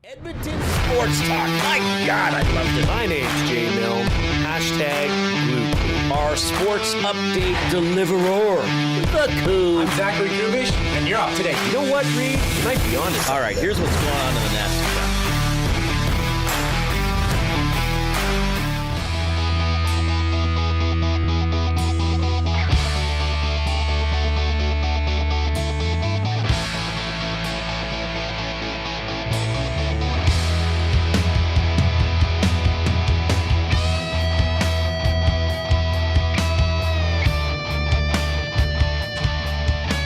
Edmonton Sports Talk. My God, I loved it. My name's Jay Milne. #Blue. Our sports update deliverer, the Coon. I'm Zachary Kubish, and you're up today. You know what, Reid? You might be on to something. All right, here's what's going on in the Nest.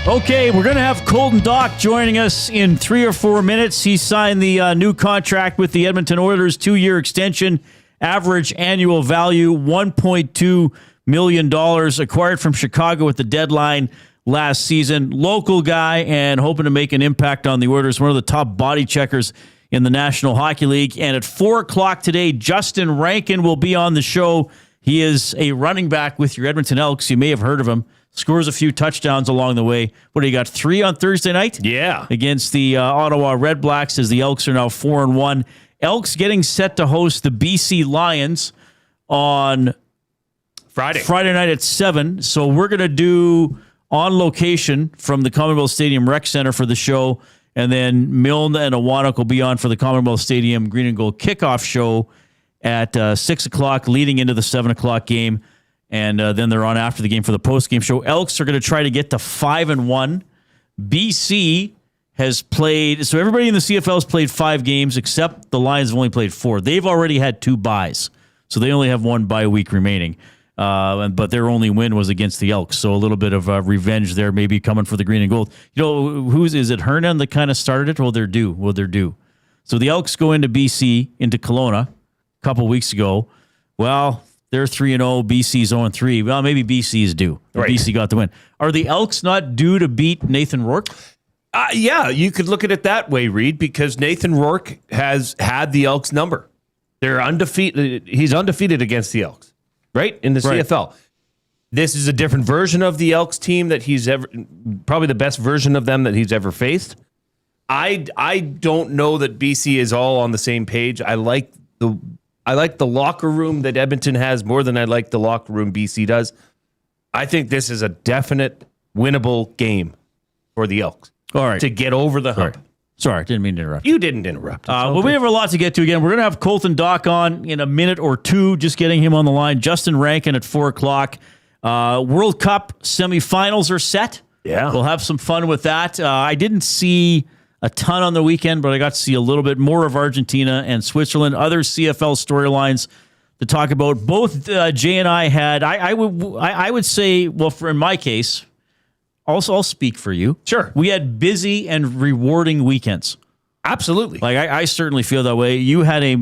Okay, we're going to have Colton Dach joining us in 3 or 4 minutes. He signed the new contract with the Edmonton Oilers, 2-year extension, average annual value $1.2 million, acquired from Chicago at the deadline last season. Local guy and hoping to make an impact on the Oilers, one of the top body checkers in the National Hockey League. And at 4 o'clock today, Justin Rankin will be on the show. He is a running back with your Edmonton Elks. You may have heard of him. Scores a few touchdowns along the way. What do you got, 3 on Thursday night? Yeah. Against the Ottawa Red Blacks, as the Elks are now 4-1. Elks getting set to host the BC Lions on Friday night at 7. So we're going to do on location from the Commonwealth Stadium Rec Center for the show. And then Milne and Awanak will be on for the Commonwealth Stadium Green and Gold kickoff show at 6 o'clock, leading into the 7 o'clock game. And then they're on after the game for the post-game show. Elks are going to try to get to 5-1. BC has played, so everybody in the CFL has played 5 games, except the Lions have only played 4. They've already had 2 byes, so they only have 1 bye week remaining. But their only win was against the Elks, so a little bit of revenge there, maybe coming for the green and gold. You know, is it Hernan that kind of started it? Well, they're due. So the Elks go into BC, into Kelowna, a couple weeks ago. Well, they're 3-0. BC's 0-3. Well, maybe BC is due. Right. BC got the win. Are the Elks not due to beat Nathan Rourke? Yeah, you could look at it that way, Reid, because Nathan Rourke has had the Elks number. They're undefeated. He's undefeated against the Elks, right? In the CFL. This is a different version of the Elks team that he's ever, probably the best version of them that he's ever faced. I don't know that BC is all on the same page. I like the locker room that Edmonton has more than I like the locker room BC does. I think this is a definite winnable game for the Elks. All right. To get over the hump. Sorry, didn't mean to interrupt. You didn't interrupt. Well, we have a lot to get to again. We're going to have Colton Dach on in a minute or two, just getting him on the line. Justin Rankin at 4 o'clock. World Cup semifinals are set. Yeah. We'll have some fun with that. I didn't see a ton on the weekend, but I got to see a little bit more of Argentina and Switzerland. Other CFL storylines to talk about. Both Jay and I had. I would say, well, in my case, also I'll speak for you. Sure, we had busy and rewarding weekends. Absolutely. Like I certainly feel that way. You had a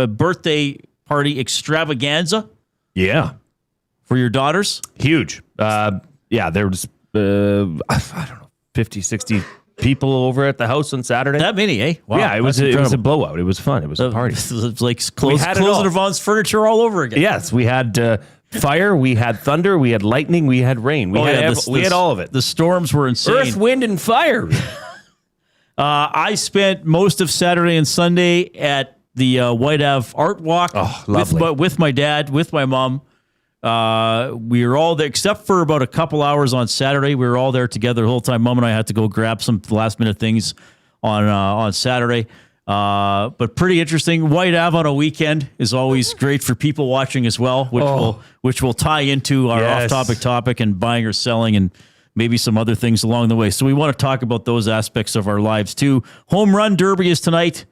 birthday party extravaganza. Yeah, for your daughters. Huge. Yeah, there was I don't know, 50, 60 people over at the house on Saturday. That many, eh? Wow, yeah, it was a blowout. It was fun. It was a party. It was like closing Yvonne's furniture all over again. Yes, we had fire, we had thunder, we had lightning, we had rain. We had all of it. The storms were insane. Earth, wind, and fire. I spent most of Saturday and Sunday at the Whyte Avenue Art Walk with my dad, with my mom. We were all there, except for about a couple hours on Saturday. We were all there together the whole time. Mom and I had to go grab some last minute things on Saturday. But pretty interesting. Whyte Ave on a weekend is always great for people watching as well, which will tie into our off-topic topic and buying or selling and maybe some other things along the way. So we want to talk about those aspects of our lives too. Home Run Derby is tonight.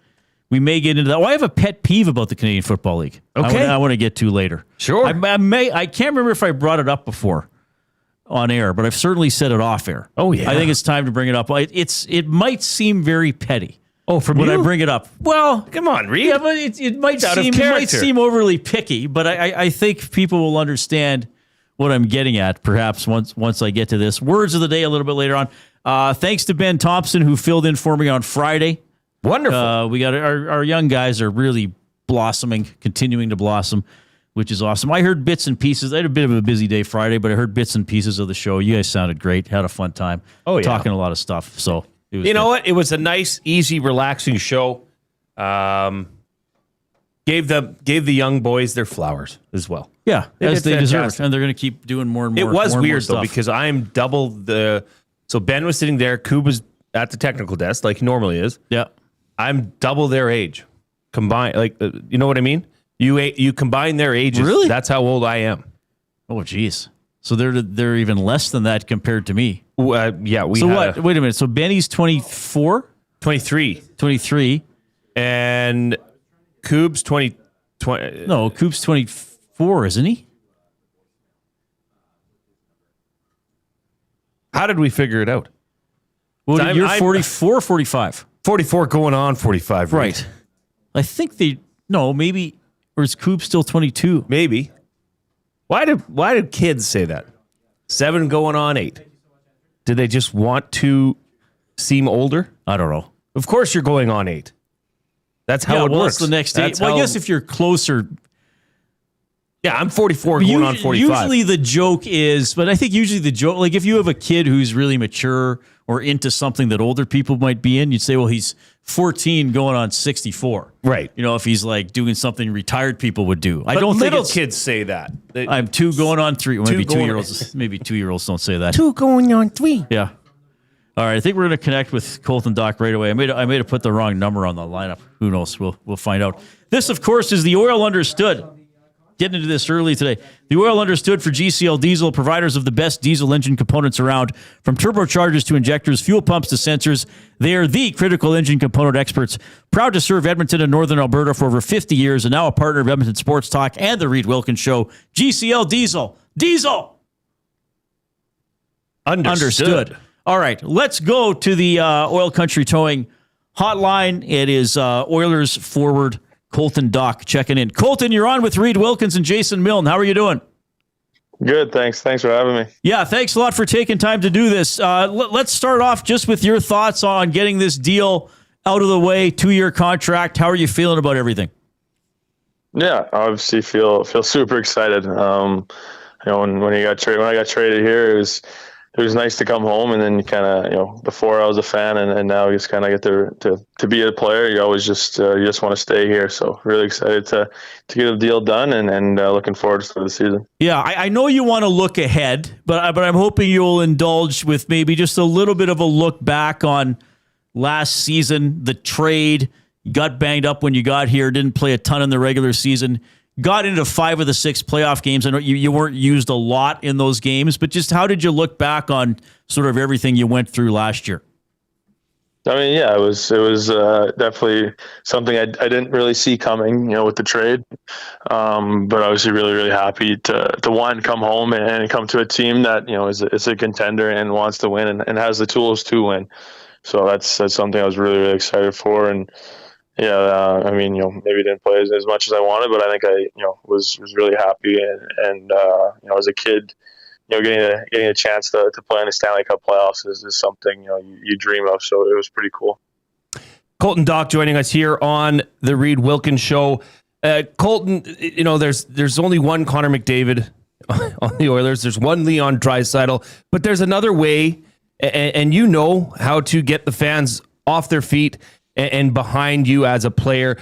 We may get into that. I have a pet peeve about the Canadian Football League. Okay. I want to get to later. Sure. I can't remember if I brought it up before on air, but I've certainly said it off air. Oh, yeah. I think it's time to bring it up. It might seem very petty. Oh, from when you? I bring it up. Well, come on, Reid. Yeah, but it might seem overly picky, but I think people will understand what I'm getting at, perhaps, once I get to this. Words of the day a little bit later on. Thanks to Ben Thompson, who filled in for me on Friday. Wonderful. We got our young guys are really blossoming, continuing to blossom, which is awesome. I heard bits and pieces. I had a bit of a busy day Friday, but I heard bits and pieces of the show. You guys sounded great. Had a fun time. Oh, yeah. Talking a lot of stuff. So you know what? It was a nice, easy, relaxing show. Gave the young boys their flowers as well. Yeah, They as did they deserve. fantastic. And they're going to keep doing more and more. It was more and more weird though stuff. because I'm double the. So Ben was sitting there. Koob was at the technical desk like he normally is. Yeah. I'm double their age, combined. Like you know what I mean? You combine their ages. Really? That's how old I am. Oh, geez. So they're even less than that compared to me. Yeah. So what? Wait a minute. So Benny's 24? 23. 23. And Koob's 20. No, Coop's 24, isn't he? How did we figure it out? Well, I'm- you're I'm- 44, 45. 44 going on 45. Right. I think maybe, or is Coop still 22? Maybe. Why did kids say that? 7 going on 8. Did they just want to seem older? I don't know. Of course you're going on 8. That's how it works. It's the next day. That's Well, I how- guess if you're closer. Yeah, I'm 44 going on 45. Usually the joke is, but I think usually the joke, like if you have a kid who's really mature or into something that older people might be in, you'd say, well, he's 14 going on 64. Right. You know, if he's like doing something retired people would do. I But don't think little it's, kids say that. I'm 2 going on 3. Maybe going- 2-year-olds. Maybe 2-year-olds don't say that. 2 going on 3. Yeah. All right. I think we're going to connect with Colton Dach right away. I may have put the wrong number on the lineup. Who knows? We'll find out. This, of course, is the Oil Understood. Getting into this early today. The Oil Understood for GCL Diesel, providers of the best diesel engine components around, from turbochargers to injectors, fuel pumps to sensors. They are the critical engine component experts. Proud to serve Edmonton and Northern Alberta for over 50 years, and now a partner of Edmonton Sports Talk and the Reid Wilkins Show. GCL Diesel. Diesel. Understood. All right, let's go to the Oil Country Towing hotline. It is Oilers forward Colton Dach checking in. Colton, you're on with Reid Wilkins and Jason Milne. How are you doing? Good, thanks. Thanks for having me. Yeah, thanks a lot for taking time to do this. Let's start off just with your thoughts on getting this deal out of the way, 2-year contract. How are you feeling about everything? Yeah, obviously feel super excited. When I got traded here, it was nice to come home, and then kind of, before I was a fan, and now you just kind of get to be a player. You always just you just want to stay here. So really excited to get a deal done, and looking forward to the season. Yeah, I know you want to look ahead, but I'm hoping you'll indulge with maybe just a little bit of a look back on last season, the trade. You got banged up when you got here, didn't play a ton in the regular season. Got into 5 of the 6 playoff games. I know you weren't used a lot in those games, but just how did you look back on sort of everything you went through last year? I mean, yeah, it was definitely something I didn't really see coming, with the trade. But obviously really, really happy to one, come home and come to a team that, is a contender and wants to win and has the tools to win. So that's something I was really, really excited for. And yeah, maybe didn't play as much as I wanted, but I think I, was really happy. And as a kid, getting a chance to play in the Stanley Cup playoffs is something, you dream of. So it was pretty cool. Colton Dach joining us here on the Reid Wilkins Show. Colton, there's only one Connor McDavid on the Oilers. There's one Leon Draisaitl, but there's another way, and you know how to get the fans off their feet and behind you as a player.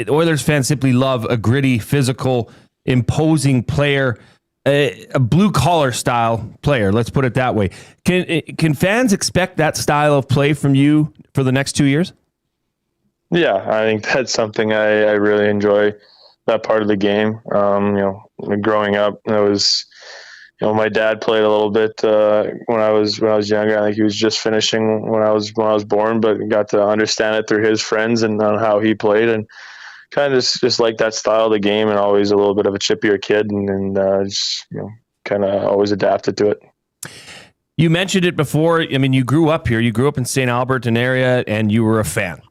Oilers fans simply love a gritty, physical, imposing player, a blue-collar style player. Let's put it that way. Can fans expect that style of play from you for the next 2 years? Yeah, I think that's something I really enjoy, that part of the game. Growing up, I was, my dad played a little bit when I was younger. I think he was just finishing when I was born, but got to understand it through his friends and on how he played, and kind of just like that style of the game, and always a little bit of a chippier kid, and just kind of always adapted to it. You mentioned it before. I mean, you grew up here. You grew up in St. Albert, an area, and you were a fan.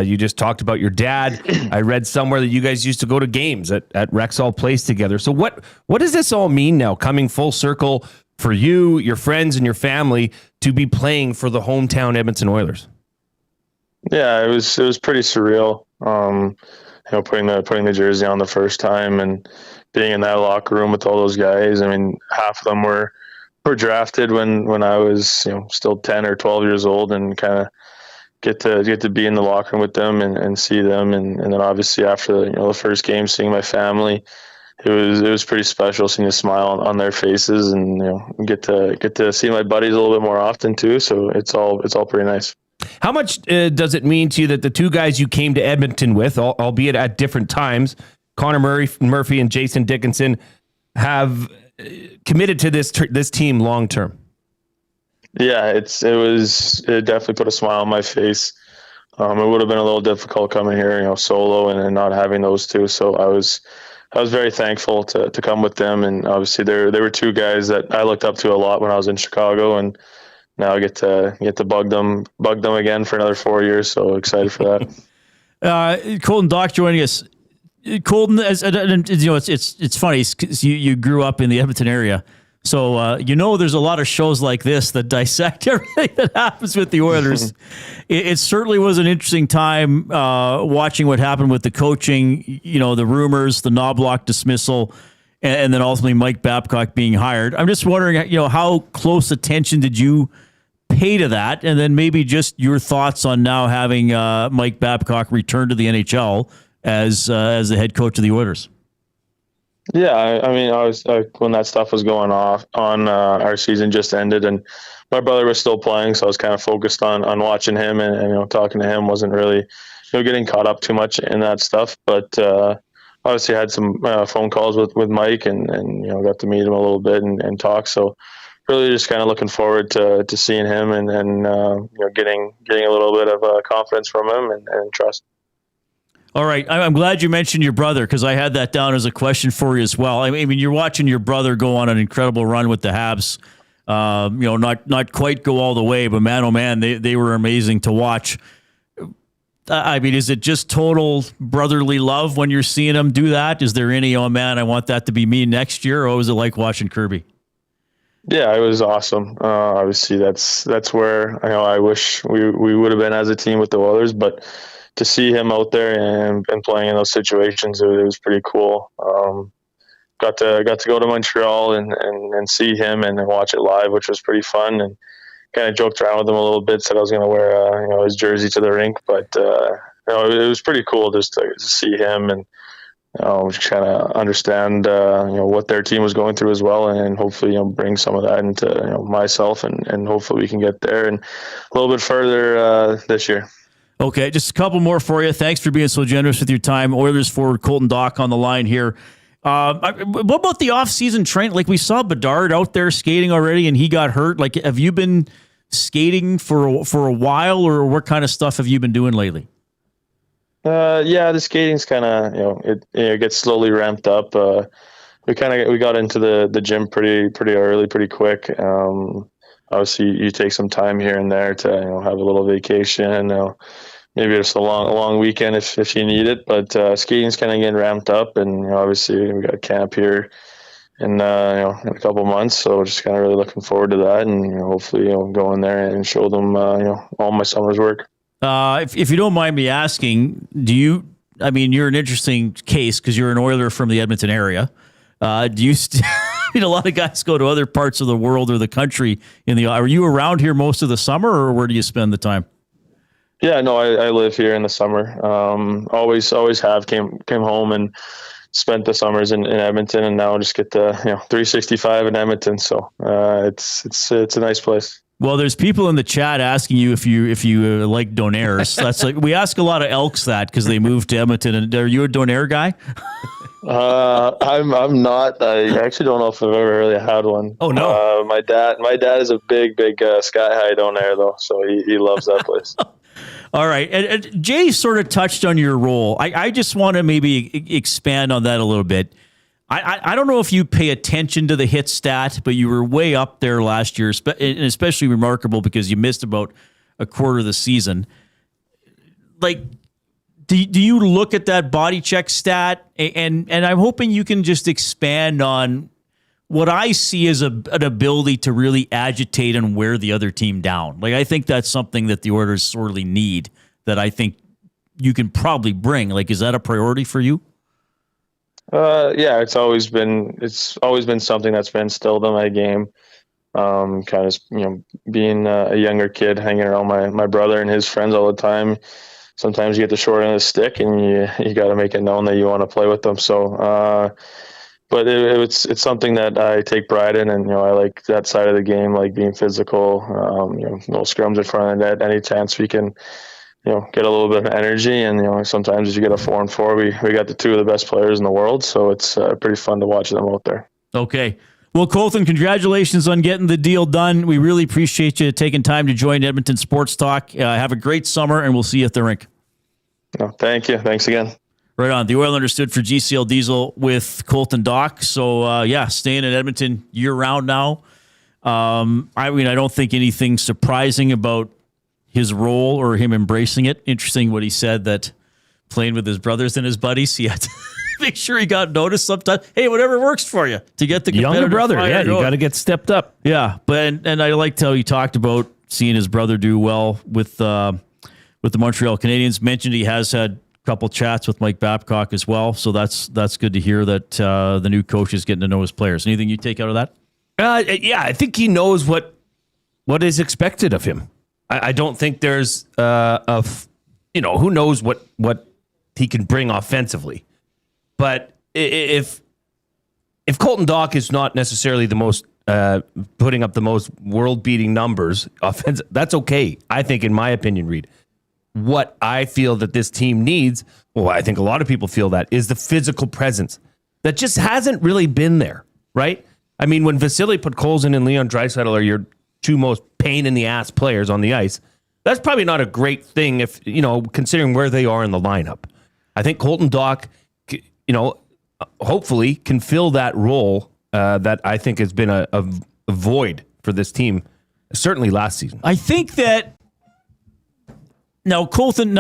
You just talked about your dad. I read somewhere that you guys used to go to games at Rexall Place together. So what does this all mean now, coming full circle for you, your friends, and your family to be playing for the hometown Edmonton Oilers? Yeah, it was pretty surreal. Putting the jersey on the first time and being in that locker room with all those guys. I mean, half of them were drafted when I was still 10 or 12 years old, and kind of get to be in the locker room with them and see them, and then obviously after the first game, seeing my family, it was pretty special seeing a smile on their faces, and get to see my buddies a little bit more often too. So it's all pretty nice. How much does it mean to you that the two guys you came to Edmonton with, albeit at different times, Connor Murphy and Jason Dickinson, have committed to this team long term? Yeah, it definitely put a smile on my face. It would have been a little difficult coming here, solo and not having those two. So I was very thankful to come with them, and obviously they were two guys that I looked up to a lot when I was in Chicago, and now I get to bug them again for another 4 years. So excited for that. Colton Dach joining us. Colton, it's funny because you grew up in the Edmonton area, so there's a lot of shows like this that dissect everything that happens with the Oilers. It certainly was an interesting time watching what happened with the coaching. The rumors, the Knobloch dismissal, and then ultimately Mike Babcock being hired. I'm just wondering, how close attention did you pay to that, and then maybe just your thoughts on now having Mike Babcock return to the NHL as the head coach of the Oilers. Yeah, I mean, I was when that stuff was going off on our season just ended, and my brother was still playing, so I was kind of focused on watching him and talking to him. Wasn't really getting caught up too much in that stuff, but obviously had some phone calls with Mike and got to meet him a little bit and talk. So really just kind of looking forward to seeing him and getting a little bit of confidence from him and trust. All right. I'm glad you mentioned your brother, because I had that down as a question for you as well. I mean, you're watching your brother go on an incredible run with the Habs. Not quite go all the way, but man, oh man, they were amazing to watch. I mean, is it just total brotherly love when you're seeing them do that? Is there any, oh man, I want that to be me next year? Or was it like watching Kirby? Yeah, it was awesome. Obviously, that's where I wish we would have been as a team with the Oilers, but to see him out there and playing in those situations, it was pretty cool. Got to go to Montreal and see him and watch it live, which was pretty fun. And kind of joked around with him a little bit, said I was going to wear his jersey to the rink, but it was pretty cool just to see him and just kind of understand what their team was going through as well, and hopefully bring some of that into myself, and hopefully we can get there and a little bit further this year. Okay, just a couple more for you. Thanks for being so generous with your time. Oilers forward Colton Dach on the line here. What about the off-season train? Like, we saw Bedard out there skating already, and he got hurt. Like, have you been skating for a while, or what kind of stuff have you been doing lately? Yeah, the skating's kind of it gets slowly ramped up. We got into the gym pretty early, pretty quick. Obviously, you take some time here and there to have a little vacation. Maybe it's a long weekend if you need it. But skating's kind of getting ramped up, and obviously we got camp here in a couple months. So just kind of really looking forward to that, and hopefully go in there and show them all my summer's work. If you don't mind me asking, you're an interesting case because you're an Oiler from the Edmonton area. Do you a lot of guys go to other parts of the world or the country are you around here most of the summer, or where do you spend the time? Yeah, no, I live here in the summer. Always have came home and spent the summers in Edmonton, and now just get the 365 in Edmonton. So it's a nice place. Well, there's people in the chat asking you if you like Donairs. That's like, we ask a lot of Elks that because they moved to Edmonton. And are you a Donair guy? I'm not. I actually don't know if I've ever really had one. Oh no. My dad is a big Sky High Donair though, so he loves that place. All right. And Jay sort of touched on your role. I just want to maybe expand on that a little bit. I don't know if you pay attention to the hit stat, but you were way up there last year, and especially remarkable because you missed about a quarter of the season. Like, do you look at that body check stat? And I'm hoping you can just expand on what I see as an ability to really agitate and wear the other team down. Like, I think that's something that the Oilers sorely need, that I think you can probably bring. Like, is that a priority for you? Yeah, it's always been something that's been instilled in my game. kind of, being a younger kid, hanging around my brother and his friends all the time. Sometimes you get the short end of the stick, and you got to make it known that you want to play with them. So, but it's something that I take pride in, and I like that side of the game, like being physical. No scrums in front of the net. Any chance we can, get a little bit of energy, and sometimes as you get a 4-on-4, we got the two of the best players in the world, so it's pretty fun to watch them out there. Okay. Well, Colton, congratulations on getting the deal done. We really appreciate you taking time to join Edmonton Sports Talk. Have a great summer, and we'll see you at the rink. No, thank you. Thanks again. Right on. The Oilander stood for GCL Diesel with Colton Dach. So, staying in Edmonton year-round now. I don't think anything surprising about his role or him embracing it. Interesting what he said, that playing with his brothers and his buddies, he had to make sure he got noticed sometimes. Hey, whatever works for you to get the younger brother. Yeah, you got to get stepped up. Yeah, but and I liked how he talked about seeing his brother do well with the Montreal Canadiens. Mentioned he has had a couple chats with Mike Babcock as well, so that's good to hear that the new coach is getting to know his players. Anything you take out of that? I think he knows what is expected of him. I don't think there's who knows what he can bring offensively. But if Colton Dach is not necessarily the most putting up the most world-beating numbers offensive, that's okay. I think, in my opinion, Reid, what I feel that this team needs, well, I think a lot of people feel that, is the physical presence that just hasn't really been there, right? I mean, when Vasily Podkolzin and Leon Draisaitl are your two most pain-in-the-ass players on the ice, that's probably not a great thing if, considering where they are in the lineup. I think Colton Dach, hopefully can fill that role that I think has been a void for this team, certainly last season. I think that now Colton.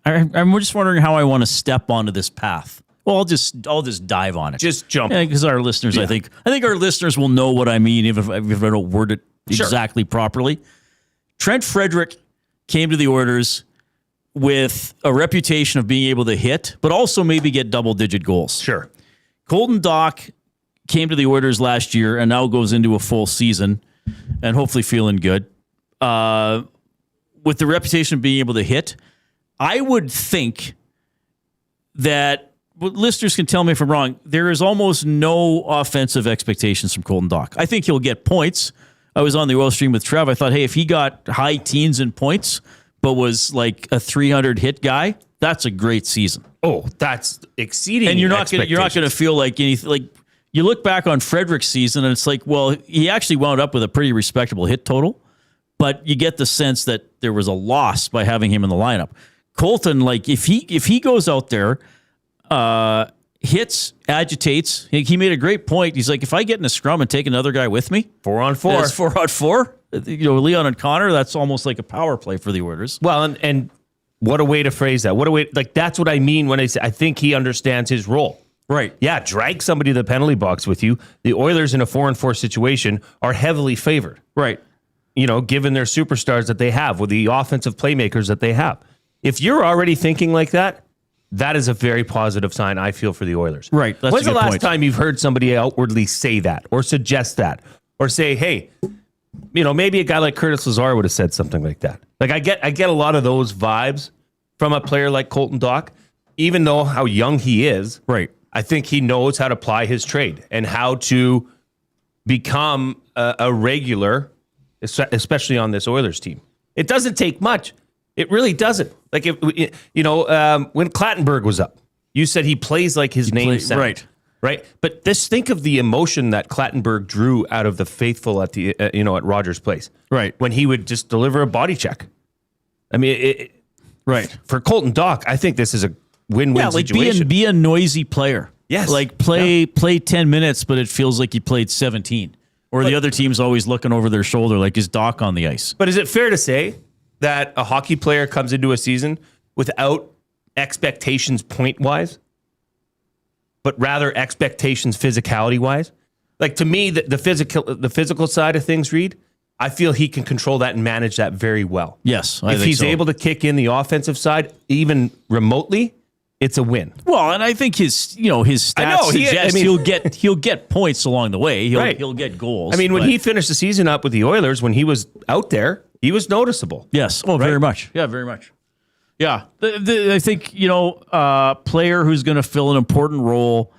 I'm just wondering how I want to step onto this path. Well, I'll just dive on it. Just jump, because our listeners, I think our listeners will know what I mean if I don't word it exactly properly. Trent Frederick came to the Oilers with a reputation of being able to hit, but also maybe get double-digit goals. Sure. Colton Dach came to the Oilers last year and now goes into a full season and hopefully feeling good. With the reputation of being able to hit, I would think that, listeners can tell me if I'm wrong, there is almost no offensive expectations from Colton Dach. I think he'll get points. I was on the oil stream with Trev. I thought, hey, if he got high teens in points, but was like a 300 hit guy, that's a great season. Oh, that's exceeding. And you're not going to feel like anything. Like, you look back on Frederick's season, and it's like, well, he actually wound up with a pretty respectable hit total, but you get the sense that there was a loss by having him in the lineup. Colton, like, if he goes out there, hits, agitates. He made a great point. He's like, if I get in a scrum and take another guy with me, 4-on-4. That's 4-on-4. Leon and Connor, that's almost like a power play for the Oilers. Well, and what a way to phrase that. What a way, like, that's what I mean when I say I think he understands his role. Right. Yeah, drag somebody to the penalty box with you. The Oilers in a 4-on-4 situation are heavily favored. Right. Given their superstars that they have, with the offensive playmakers that they have. If you're already thinking like that, that is a very positive sign, I feel, for the Oilers. Right. That's When's a the good last point. time you've heard somebody outwardly say that or suggest that or say, hey, maybe a guy like Curtis Lazar would have said something like that. Like, I get a lot of those vibes from a player like Colton Dach, even though how young he is. Right. I think he knows how to ply his trade and how to become a regular, especially on this Oilers team. It doesn't take much. It really doesn't. Like, when Clattenburg was up, you said he plays like his name sounds. Right. But just think of the emotion that Clattenburg drew out of the faithful at the at Rogers Place. Right. When he would just deliver a body check. I mean, right. For Colton Dach, I think this is a win-win situation. Be a noisy player. Yes. Like, play 10 minutes, but it feels like you played 17. Or the other team's always looking over their shoulder, like, is Dach on the ice? But is it fair to say that a hockey player comes into a season without expectations point-wise, but rather expectations physicality-wise? Like, to me, the physical side of things, Reid, I feel he can control that and manage that very well. Yes, if he's able to kick in the offensive side, even remotely, it's a win. Well, and I think his stats suggest he'll get points along the way. He'll get goals. I mean, when he finished the season up with the Oilers, when he was out there, he was noticeable. Yes. Oh, very much. Yeah, very much. Yeah. I think, player who's going to fill an important role.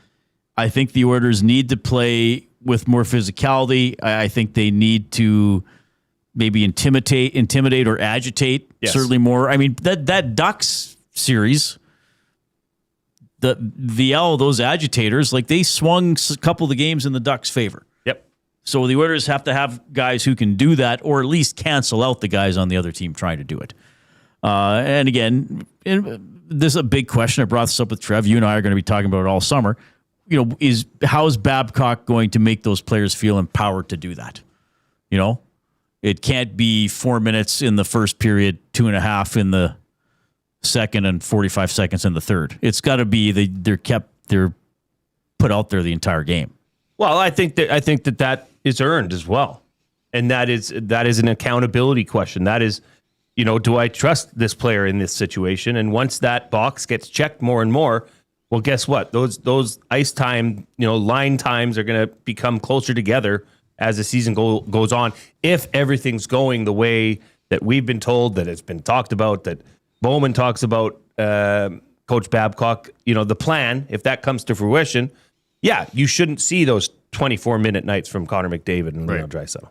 I think the Oilers need to play with more physicality. I think they need to maybe intimidate or agitate certainly more. I mean, that Ducks series, those agitators, like they swung a couple of the games in the Ducks' favor. Yep. So the Oilers have to have guys who can do that, or at least cancel out the guys on the other team trying to do it. And again, this is a big question. I brought this up with Trev. You and I are going to be talking about it all summer. How is Babcock going to make those players feel empowered to do that? It can't be 4 minutes in the first period, 2.5 in the second, and 45 seconds in the third. It's got to be they're put out there the entire game. Well, I think that is earned as well, and that is an accountability question. That is, do I trust this player in this situation? And once that box gets checked more and more, well, guess what? Those ice time, line times are going to become closer together as the season goes on. If everything's going the way that we've been told, that it's been talked about, that Bowman talks about, Coach Babcock, the plan, if that comes to fruition, you shouldn't see those 24-minute nights from Connor McDavid and Leon Draisaitl.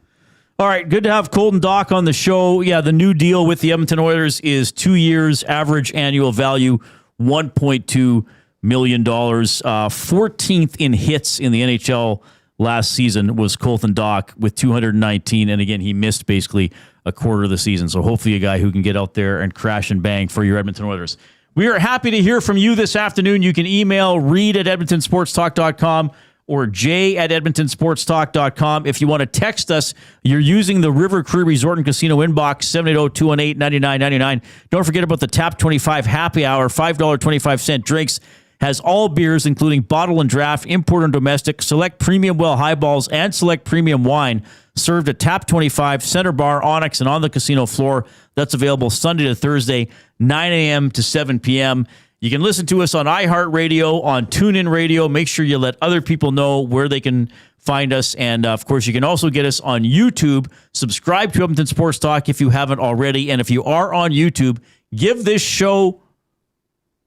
All right, good to have Colton Dach on the show. Yeah, the new deal with the Edmonton Oilers is 2 years, average annual value, $1.2 million. 14th in hits in the NHL last season was Colton Dach with 219. And again, he missed basically a quarter of the season. So hopefully a guy who can get out there and crash and bang for your Edmonton Oilers. We are happy to hear from you this afternoon. You can email reid@edmontonsportstalk.com or jay@edmontonsportstalk.com. If you want to text us, you're using the River Cree Resort and Casino inbox, 780-218-9999. Don't forget about the Tap 25 Happy Hour, $5.25 drinks. Has all beers, including bottle and draft, import and domestic, select premium well highballs, and select premium wine, served at Tap 25, Center Bar, Onyx, and on the casino floor. That's available Sunday to Thursday, 9 a.m. to 7 p.m. You can listen to us on iHeartRadio, on TuneIn Radio. Make sure you let other people know where they can find us. And, of course, you can also get us on YouTube. Subscribe to Edmonton Sports Talk if you haven't already. And if you are on YouTube, give this show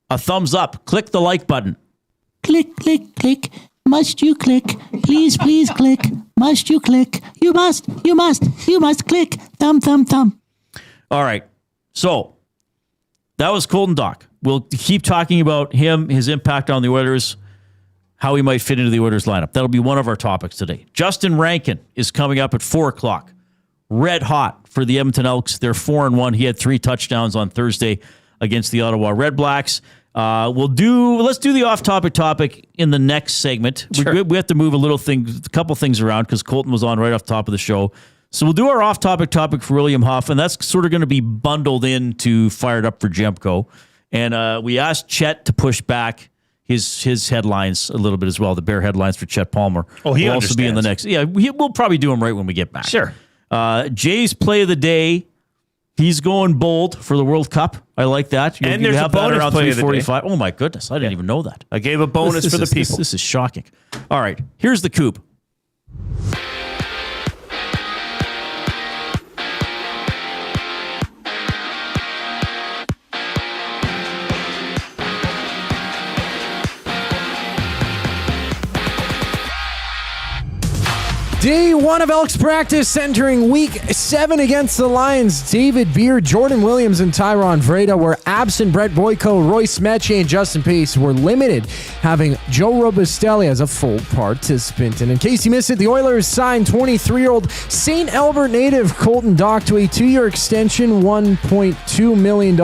a thumbs up. Click the like button. Click, click, click. Must you click? Please, please click. Must you click? You must click. Thumb, thumb, thumb. All right. So that was Colton Dach. We'll keep talking about him, his impact on the Oilers, how he might fit into the Oilers lineup. That'll be one of our topics today. Justin Rankin is coming up at 4 o'clock. Red hot for the Edmonton Elks. They're 4-1. He had 3 touchdowns on Thursday against the Ottawa Red Blacks. Let's do the off-topic topic in the next segment. Sure. We have to move a couple things around because Colton was on right off the top of the show. So we'll do our off-topic topic for William Huff, and that's sort of going to be bundled into Fired Up for Jemko. And we asked Chet to push back his headlines a little bit as well, the Bear headlines for Chet Palmer. Oh, he will also be in the next. Yeah, we'll probably do them right when we get back. Sure. Jay's play of the day. He's going bold for the World Cup. I like that. And there's a bonus play of the day. Oh, my goodness. I didn't even know that. I gave a bonus for the people. This is shocking. All right. Here's the coup. Day 1 of Elks practice entering week 7 against the Lions. David Beard, Jordan Williams, and Tyron Vreda were absent. Brett Boyko, Royce Metsche, and Justin Pace were limited, having Joe Robustelli as a full participant. And in case you missed it, the Oilers signed 23-year-old St. Albert native Colton Dach to a 2-year extension, $1.2 million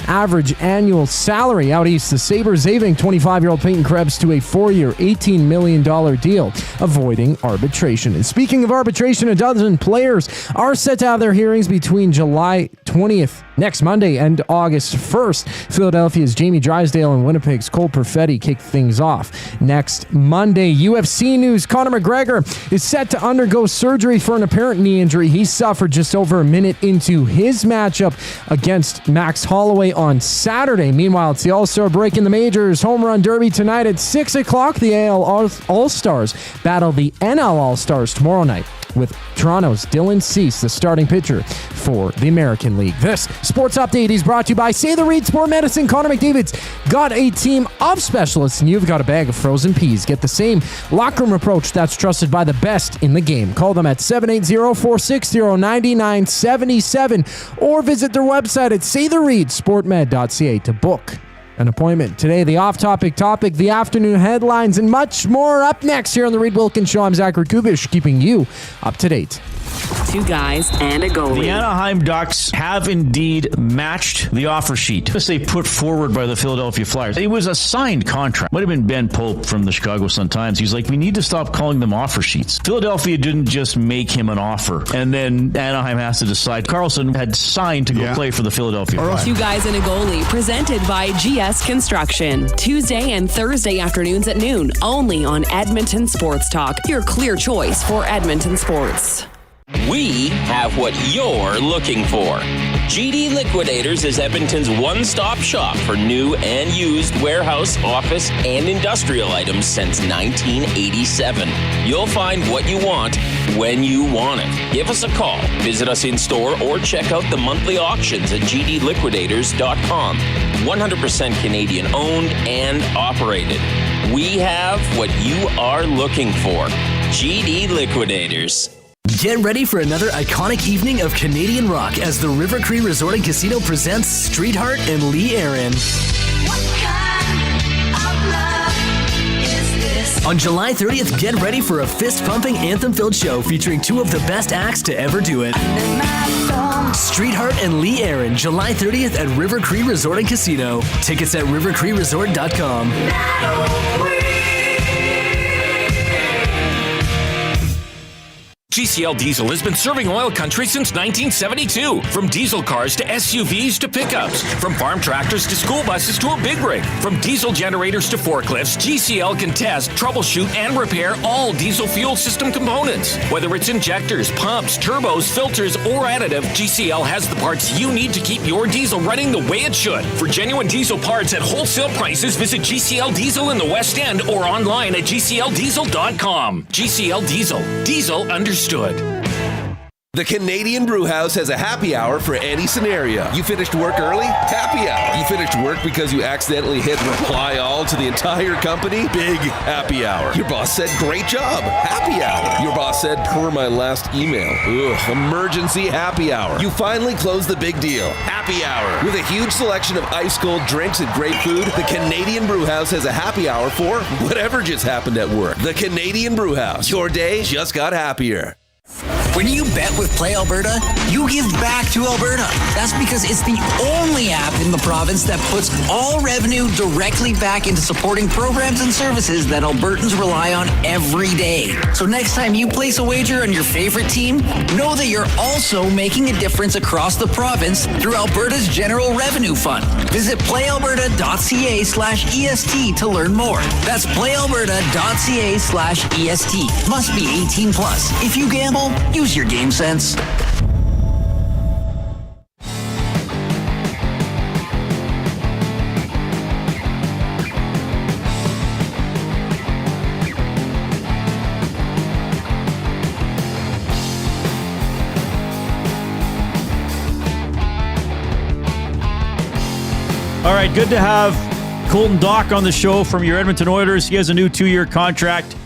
average annual salary. Out east, the Sabres saving 25-year-old Peyton Krebs to a 4-year, $18 million deal, avoiding arbitration. arbitration. And speaking of arbitration, a dozen players are set to have their hearings between July 20th, next Monday, and August 1st. Philadelphia's Jamie Drysdale and Winnipeg's Cole Perfetti kick things off next Monday. UFC news: Conor McGregor is set to undergo surgery for an apparent knee injury he suffered just over a minute into his matchup against Max Holloway on Saturday. Meanwhile, it's the All-Star break in the majors. Home Run Derby tonight at 6 o'clock. The AL All-Stars battle the NL All-Stars tomorrow night, with Toronto's Dylan Cease, the starting pitcher for the American League. This sports update is brought to you by Say the Reid Sport Medicine. Connor McDavid's got a team of specialists, and you've got a bag of frozen peas. Get the same locker room approach that's trusted by the best in the game. Call them at 780-460-9977 or visit their website at saythereidsportmed.ca to book an appointment. Today, the off-topic topic, the afternoon headlines, and much more up next here on the Reid Wilkins Show. I'm Zachary Kubish, keeping you up to date. Two guys and a goalie. The Anaheim Ducks have indeed matched the offer sheet they put forward by the Philadelphia Flyers. It was a signed contract. Might have been Ben Pope from the Chicago Sun-Times. He's like, we need to stop calling them offer sheets. Philadelphia didn't just make him an offer, and then Anaheim has to decide. Carlson had signed to go play for the Philadelphia Flyers. Two guys and a goalie, presented by GS Construction. Tuesday and Thursday afternoons at noon, only on Edmonton Sports Talk, your clear choice for Edmonton sports. We have what you're looking for. GD Liquidators is Edmonton's one-stop shop for new and used warehouse, office, and industrial items since 1987. You'll find what you want when you want it. Give us a call, visit us in store, or check out the monthly auctions at gdliquidators.com. 100% Canadian owned and operated. We have what you are looking for. GD Liquidators. Get ready for another iconic evening of Canadian rock as the River Cree Resort and Casino presents Streetheart and Lee Aaron. On July 30th, get ready for a fist-pumping, anthem-filled show featuring two of the best acts to ever do it. Streetheart and Lee Aaron, July 30th at River Cree Resort and Casino. Tickets at rivercreeresort.com. GCL Diesel has been serving oil country since 1972. From diesel cars to SUVs to pickups. From farm tractors to school buses to a big rig. From diesel generators to forklifts, GCL can test, troubleshoot, and repair all diesel fuel system components. Whether it's injectors, pumps, turbos, filters, or additive, GCL has the parts you need to keep your diesel running the way it should. For genuine diesel parts at wholesale prices, visit GCL Diesel in the West End or online at gcldiesel.com. GCL Diesel. Diesel understood. The Canadian Brewhouse has a happy hour for any scenario. You finished work early? Happy hour. You finished work because you accidentally hit reply all to the entire company? Big happy hour. Your boss said, great job. Happy hour. Your boss said, per my last email. Ugh, emergency happy hour. You finally closed the big deal. Happy hour. With a huge selection of ice cold drinks and great food, the Canadian Brewhouse has a happy hour for whatever just happened at work. The Canadian Brewhouse. Your day just got happier. When you bet with Play Alberta, you give back to Alberta. That's because it's the only app in the province that puts all revenue directly back into supporting programs and services that Albertans rely on every day. So next time you place a wager on your favorite team, know that you're also making a difference across the province through Alberta's General Revenue Fund. Visit playalberta.ca/EST to learn more. That's playalberta.ca/EST. Must be 18 plus. If you gamble, use your game sense. All right, good to have Colton Dach on the show from your Edmonton Oilers. He has a new 2-year contract.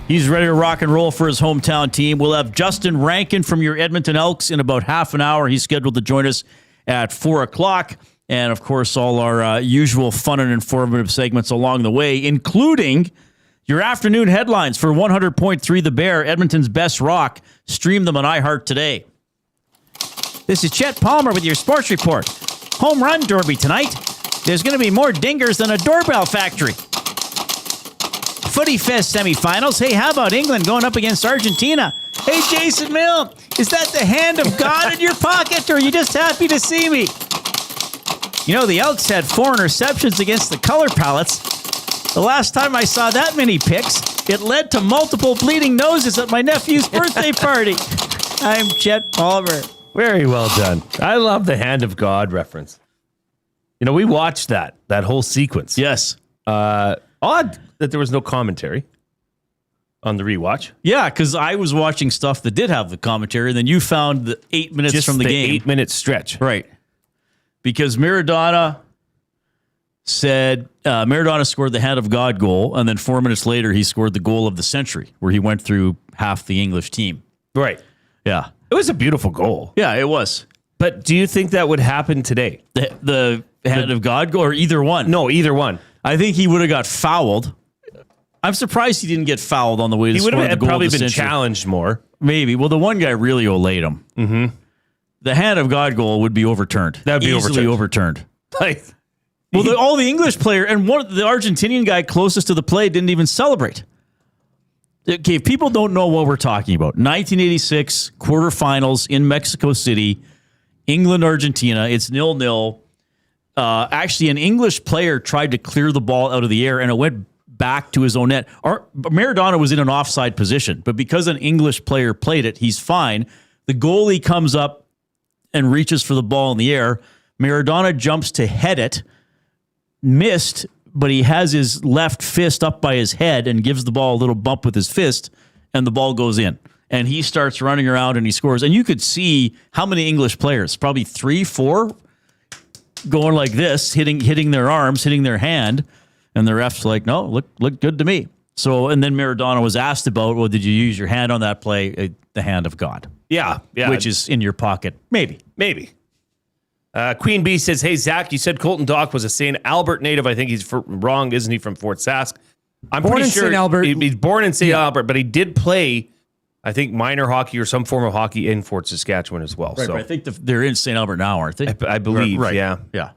He's ready to rock and roll for his hometown team. We'll have Justin Rankin from your Edmonton Elks in about half an hour. He's scheduled to join us at 4 o'clock. And, of course, all our usual fun and informative segments along the way, including your afternoon headlines for 100.3 The Bear, Edmonton's best rock. Stream them on iHeart today. This is Chet Palmer with your sports report. Home Run Derby tonight. There's going to be more dingers than a doorbell factory. Footy Fest semifinals. Hey, how about England going up against Argentina? Hey, Jason Milne, is that the hand of God in your pocket, or are you just happy to see me? You know, the Elks had 4 interceptions against the Color Palettes. The last time I saw that many picks, it led to multiple bleeding noses at my nephew's birthday party. I'm Chet Palmer. Very well done. I love the hand of God reference. You know, we watched that whole sequence. Yes. Odd that there was no commentary on the rewatch. Yeah, because I was watching stuff that did have the commentary, and then you found the 8 minutes Just from the game. 8-minute stretch. Right. Because Maradona said Maradona scored the hand of God goal, and then 4 minutes later he scored the goal of the century, where he went through half the English team. Right. Yeah. It was a beautiful goal. Yeah, it was. But do you think that would happen today? The hand of God goal, or either one? No, either one. I think he would have got fouled. I'm surprised he didn't get fouled on the way to score the goal of the century. He would have probably been challenged more. Maybe. Well, the one guy really olayed him. Mm-hmm. The hand of God goal would be overturned. That would be easily overturned. Like, well, all the English player and the Argentinian guy closest to the play didn't even celebrate. Okay, if people don't know what we're talking about, 1986 quarterfinals in Mexico City, England, Argentina. It's 0-0. Actually, an English player tried to clear the ball out of the air, and it went back to his own net. Maradona was in an offside position, but because an English player played it, he's fine. The goalie comes up and reaches for the ball in the air. Maradona jumps to head it, missed, but he has his left fist up by his head and gives the ball a little bump with his fist, and the ball goes in. And he starts running around and he scores. And you could see how many English players, probably 3, 4, going like this, hitting their arms, hitting their hand. And the ref's like, no, look good to me. So, and then Maradona was asked about, well, did you use your hand on that play? The hand of God. Yeah. Which is in your pocket. Maybe. Queen Bee says, hey, Zach, you said Colton Dach was a St. Albert native. I think he's wrong, isn't he, from Fort Sask? I'm Born pretty in sure St. Albert. He's born in St. Albert, but he did play, I think, minor hockey or some form of hockey in Fort Saskatchewan as well. Right, so but I think they're in St. Albert now, aren't they? I believe, right. Yeah.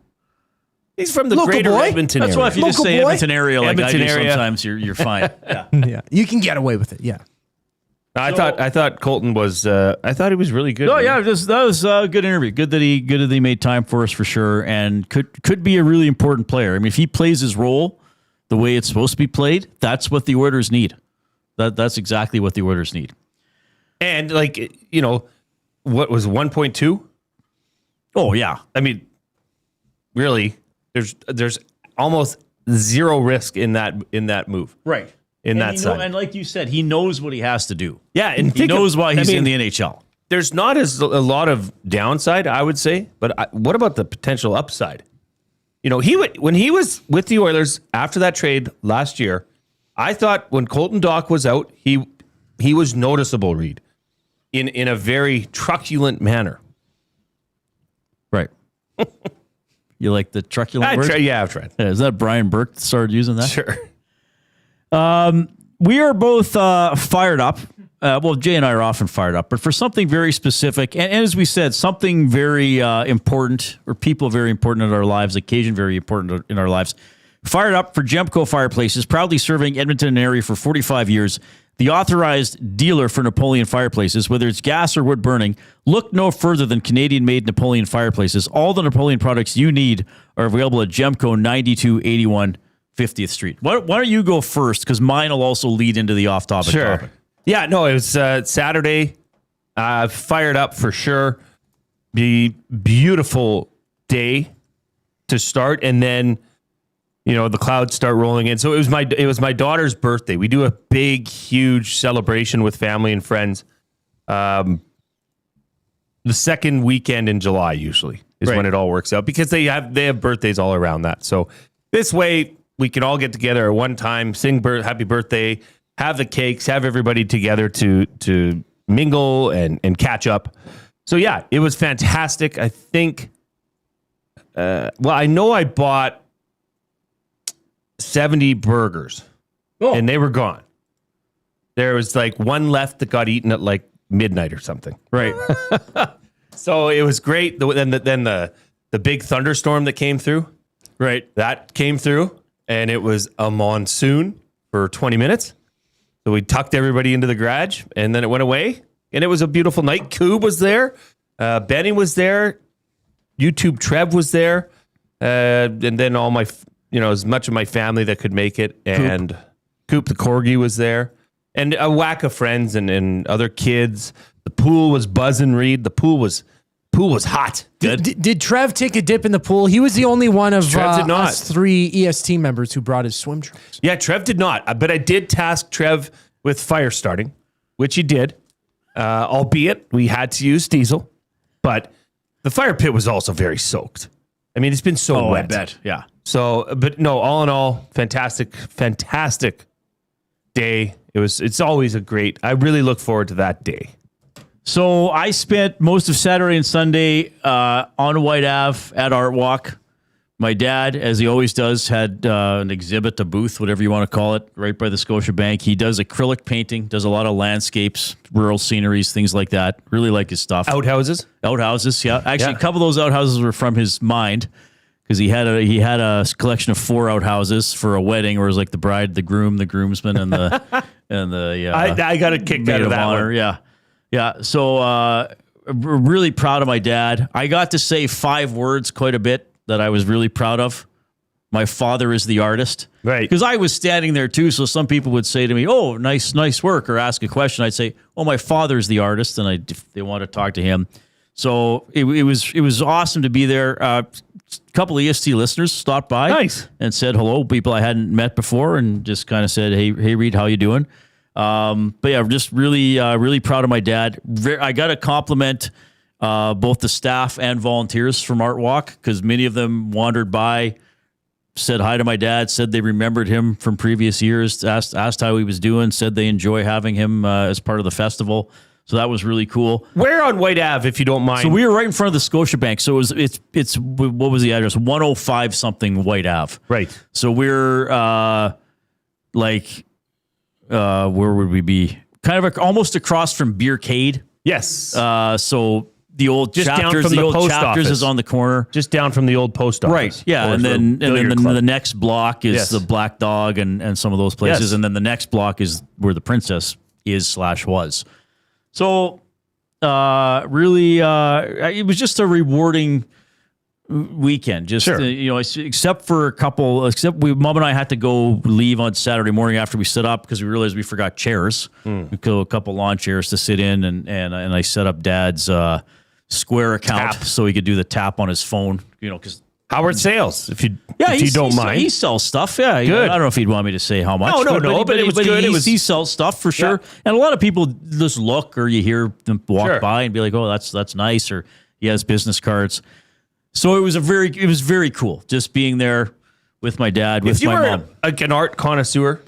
He's from the Local greater boy? Edmonton That's area. why if you just Local say boy? Edmonton area like Edmonton I do area. sometimes, you're fine. Yeah. Yeah, you can get away with it. Yeah. I thought Colton was. I thought he was really good. Oh yeah, that was a good interview. Good that he made time for us for sure, and could be a really important player. I mean, if he plays his role the way it's supposed to be played, that's what the Oilers need. That's exactly what the Oilers need. And like, you know, what was 1.2? Oh yeah, I mean, really, there's almost zero risk in that move. right. In that side. And like you said, he knows what he has to do. Yeah, and he knows why he's in the NHL. There's not a lot of downside, I would say, but what about the potential upside? You know, when he was with the Oilers after that trade last year, I thought when Colton Dach was out, he was noticeable, Reid, in a very truculent manner. Right. You like the truculent word? Yeah, I've tried. Yeah, is that Brian Burke that started using that? Sure. We are both fired up. Well, Jay and I are often fired up, but for something very specific, and as we said, something very important, or people very important in our lives, occasion very important in our lives. Fired up for Gemco Fireplaces, proudly serving Edmonton and area for 45 years. The authorized dealer for Napoleon Fireplaces, whether it's gas or wood burning, look no further than Canadian-made Napoleon Fireplaces. All the Napoleon products you need are available at Gemco 9281 50th Street. Why don't you go first? Because mine will also lead into the off-topic topic. Yeah, no, it was Saturday. Fired up for sure. The beautiful day to start, and then you know the clouds start rolling in. So it was my daughter's birthday. We do a big, huge celebration with family and friends. The second weekend in July usually is when it all works out because they have birthdays all around that. So this way we can all get together at one time, sing happy birthday, have the cakes, have everybody together to mingle and catch up. So yeah, it was fantastic. I think, I know I bought 70 burgers and they were gone. There was like one left that got eaten at like midnight or something. Right. So it was great. Then the big thunderstorm that came through. Right. That came through and it was a monsoon for 20 minutes. So we tucked everybody into the garage, and then it went away. And it was a beautiful night. Coob was there. Benny was there. YouTube Trev was there. And then all my, as much of my family that could make it. And Coop the Corgi was there. And a whack of friends and other kids. The pool was buzzing, Reid. The pool was hot. Did Trev take a dip in the pool? He was the only one of Trev did not. us 3 EST members who brought his swim trunks. Yeah, Trev did not. But I did task Trev with fire starting, which he did. Albeit we had to use diesel. But the fire pit was also very soaked. I mean, it's been so wet. I bet. Yeah. So, but no, all in all, fantastic day. It's always I really look forward to that day. So I spent most of Saturday and Sunday on Whyte Ave at Art Walk. My dad, as he always does, had an exhibit, a booth, whatever you want to call it, right by the Scotiabank. He does acrylic painting, does a lot of landscapes, rural sceneries, things like that. Really like his stuff. Outhouses, yeah. Actually, a couple of those outhouses were from his mind because he had a collection of 4 outhouses for a wedding, where it was like the bride, the groom, the groomsman, and the I got a kick out of that one. Yeah. So really proud of my dad. I got to say 5 words quite a bit that I was really proud of. My father is the artist. Right. Because I was standing there too, so some people would say to me, "Oh, nice work," or ask a question. I'd say, "Oh, my father's the artist," and if they want to talk to him. So it was awesome to be there. A couple of EST listeners stopped by and said hello, people I hadn't met before, and just kind of said, hey, Reid, how you doing? But yeah, just really proud of my dad. I got to compliment both the staff and volunteers from Art Walk, because many of them wandered by, said hi to my dad, said they remembered him from previous years, asked how he was doing, said they enjoy having him as part of the festival. So that was really cool. Where on Whyte Ave, if you don't mind? So we were right in front of the Scotiabank. So it's what was the address? 105 something Whyte Ave. Right. So we're where would we be? Kind of almost across from Beercade. Yes. So the old just chapters, down from the old post chapters office is on the corner, just down from the old post office. Right. Yeah, and then the next block is the Black Dog and some of those places, and then the next block is where the Princess is/was. So really, it was just a rewarding weekend. Just except for a couple. Mom and I had to go leave on Saturday morning after we set up because we realized we forgot chairs. We got a couple lawn chairs to sit in, and I set up Dad's Square account so he could do the tap on his phone. Because Howard Sales, if you don't mind. He sells stuff. Yeah, good. I don't know if he'd want me to say how much. No, but it was good. He sells stuff for sure. And a lot of people just look, or you hear them walk by and be like, "Oh, that's nice," or he has business cards. So it was very cool just being there with my dad, with my mom. Like an art connoisseur,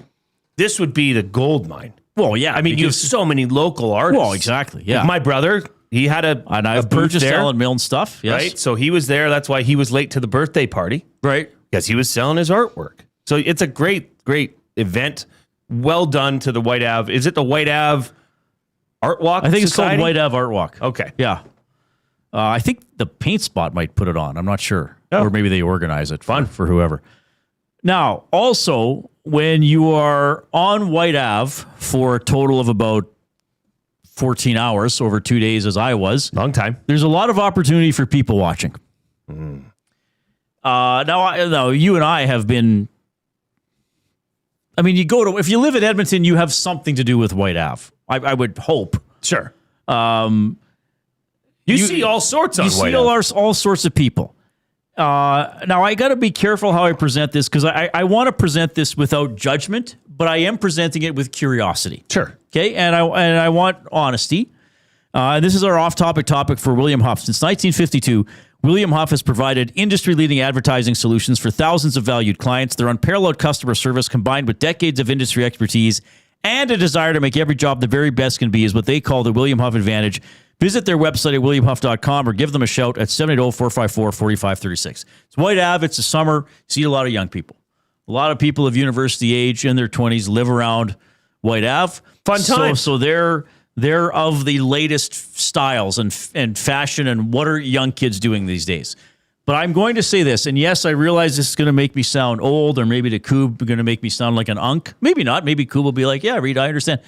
this would be the gold mine. Well, yeah, I mean, you have so many local artists. Well, exactly. Yeah, like my brother. He had I've purchased Alan Milne stuff, yes. Right? So he was there. That's why he was late to the birthday party. Right. Because he was selling his artwork. So it's a great event. Well done to the Whyte Ave. Is it the Whyte Ave Art Walk? I think it's called Whyte Ave Art Walk. Okay. Yeah. I think the Paint Spot might put it on. I'm not sure. Or maybe they organize it for whoever. Now, also, when you are on Whyte Ave for a total of about 14 hours over 2 days, as I was. Long time. There's a lot of opportunity for people watching. Now, you and I have been. I mean, if you live in Edmonton, you have something to do with Whyte Ave. I would hope. Sure. You see all sorts of Whyte Ave. You see all sorts of people. Now, I got to be careful how I present this, because I want to present this without judgment, but I am presenting it with curiosity. Sure. Okay, and I want honesty. This is our off-topic topic for William Huff. Since 1952, William Huff has provided industry-leading advertising solutions for thousands of valued clients. Their unparalleled customer service, combined with decades of industry expertise and a desire to make every job the very best can be, is what they call the William Huff Advantage. Visit their website at williamhuff.com or give them a shout at 780-454-4536. It's Whyte Ave. It's the summer. See a lot of young people. A lot of people of university age in their 20s live around Whyte Ave. Fun time. So they're of the latest styles and fashion, and what are young kids doing these days. But I'm going to say this, and yes, I realize this is going to make me sound old, or maybe to Coob going to make me sound like an unk. Maybe not. Maybe Coob will be like, yeah, Reid, I understand.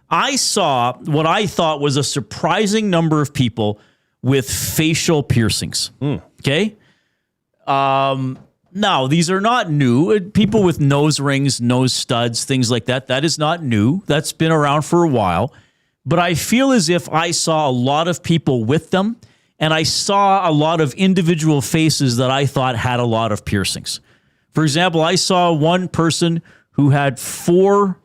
I saw what I thought was a surprising number of people with facial piercings. Okay? Now, these are not new. People with nose rings, nose studs, things like that, that is not new. That's been around for a while. But I feel as if I saw a lot of people with them, and I saw a lot of individual faces that I thought had a lot of piercings. For example, I saw one person who had 4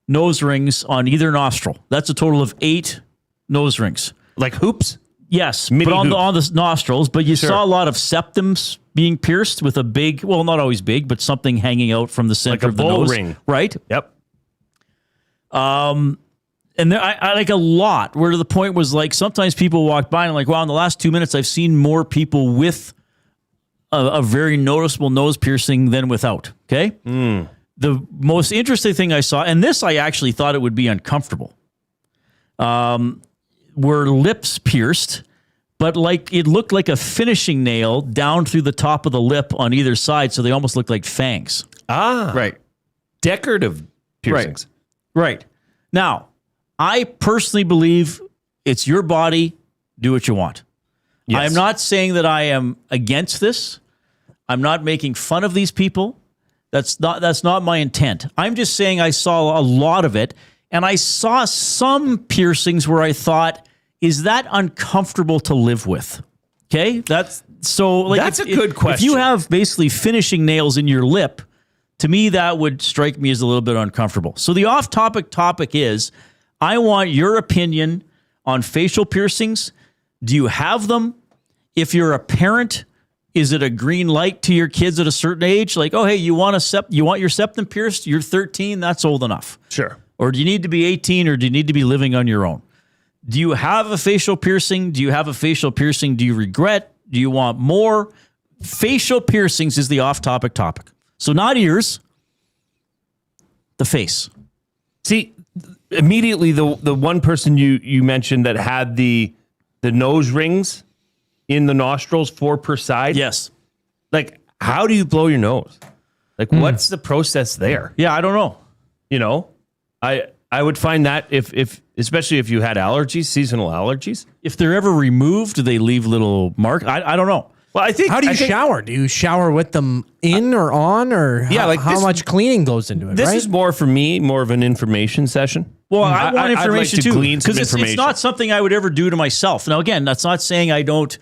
nose rings on either nostril. That's a total of 8 nose rings. Like hoops? Yes, Mini but on hoops. the nostrils. But you saw a lot of septums being pierced with a big, well, not always big, but something hanging out from the center Like a of the bull nose. ring. Right? Yep. And there, I like a lot where the point was like sometimes people walk by and I'm like, wow, in the last 2 minutes, I've seen more people with a very noticeable nose piercing than without. Okay. The most interesting thing I saw, and this I actually thought it would be uncomfortable, were lips pierced, but like it looked like a finishing nail down through the top of the lip on either side. So they almost looked like fangs. Right. Decorative piercings. Right. Now, I personally believe it's your body. Do what you want. Yes. I'm not saying that I am against this. I'm not making fun of these people. That's not my intent. I'm just saying I saw a lot of it, and I saw some piercings where I thought, is that uncomfortable to live with? Okay? That's a good question. If you have basically finishing nails in your lip, to me, that would strike me as a little bit uncomfortable. So the off-topic topic is, I want your opinion on facial piercings. Do you have them? If you're a parent, is it a green light to your kids at a certain age? Like, oh, hey, you want your septum pierced? You're 13. That's old enough. Sure. Or do you need to be 18, or do you need to be living on your own? Do you have a facial piercing? Do you have a facial piercing? Do you regret? Do you want more? Facial piercings is the off-topic topic. So not ears, the face. See, immediately the one person you mentioned that had the nose rings in the nostrils, 4 per side. Yes. Like, how do you blow your nose? Like, what's the process there? Yeah, I don't know. You know, I would find that if especially if you had allergies, seasonal allergies. If they're ever removed, do they leave little mark? I don't know. Well, I think. How do you shower? Do you shower with them in or on, or how much cleaning goes into it? This right? is more for me, more of an information session. Well, I want information too, because it's not something I would ever do to myself. Now, again, that's not saying I don't.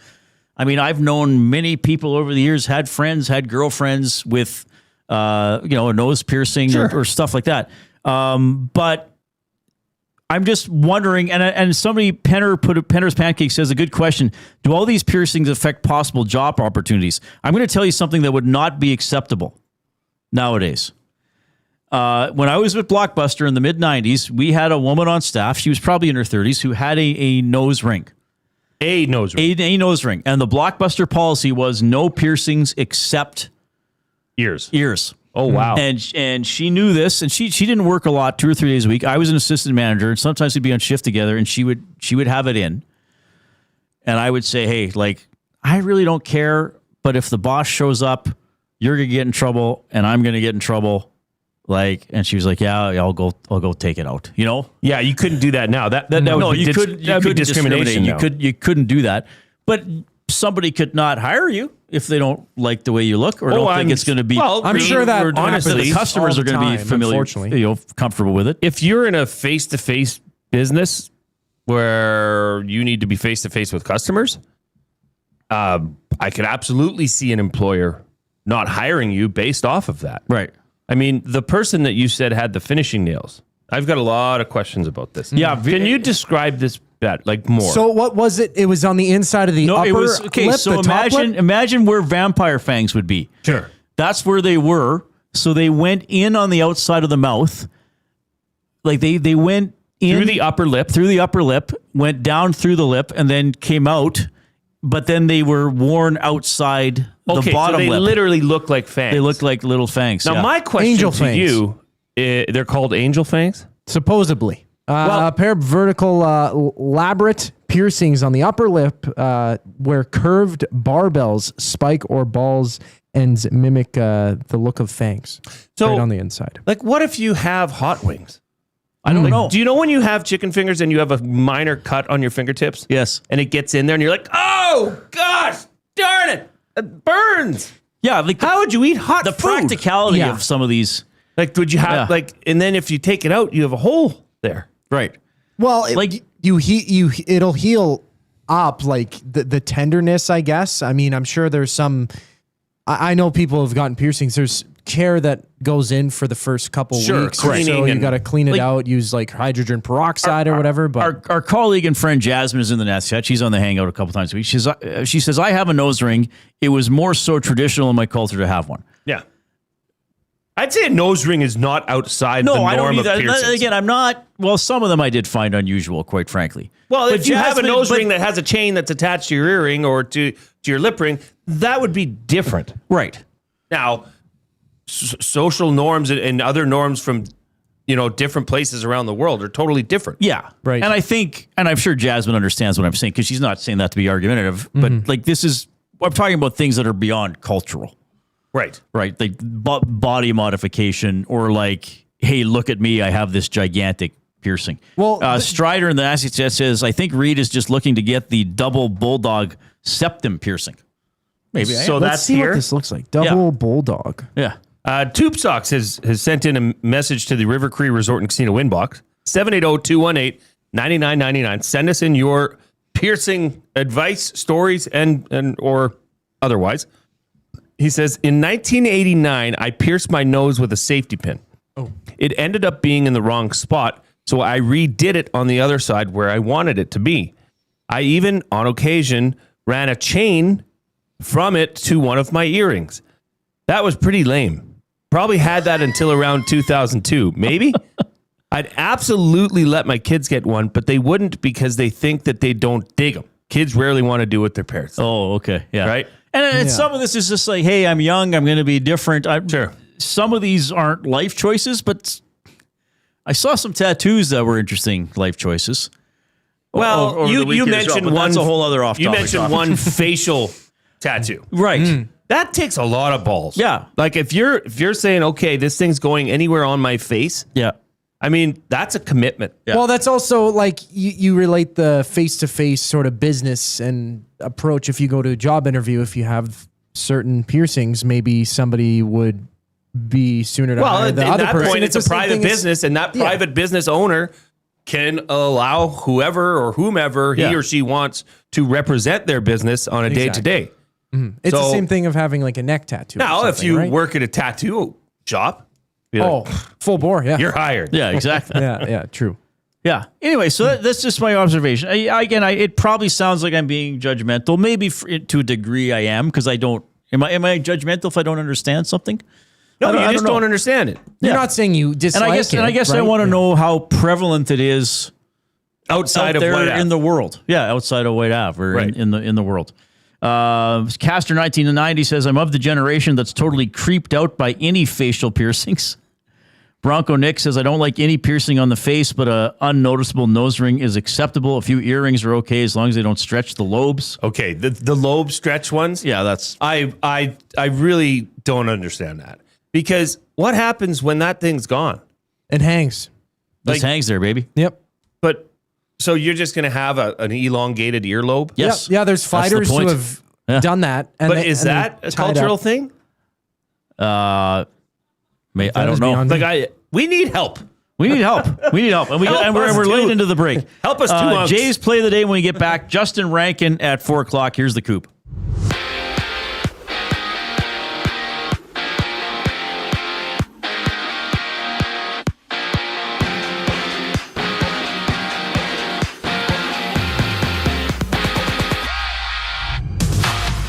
I mean, I've known many people over the years, had friends, had girlfriends with, a nose piercing or stuff like that. But I'm just wondering, and somebody, Penner's Pancake says a good question. Do all these piercings affect possible job opportunities? I'm going to tell you something that would not be acceptable nowadays. When I was with Blockbuster in the mid-90s, we had a woman on staff. She was probably in her 30s who had a nose ring. A nose ring. A nose ring. And the Blockbuster policy was no piercings except ears. Oh, wow. And she knew this, and she didn't work a lot, 2 or 3 days a week. I was an assistant manager, and sometimes we'd be on shift together, and she would have it in. And I would say, hey, like, I really don't care, but if the boss shows up, you're going to get in trouble, and I'm going to get in trouble. Like, and she was like, yeah, I'll go take it out. You know? Yeah, you couldn't do that now. That would be discrimination. You couldn't do that. But somebody could not hire you if they don't like the way you look or don't think it's going to be. Well, I'm sure that honestly, the customers are going to be familiar, comfortable with it. If you're in a face-to-face business where you need to be face-to-face with customers, I could absolutely see an employer not hiring you based off of that. Right. I mean, the person that you said had the finishing nails, I've got a lot of questions about this. Yeah. Can you describe this more? So what was it? It was on the inside of the upper lip, so the top lip? imagine where vampire fangs would be. Sure. That's where they were. So they went in on the outside of the mouth. Like they went in through the upper lip, went down through the lip, and then came out. But then they were worn outside the bottom lip. They literally look like fangs. They look like little fangs. Now, my question to you, they're called angel fangs? Supposedly. A pair of vertical labret piercings on the upper lip where curved barbells spike or balls ends mimic the look of fangs. So, right on the inside. Like, what if you have hot wings? I don't know. Do you know when you have chicken fingers and you have a minor cut on your fingertips? Yes. And it gets in there and you're like, oh, gosh, darn it. It burns. Yeah. Like how would you eat hot the food? Practicality of some of these. Like, would you have, and then if you take it out, you have a hole there. Right. Well, it'll heal up, like the tenderness, I guess. I mean, I'm sure there's some, I know people have gotten piercings. There's care that goes in for the first couple weeks. So you got to clean it out, use like hydrogen peroxide or whatever. But our colleague and friend Jasmine is in the nest chat. She's on the Hangout a couple times a week. She says, I have a nose ring. It was more so traditional in my culture to have one. Yeah. I'd say a nose ring is not outside the norm I don't of piercings. Again, I'm not. Well, some of them I did find unusual, quite frankly. Well, if you have a nose ring that has a chain that's attached to your earring or to your lip ring, that would be different. Right. Now, social norms and other norms from different places around the world are totally different. Yeah. Right. And I think, and I'm sure Jasmine understands what I'm saying because she's not saying that to be argumentative, but like I'm talking about things that are beyond cultural. Right. Right. Like body modification or like, hey, look at me. I have this gigantic piercing. Well, Strider in the Nasty Chat says, I think Reid is just looking to get the double bulldog septum piercing. Maybe. So let's see what this looks like. Double bulldog. Yeah. Tube Socks has sent in a message to the River Cree Resort and Casino inbox, 780-218-9999. Send us in your piercing advice, stories, and or otherwise. He says, in 1989, I pierced my nose with a safety pin. Oh. It ended up being in the wrong spot, so I redid it on the other side where I wanted it to be. I even, on occasion, ran a chain from it to one of my earrings. That was pretty lame. Probably had that until around 2002, maybe? I'd absolutely let my kids get one, but they wouldn't because they think that they don't dig them. Kids rarely want to do what their parents do. Oh, okay. Yeah. Right? And some of this is just like, hey, I'm young. I'm going to be different. Sure. Some of these aren't life choices, but I saw some tattoos that were interesting life choices. Well, you mentioned one. That's a whole other off-topic. You mentioned one facial tattoo. Right. That takes a lot of balls. Yeah. Like if you're saying, okay, this thing's going anywhere on my face. Yeah. I mean, that's a commitment. Yeah. Well, that's also like you relate the face-to-face sort of business and approach. If you go to a job interview, if you have certain piercings, maybe somebody would be sooner to hire the other person. Point, it's a private business, and that private business owner can allow whoever or whomever he or she wants to represent their business on a day-to-day. Mm-hmm. It's the same thing of having like a neck tattoo. Now, if you work at a tattoo shop, full bore, yeah. You're hired. Yeah, exactly. yeah, true. Yeah. Anyway, so that's just my observation. It probably sounds like I'm being judgmental. Maybe to a degree I am because I don't. Am I judgmental if I don't understand something? No, you just don't understand it. You're not saying you dislike it. And I guess I want to know how prevalent it is outside of there Whyte Ave. in the world. Yeah, outside of Whyte Ave or in the world. Caster 1990 says, I'm of the generation that's totally creeped out by any facial piercings. Bronco Nick says, I don't like any piercing on the face, but a unnoticeable nose ring is acceptable. A few earrings are okay as long as they don't stretch the lobes. Okay, the lobe stretch ones? Yeah, that's... I really don't understand that. Because what happens when that thing's gone? It hangs. It hangs there, baby. Yep. But, so you're just going to have an elongated earlobe? Yes. Yeah, there's fighters who have done that. But is that a cultural thing? I don't know. We need help. We need help. And we're late into the break. Help us too. Jay's play of the day when we get back. Justin Rankin at 4 o'clock. Here's the Coop.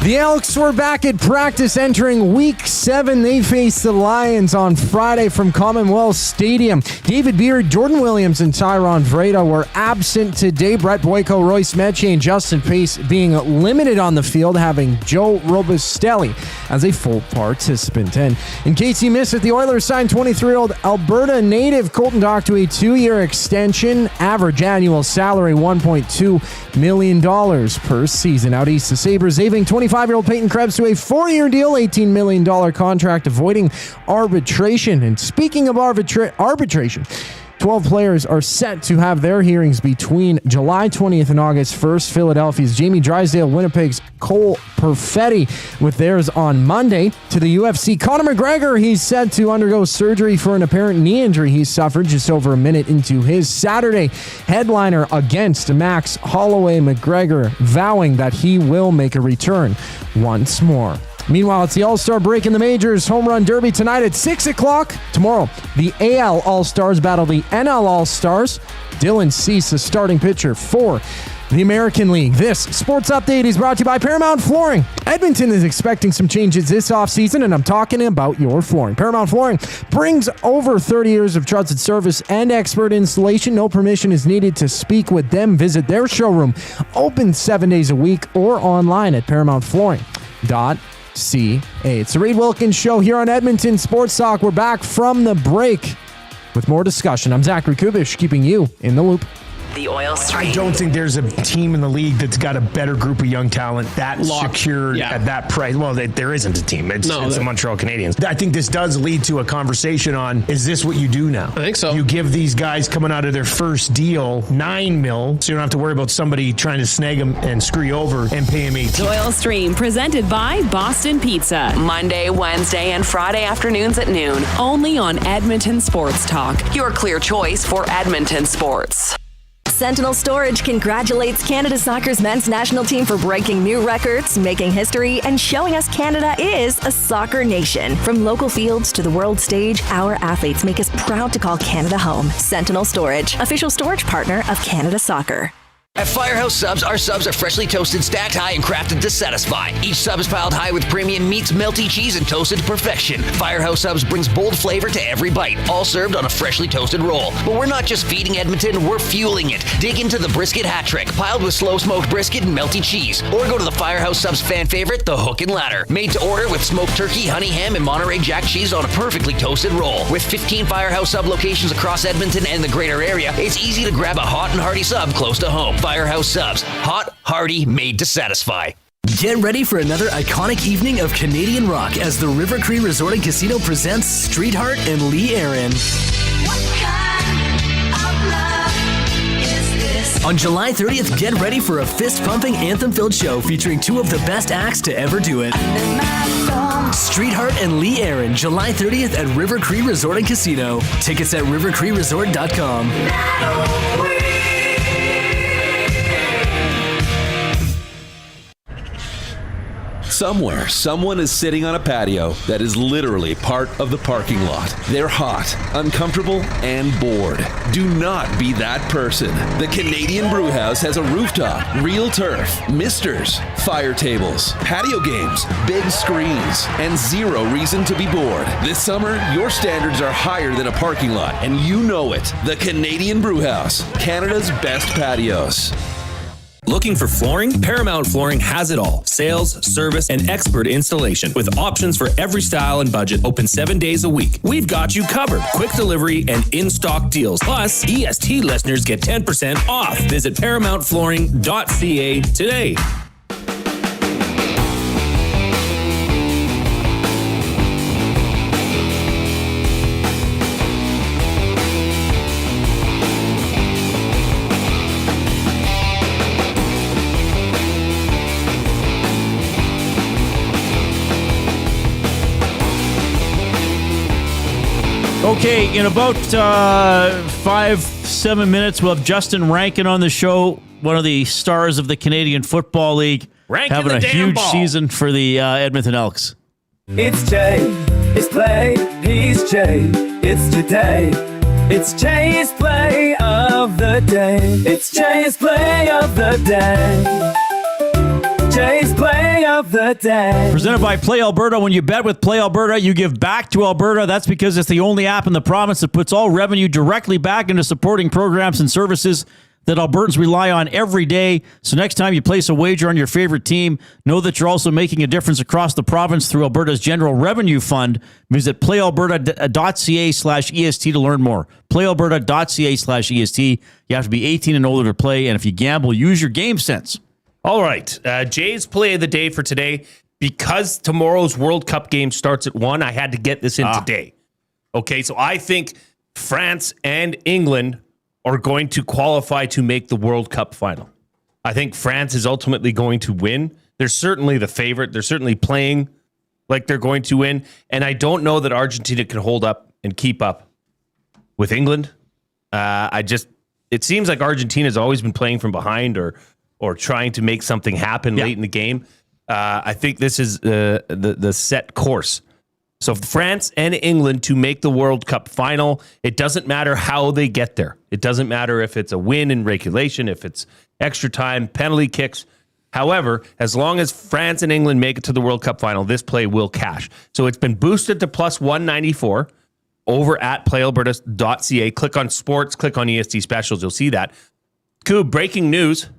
The Elks were back at practice entering Week 7. They faced the Lions on Friday from Commonwealth Stadium. David Beard, Jordan Williams, and Tyron Vreda were absent today. Brett Boyko, Royce Metche, and Justin Pace being limited on the field, having Joe Robustelli as a full participant. And in case you missed it, the Oilers signed 23-year-old Alberta native Colton Dach to a 2-year extension. Average annual salary $1.2 million per season. Out east, the Sabres aving 25-year-old Peyton Krebs to a 4-year deal, $18 million contract, avoiding arbitration. And speaking of arbitration, 12 players are set to have their hearings between July 20th and August 1st. Philadelphia's Jamie Drysdale, Winnipeg's Cole Perfetti with theirs on Monday. To the UFC, Conor McGregor, he's set to undergo surgery for an apparent knee injury he suffered just over a minute into his Saturday headliner against Max Holloway. McGregor vowing that he will make a return once more. Meanwhile, it's the All-Star break in the Majors Home Run Derby tonight at 6 o'clock. Tomorrow, the AL All-Stars battle the NL All-Stars. Dylan Cease, the starting pitcher for the American League. This sports update is brought to you by Paramount Flooring. Edmonton is expecting some changes this offseason, and I'm talking about your flooring. Paramount Flooring brings over 30 years of trusted service and expert installation. No permission is needed to speak with them. Visit their showroom, open 7 days a week, or online at paramountflooring.ca. It's the Reid Wilkins Show here on Edmonton Sports Talk. We're back from the break with more discussion. I'm Zachary Kubish, keeping you in the loop. The oil stream. I don't think there's a team in the league that's got a better group of young talent that's secured at that price. Well, there isn't a team. It's the Montreal Canadiens. I think this does lead to a conversation on, is this what you do now? I think so. You give these guys coming out of their first deal $9 million, so you don't have to worry about somebody trying to snag them and screw you over and pay them $18 million. Oil Stream, presented by Boston Pizza. Monday, Wednesday, and Friday afternoons at noon. Only on Edmonton Sports Talk. Your clear choice for Edmonton sports. Sentinel Storage congratulates Canada Soccer's men's national team for breaking new records, making history, and showing us Canada is a soccer nation. From local fields to the world stage, our athletes make us proud to call Canada home. Sentinel Storage, official storage partner of Canada Soccer. At Firehouse Subs, our subs are freshly toasted, stacked high, and crafted to satisfy. Each sub is piled high with premium meats, melty cheese, and toasted to perfection. Firehouse Subs brings bold flavor to every bite, all served on a freshly toasted roll. But we're not just feeding Edmonton, we're fueling it. Dig into the brisket hat trick, piled with slow-smoked brisket and melty cheese. Or go to the Firehouse Subs fan favorite, the Hook and Ladder. Made to order with smoked turkey, honey ham, and Monterey Jack cheese on a perfectly toasted roll. With 15 Firehouse Sub locations across Edmonton and the greater area, it's easy to grab a hot and hearty sub close to home. Firehouse Subs. Hot, hearty, made to satisfy. Get ready for another iconic evening of Canadian rock as the River Cree Resort and Casino presents Street Heart and Lee Aaron. On July 30th, get ready for a fist-pumping, anthem-filled show featuring two of the best acts to ever do it. Street Heart and Lee Aaron, July 30th at River Cree Resort and Casino. Tickets at rivercreeresort.com. Somewhere, someone is sitting on a patio that is literally part of the parking lot. They're hot, uncomfortable, and bored. Do not be that person. The Canadian Brewhouse has a rooftop, real turf, misters, fire tables, patio games, big screens, and zero reason to be bored. This summer, your standards are higher than a parking lot, and you know it. The Canadian Brewhouse, Canada's best patios. Looking for flooring? Paramount Flooring has it all. Sales, service, and expert installation with options for every style and budget. Open 7 days a week. We've got you covered. Quick delivery and in-stock deals. Plus, EST listeners get 10% off. Visit ParamountFlooring.ca today. Okay, in about 5-7 minutes, we'll have Justin Rankin on the show, one of the stars of the Canadian Football League, having a huge season for the Edmonton Elks. It's Jay, it's play, he's Jay, it's today. It's Jay's play of the day. It's Jay's play of the day. Jay's play of the day. Presented by Play Alberta. When you bet with Play Alberta, you give back to Alberta. That's because it's the only app in the province that puts all revenue directly back into supporting programs and services that Albertans rely on every day. So next time you place a wager on your favorite team, know that you're also making a difference across the province through Alberta's General Revenue Fund. Visit playalberta.ca/EST to learn more. Playalberta.ca/EST. You have to be 18 and older to play, and if you gamble, use your game sense. All right. Jay's play of the day for today. Because tomorrow's World Cup game starts at 1, I had to get this in today. Okay, so I think France and England are going to qualify to make the World Cup final. I think France is ultimately going to win. They're certainly the favorite. They're certainly playing like they're going to win. And I don't know that Argentina can hold up and keep up with England. It seems like Argentina's always been playing from behind or trying to make something happen late in the game. I think this is the set course. So France and England to make the World Cup final. It doesn't matter how they get there. It doesn't matter if it's a win in regulation, if it's extra time, penalty kicks. However, as long as France and England make it to the World Cup final, this play will cash. So it's been boosted to plus 194 over at playalberta.ca. Click on sports, click on EST specials. You'll see that. Cool, breaking news.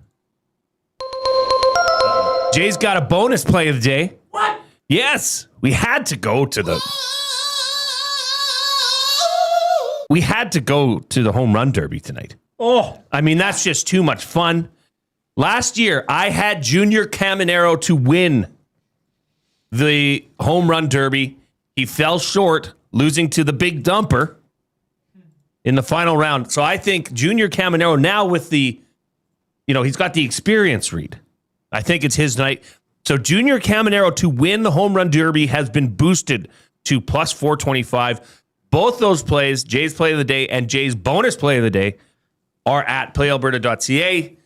Jay's got a bonus play of the day. What? Yes. We had to go to the home run derby tonight. Oh, I mean, that's just too much fun. Last year, I had Junior Caminero to win the home run derby. He fell short, losing to the big dumper in the final round. So I think Junior Caminero now with the, he's got the experience, Reid. I think it's his night. So Junior Caminero to win the home run derby has been boosted to plus 425. Both those plays, Jay's play of the day and Jay's bonus play of the day, are at playalberta.ca.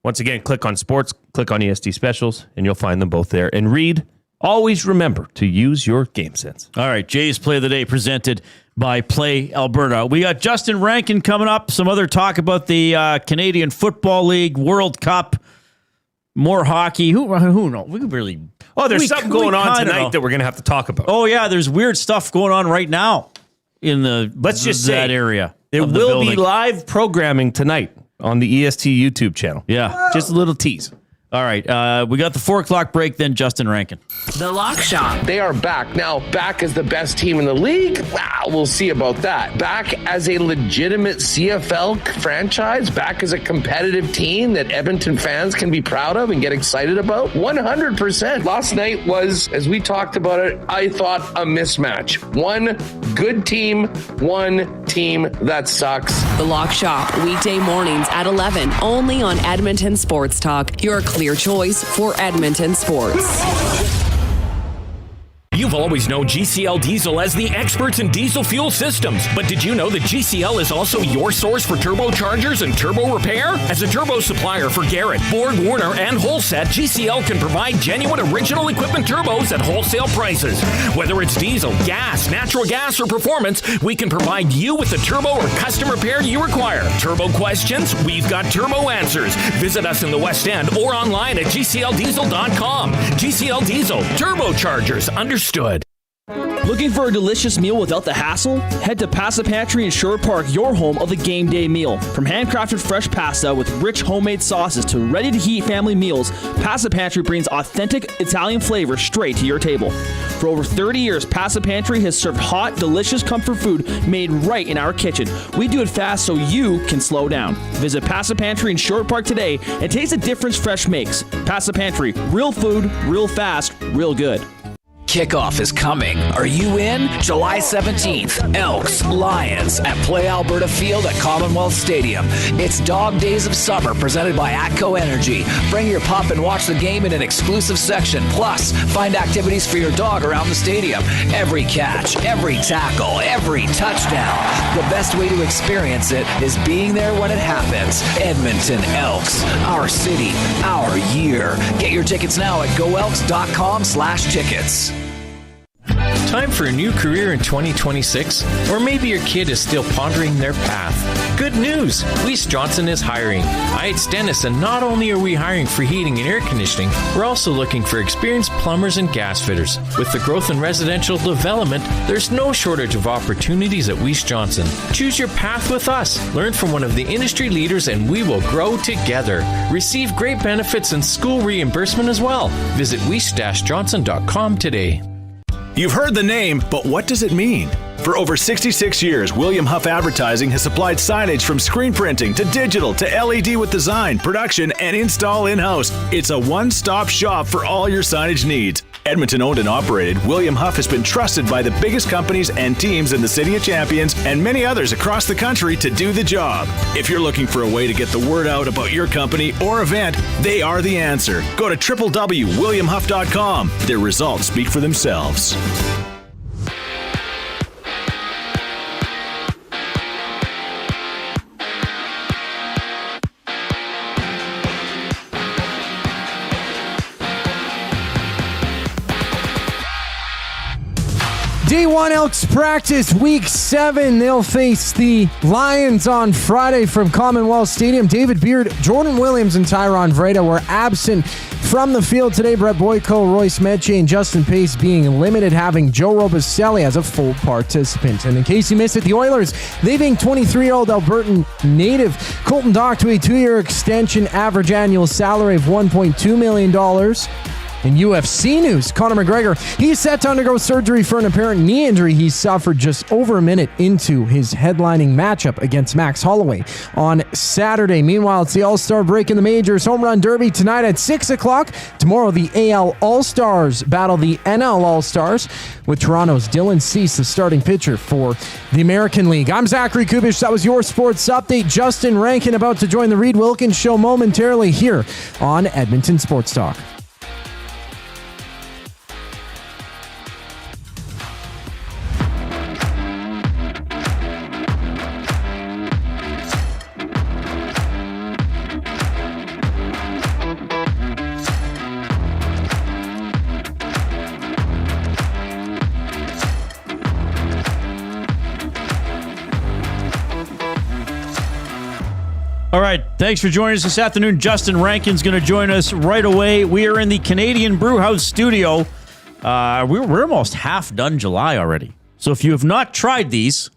Once again, click on sports, click on EST specials, and you'll find them both there. And Reid, always remember to use your game sense. All right, Jay's play of the day presented by Play Alberta. We got Justin Rankin coming up. Some other talk about the Canadian Football League World Cup. More hockey. Who knows? We really. Oh, there's something going on tonight that we're going to have to talk about. Oh yeah, there's weird stuff going on right now in the that area. There will be live programming tonight on the EST YouTube channel. Yeah, just a little tease. All right, we got the 4 o'clock break. Then Justin Rankin. The Lock Shop. They are back now. Back as the best team in the league. Wow, we'll see about that. Back as a legitimate CFL franchise. Back as a competitive team that Edmonton fans can be proud of and get excited about. 100%. Last night was, as we talked about it, I thought a mismatch. One good team, one team that sucks. The Lock Shop, weekday mornings at 11, only on Edmonton Sports Talk. Your clear choice for Edmonton sports. You've always known GCL Diesel as the experts in diesel fuel systems, but did you know that GCL is also your source for turbochargers and turbo repair? As a turbo supplier for Garrett, Borg Warner, and Wholesat, GCL can provide genuine original equipment turbos at wholesale prices. Whether it's diesel, gas, natural gas, or performance, we can provide you with the turbo or custom repair you require. Turbo questions? We've got turbo answers. Visit us in the West End or online at GCLDiesel.com. GCL Diesel, turbochargers, understood. Looking for a delicious meal without the hassle? Head to Pasta Pantry in Sherwood Park, your home of the game day meal. From handcrafted fresh pasta with rich homemade sauces to ready-to-heat family meals, Pasta Pantry brings authentic Italian flavor straight to your table. For over 30 years, Pasta Pantry has served hot, delicious comfort food made right in our kitchen. We do it fast so you can slow down. Visit Pasta Pantry in Sherwood Park today and taste the difference fresh makes. Pasta Pantry, real food, real fast, real good. Kickoff is coming. Are you in? July 17th, Elks, Lions at Play Alberta Field at Commonwealth Stadium. It's Dog Days of Summer presented by ATCO Energy. Bring your pup and watch the game in an exclusive section. Plus, find activities for your dog around the stadium. Every catch, every tackle, every touchdown. The best way to experience it is being there when it happens. Edmonton Elks, our city, our year. Get your tickets now at goelks.com/tickets. Time for a new career in 2026? Or maybe your kid is still pondering their path. Good news! Weiss Johnson is hiring. It's Dennis, and not only are we hiring for heating and air conditioning, we're also looking for experienced plumbers and gas fitters. With the growth in residential development, there's no shortage of opportunities at Weiss Johnson. Choose your path with us. Learn from one of the industry leaders, and we will grow together. Receive great benefits and school reimbursement as well. Visit weiss-johnson.com today. You've heard the name, but what does it mean? For over 66 years, William Huff Advertising has supplied signage from screen printing to digital to LED with design, production, and install in-house. It's a one-stop shop for all your signage needs. Edmonton owned and operated, William Huff has been trusted by the biggest companies and teams in the City of Champions and many others across the country to do the job. If you're looking for a way to get the word out about your company or event, they are the answer. Go to www.williamhuff.com. Their results speak for themselves. Day 1 Elks practice, week 7. They'll face the Lions on Friday from Commonwealth Stadium. David Beard, Jordan Williams, and Tyron Vreda were absent from the field today. Brett Boyko, Royce Metche, and Justin Pace being limited, having Joe Robicelli as a full participant. And in case you missed it, the Oilers, they being 23-year-old Albertan native Colton Dach to a 2-year extension, average annual salary of $1.2 million. In UFC news, Conor McGregor, he's set to undergo surgery for an apparent knee injury he suffered just over a minute into his headlining matchup against Max Holloway on Saturday. Meanwhile, it's the All-Star break in the Majors Home Run Derby tonight at 6 o'clock. Tomorrow, the AL All-Stars battle the NL All-Stars with Toronto's Dylan Cease, the starting pitcher for the American League. I'm Zachary Kubish. That was your sports update. Justin Rankin about to join the Reid Wilkins Show momentarily here on Edmonton Sports Talk. All right, thanks for joining us this afternoon. Justin Rankin's going to join us right away. We are in the Canadian Brewhouse studio. We're almost half done July already. So if you have not tried these,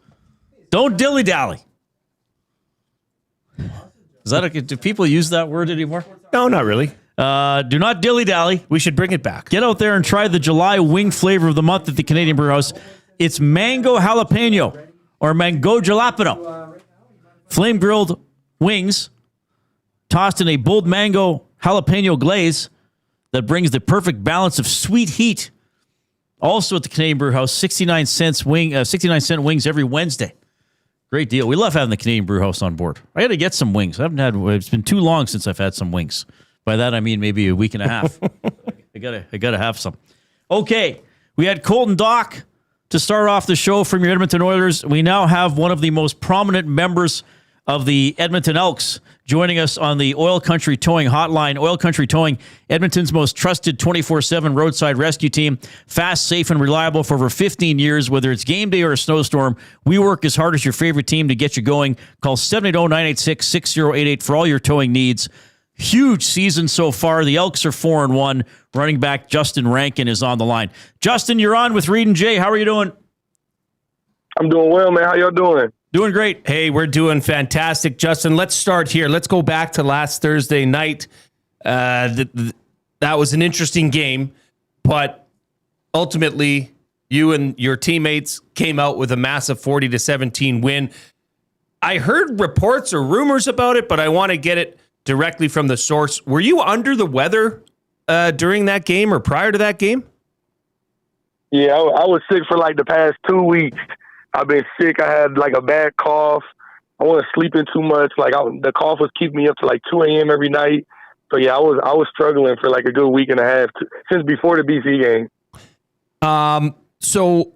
don't dilly-dally. Do people use that word anymore? No, not really. Do not dilly-dally. We should bring it back. Get out there and try the July wing flavor of the month at the Canadian Brewhouse. It's mango jalapeno or mango jalapeno. Flame-grilled wings tossed in a bold mango jalapeno glaze that brings the perfect balance of sweet heat. Also at the Canadian Brewhouse, 69 cent wings every Wednesday. Great deal. We love having the Canadian Brewhouse on board. I got to get some wings. It's been too long since I've had some wings. By that I mean maybe a week and a half. I gotta have some. Okay, we had Colton Dach to start off the show from your Edmonton Oilers. We now have one of the most prominent members of the Edmonton Elks joining us on the Oil Country Towing Hotline. Oil Country Towing, Edmonton's most trusted 24/7 roadside rescue team. Fast, safe, and reliable for over 15 years. Whether it's game day or a snowstorm, we work as hard as your favorite team to get you going. Call 780-986-6088 for all your towing needs. Huge season so far. The Elks are 4-1. Running back Justin Rankin is on the line. Justin, you're on with Reid and Jay. How are you doing? I'm doing well, man. How y'all doing? Doing great. Hey, we're doing fantastic. Justin, let's start here. Let's go back to last Thursday night. That was an interesting game, but ultimately you and your teammates came out with a massive 40-17 win. I heard reports or rumors about it, but I want to get it directly from the source. Were you under the weather during that game or prior to that game? Yeah, I was sick for like the past 2 weeks. I've been sick. I had like a bad cough. I wasn't sleeping too much. Like the cough was keeping me up to like 2 a.m. every night. So yeah, I was struggling for like a good week and a half since before the BC game. So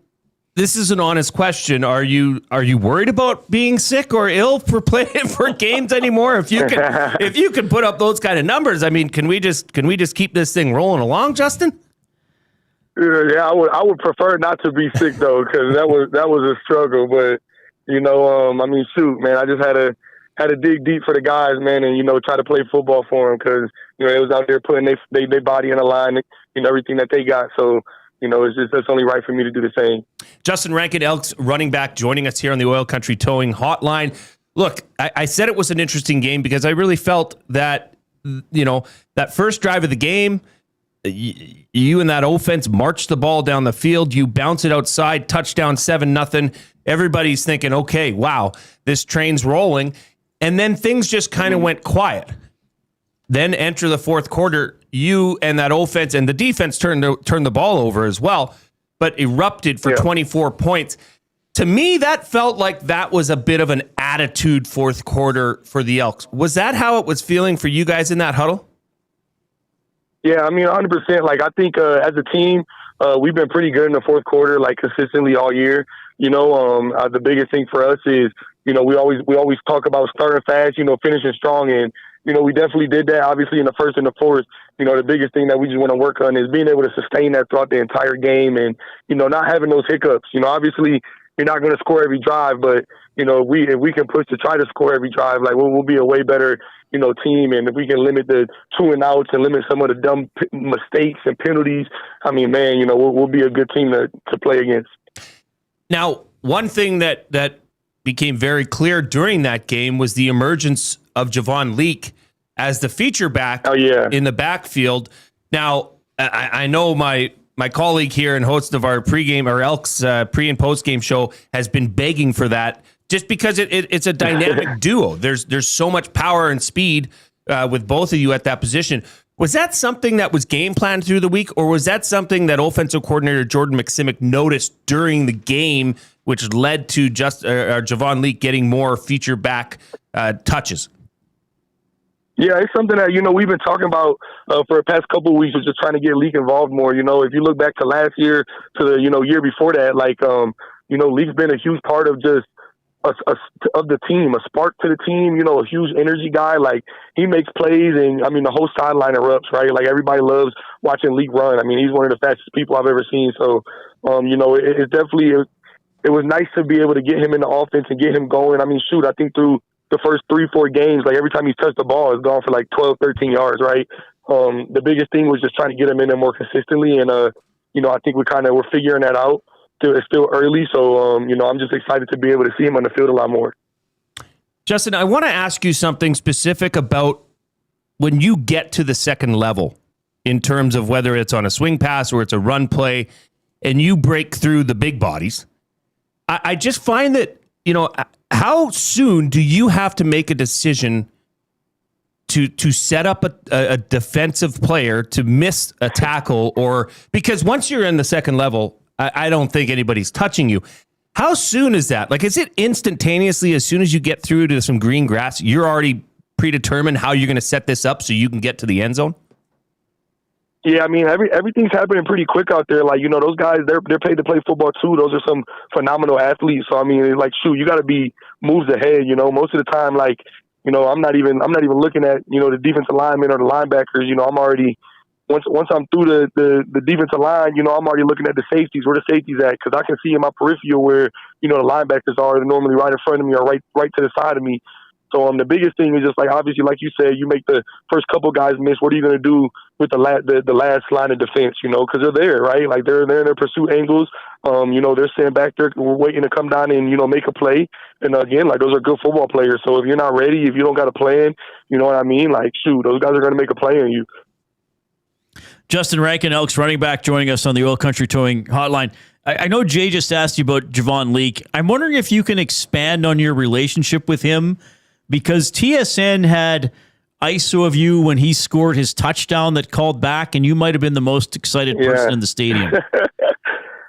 this is an honest question. Are you worried about being sick or ill for playing for games anymore? If you can put up those kind of numbers, I mean, can we just keep this thing rolling along, Justin? Yeah, I would prefer not to be sick though, because that was a struggle. But I mean, shoot, man, I just had to dig deep for the guys, man, and try to play football for them because they was out there putting their body in a line, everything that they got. So that's only right for me to do the same. Justin Rankin, Elks running back, joining us here on the Oil Country Towing Hotline. Look, I said it was an interesting game because I really felt that that first drive of the game, you and that offense marched the ball down the field. You bounce it outside, touchdown, 7-0. Everybody's thinking, okay, wow, this train's rolling. And then things just kind of went quiet. Then enter the fourth quarter, you and that offense and the defense turned the ball over as well, but erupted for 24 points. To me, that felt like that was a bit of an attitude fourth quarter for the Elks. Was that how it was feeling for you guys in that huddle? Yeah, I mean, 100%. Like, I think as a team, we've been pretty good in the fourth quarter, like consistently all year. The biggest thing for us is, we always talk about starting fast, finishing strong, and we definitely did that. Obviously, in the first and the fourth, the biggest thing that we just want to work on is being able to sustain that throughout the entire game, and not having those hiccups. Obviously, you're not going to score every drive, but if we can push to try to score every drive, like we'll be a way better team. And if we can limit the 2 and outs and limit some of the dumb mistakes and penalties, I mean, man, we'll be a good team to play against. Now, one thing that became very clear during that game was the emergence of Javon Leake as the feature back in the backfield. Now, I know my colleague here and host of our pregame, our Elks pre and post game show, has been begging for that, just because it's a dynamic duo. There's so much power and speed with both of you at that position. Was that something that was game planned through the week, or was that something that offensive coordinator Jordan McSimick noticed during the game, which led to Javon Leake getting more feature back touches? Yeah, it's something that, we've been talking about for the past couple of weeks, was just trying to get Leake involved more. If you look back to last year, to the, year before that, Leake's been a huge part of just of the team, a spark to the team, a huge energy guy. Like, he makes plays, and, I mean, the whole sideline erupts, right? Like, everybody loves watching Leake run. I mean, he's one of the fastest people I've ever seen. So, it's definitely, it was nice to be able to get him in the offense and get him going. I mean, shoot, I think through the first 3-4 games, like every time he's touched the ball, it's gone for like 12, 13 yards, right? The biggest thing was just trying to get him in there more consistently. And, I think we're figuring that out. It's still early. So, I'm just excited to be able to see him on the field a lot more. Justin, I want to ask you something specific about when you get to the second level in terms of whether it's on a swing pass or it's a run play and you break through the big bodies. I just find that, how soon do you have to make a decision to set up a defensive player to miss a tackle? Or because once you're in the second level, I don't think anybody's touching you. How soon is that? Like, is it instantaneously as soon as you get through to some green grass, you're already predetermined how you're going to set this up so you can get to the end zone? Yeah, I mean, everything's happening pretty quick out there. Like, those guys, they're paid to play football too. Those are some phenomenal athletes. So, I mean, like, shoot, you got to be moves ahead. Most of the time, like, I'm not even looking at, the defensive linemen or the linebackers. I'm already, once I'm through the defensive line, I'm already looking at the safeties, where the safeties at, because I can see in my peripheral where, the linebackers are. They're normally right in front of me or right to the side of me. So the biggest thing is just, like, obviously, like you said, you make the first couple guys miss. What are you going to do with the last line of defense, because they're there, right? Like, they're in their pursuit angles. They're sitting back there waiting to come down and, make a play. And, again, like, those are good football players. So if you're not ready, if you don't got a plan, you know what I mean? Like, shoot, those guys are going to make a play on you. Justin Rankin, Elks running back, joining us on the Oil Country Towing Hotline. I know Jay just asked you about Javon Leake. I'm wondering if you can expand on your relationship with him, because TSN had ISO of you when he scored his touchdown that called back, and you might have been the most excited person in the stadium.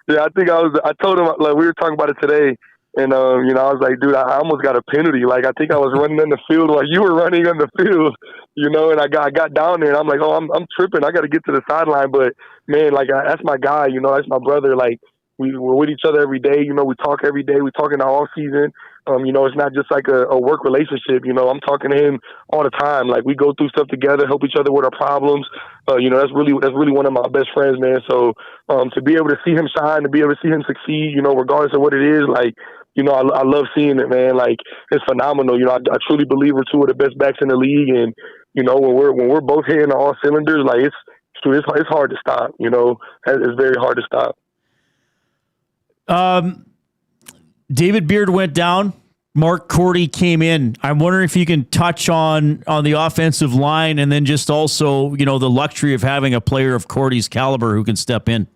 Yeah, I told him, like, we were talking about it today, and, I was like, dude, I almost got a penalty. Like, I think I was running in the field while you were running on the field, and I got down there, and I'm like, oh, I'm tripping. I got to get to the sideline. But, man, like, that's my guy, that's my brother. Like, we're with each other every day. You know, we talk every day. We talk in the off season. You know, it's not just like a work relationship. You know, I'm talking to him all the time. Like, we go through stuff together, help each other with our problems. You know, that's really one of my best friends, man. So to be able to see him shine, to be able to see him succeed, you know, regardless of what it is, like, you know, I love seeing it, man. Like, it's phenomenal. You know, I truly believe we're two of the best backs in the league, and you know, when we're both hitting all cylinders, like it's hard to stop. You know, it's very hard to stop. David Beard went down. Mark Cordy came in. I'm wondering if you can touch on the offensive line, and then just also, you know, the luxury of having a player of Cordy's caliber who can step in.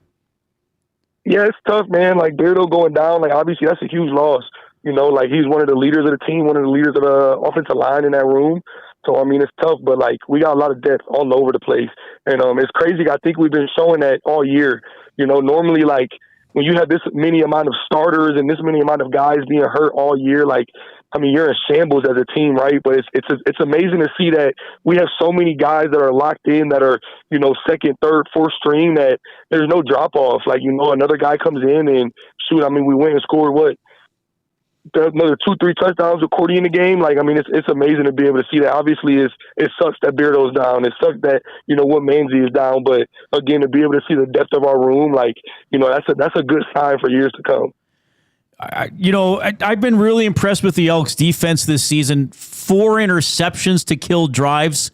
Yeah, it's tough, man. Like, Beardo going down, like, obviously that's a huge loss. You know, like, he's one of the leaders of the team, one of the leaders of the offensive line in that room. So, I mean, it's tough, but, like, we got a lot of depth all over the place. And it's crazy. I think we've been showing that all year. You know, normally, like, when you have this many amount of starters and this many amount of guys being hurt all year, like, I mean, you're in shambles as a team, right? But it's amazing to see that we have so many guys that are locked in, that are, you know, second, third, fourth string, that there's no drop off. Like, you know, another guy comes in and shoot, I mean, we went and scored another 2-3 touchdowns with Cordy in the game. Like, I mean, it's amazing to be able to see that. Obviously, it sucks that Beardo's down. It sucks that, you know, what Manzi is down. But again, to be able to see the depth of our room, like, you know, that's a good sign for years to come. I've been really impressed with the Elks defense this season. 4 interceptions to kill drives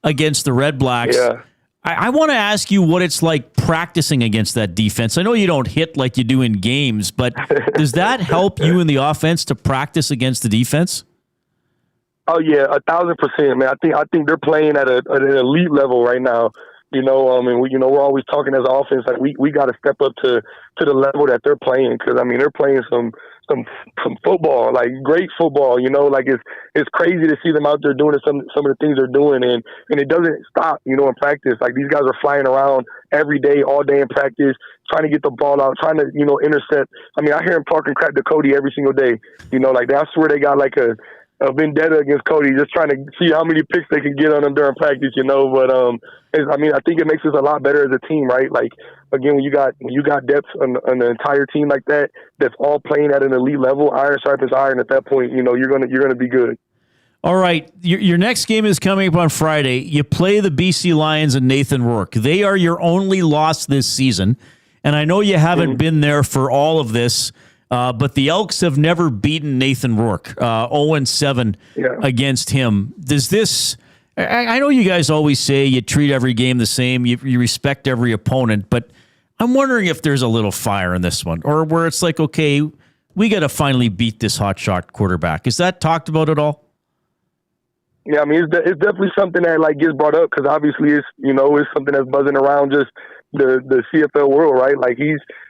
against the Red Blacks. Yeah. I want to ask you what it's like practicing against that defense. I know you don't hit like you do in games, but does that help you in the offense to practice against the defense? Oh yeah, 1,000%, man. I think they're playing at an elite level right now. You know, and we're always talking as an offense, like we got to step up to the level that they're playing, because I mean they're playing some football, like great football. You know, like it's crazy to see them out there doing some of the things they're doing, and it doesn't stop. You know, in practice, like these guys are flying around every day, all day in practice, trying to get the ball out, trying to intercept. I mean, I hear them talking crap to Cody every single day. You know, like I swear they got like a vendetta against Cody, just trying to see how many picks they can get on him during practice, you know. But I mean, I think it makes us a lot better as a team, right? Like, again, when you got depth on an entire team like that, that's all playing at an elite level, iron sharpens iron. At that point, you know, you're gonna be good. All right, your next game is coming up on Friday. You play the BC Lions and Nathan Rourke. They are your only loss this season, and I know you haven't been there for all of this. But the Elks have never beaten Nathan Rourke, 0-7 against him. Does this? I know you guys always say you treat every game the same, you respect every opponent, but I'm wondering if there's a little fire in this one, or where it's like, okay, we got to finally beat this hotshot quarterback. Is that talked about at all? Yeah, I mean, it's definitely something that like gets brought up, because obviously it's something that's buzzing around just the CFL world, right? Like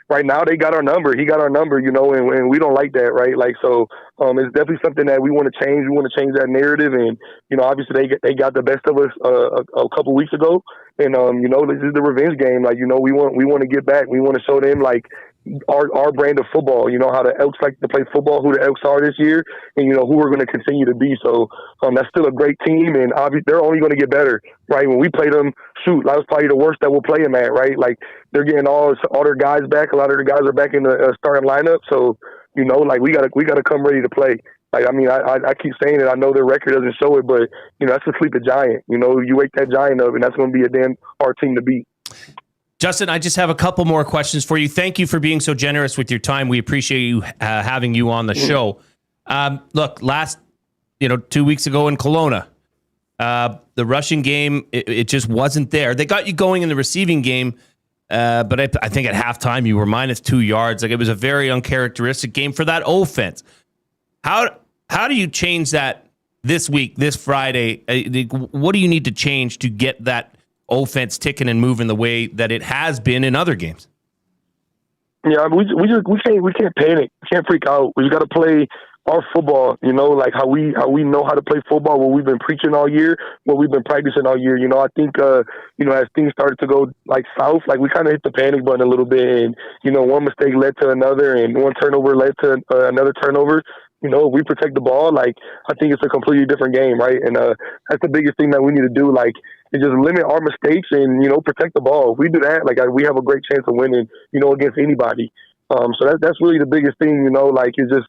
right now they got our number. He got our number, you know, and we don't like that, right? Like, so it's definitely something that we want to change. We want to change that narrative, and you know, obviously they got the best of us a couple weeks ago, and you know, this is the revenge game. Like, you know, we want to get back. We want to show them like our brand of football. You know how the Elks like to play football, who the Elks are this year, and you know who we're going to continue to be. So that's still a great team, and obviously they're only going to get better, right? When we play them, shoot, that was probably the worst that we'll play them at, right? Like, they're getting all their guys back. A lot of their guys are back in the starting lineup. So you know, like we gotta come ready to play. Like, I mean, I keep saying it. I know their record doesn't show it, but you know, that's a sleeping giant. You know, you wake that giant up, and that's going to be a damn hard team to beat. Justin, I just have a couple more questions for you. Thank you for being so generous with your time. We appreciate you having you on the show. Look, 2 weeks ago in Kelowna, the rushing game, it just wasn't there. They got you going in the receiving game, but I think at halftime you were -2 yards. Like, it was a very uncharacteristic game for that offense. How do you change that this week, this Friday? What do you need to change to get that offense ticking and moving the way that it has been in other games? Yeah, we can't panic. We can't freak out. We got to play our football, you know, like how we know how to play football, what we've been preaching all year, what we've been practicing all year. You know, I think, you know, as things started to go like south, like we kind of hit the panic button a little bit, and, you know, one mistake led to another, and one turnover led to another turnover. You know, if we protect the ball, like, I think it's a completely different game, right? And that's the biggest thing that we need to do, like, is just limit our mistakes and, you know, protect the ball. If we do that, like, we have a great chance of winning, you know, against anybody. So that's really the biggest thing, like it's just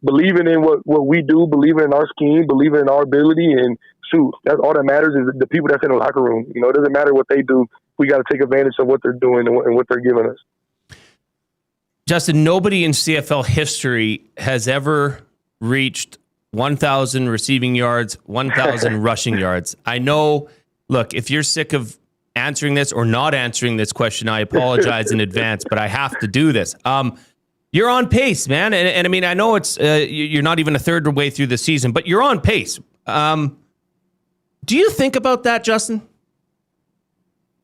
believing in what we do, believing in our scheme, believing in our ability, and shoot, that's all that matters is the people that's in the locker room. It doesn't matter what they do. We got to take advantage of what they're doing and what they're giving us. Justin, nobody in CFL history has ever reached 1,000 receiving yards, 1,000 rushing yards. I know, look, if you're sick of answering this or not answering this question, I apologize in advance, but I have to do this. You're on pace, man. And I mean, I know it's you're not even a third way through the season, but you're on pace. Do you think about that, Justin?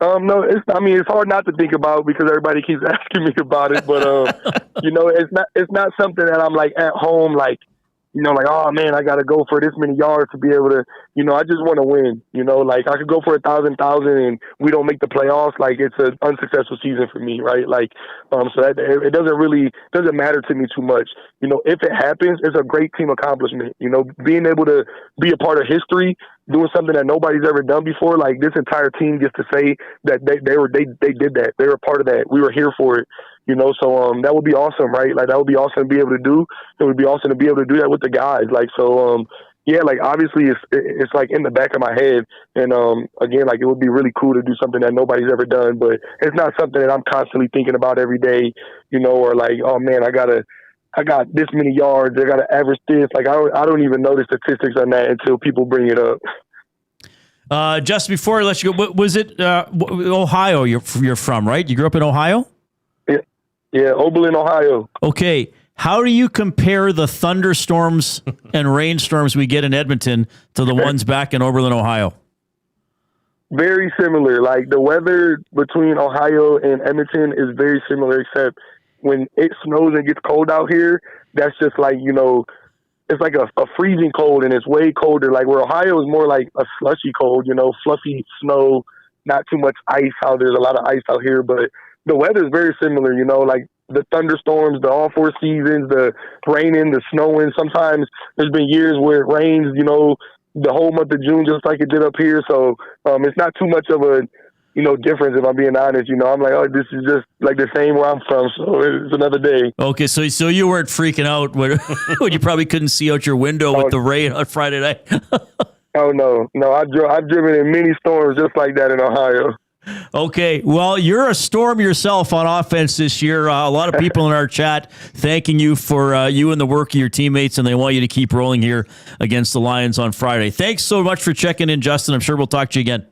No, it's hard not to think about because everybody keeps asking me about it. But it's not something that I'm like at home, like, like, oh man, I got to go for this many yards to be able to, I just want to win. Like I could go for 1,000, and we don't make the playoffs. Like it's an unsuccessful season for me, right? Like, so that it doesn't matter to me too much. If it happens, it's a great team accomplishment. Being able to be a part of history, doing something that nobody's ever done before. Like this entire team gets to say that they did that. They were a part of that. We were here for it. So that would be awesome, right? Like that would be awesome to be able to do. It would be awesome to be able to do that with the guys. Like so, yeah. Like obviously, it's like in the back of my head, and again, like it would be really cool to do something that nobody's ever done, but it's not something that I'm constantly thinking about every day, or like, oh man, I got this many yards. I got to average this. Like I don't even know the statistics on that until people bring it up. Just before I let you go, was it Ohio? You're from, right? You grew up in Ohio? Yeah, Oberlin, Ohio. Okay, how do you compare the thunderstorms and rainstorms we get in Edmonton to the ones back in Oberlin, Ohio? Very similar. Like the weather between Ohio and Edmonton is very similar, except when it snows and gets cold out here, that's just like, it's like a freezing cold, and it's way colder. Like where Ohio is more like a slushy cold, fluffy snow, not too much ice out. There's a lot of ice out here, but the weather is very similar, like the thunderstorms, the all four seasons, the raining, the snowing. Sometimes there's been years where it rains, the whole month of June, just like it did up here. So it's not too much of a, difference if I'm being honest. I'm like, oh, this is just like the same where I'm from. So it's another day. Okay. So you weren't freaking out when you probably couldn't see out your window with the rain on Friday night. Oh, no. I've driven in many storms just like that in Ohio. Okay, well, you're a storm yourself on offense this year. A lot of people in our chat thanking you for you and the work of your teammates, and they want you to keep rolling here against the Lions on Friday. Thanks so much for checking in, Justin. I'm sure we'll talk to you again.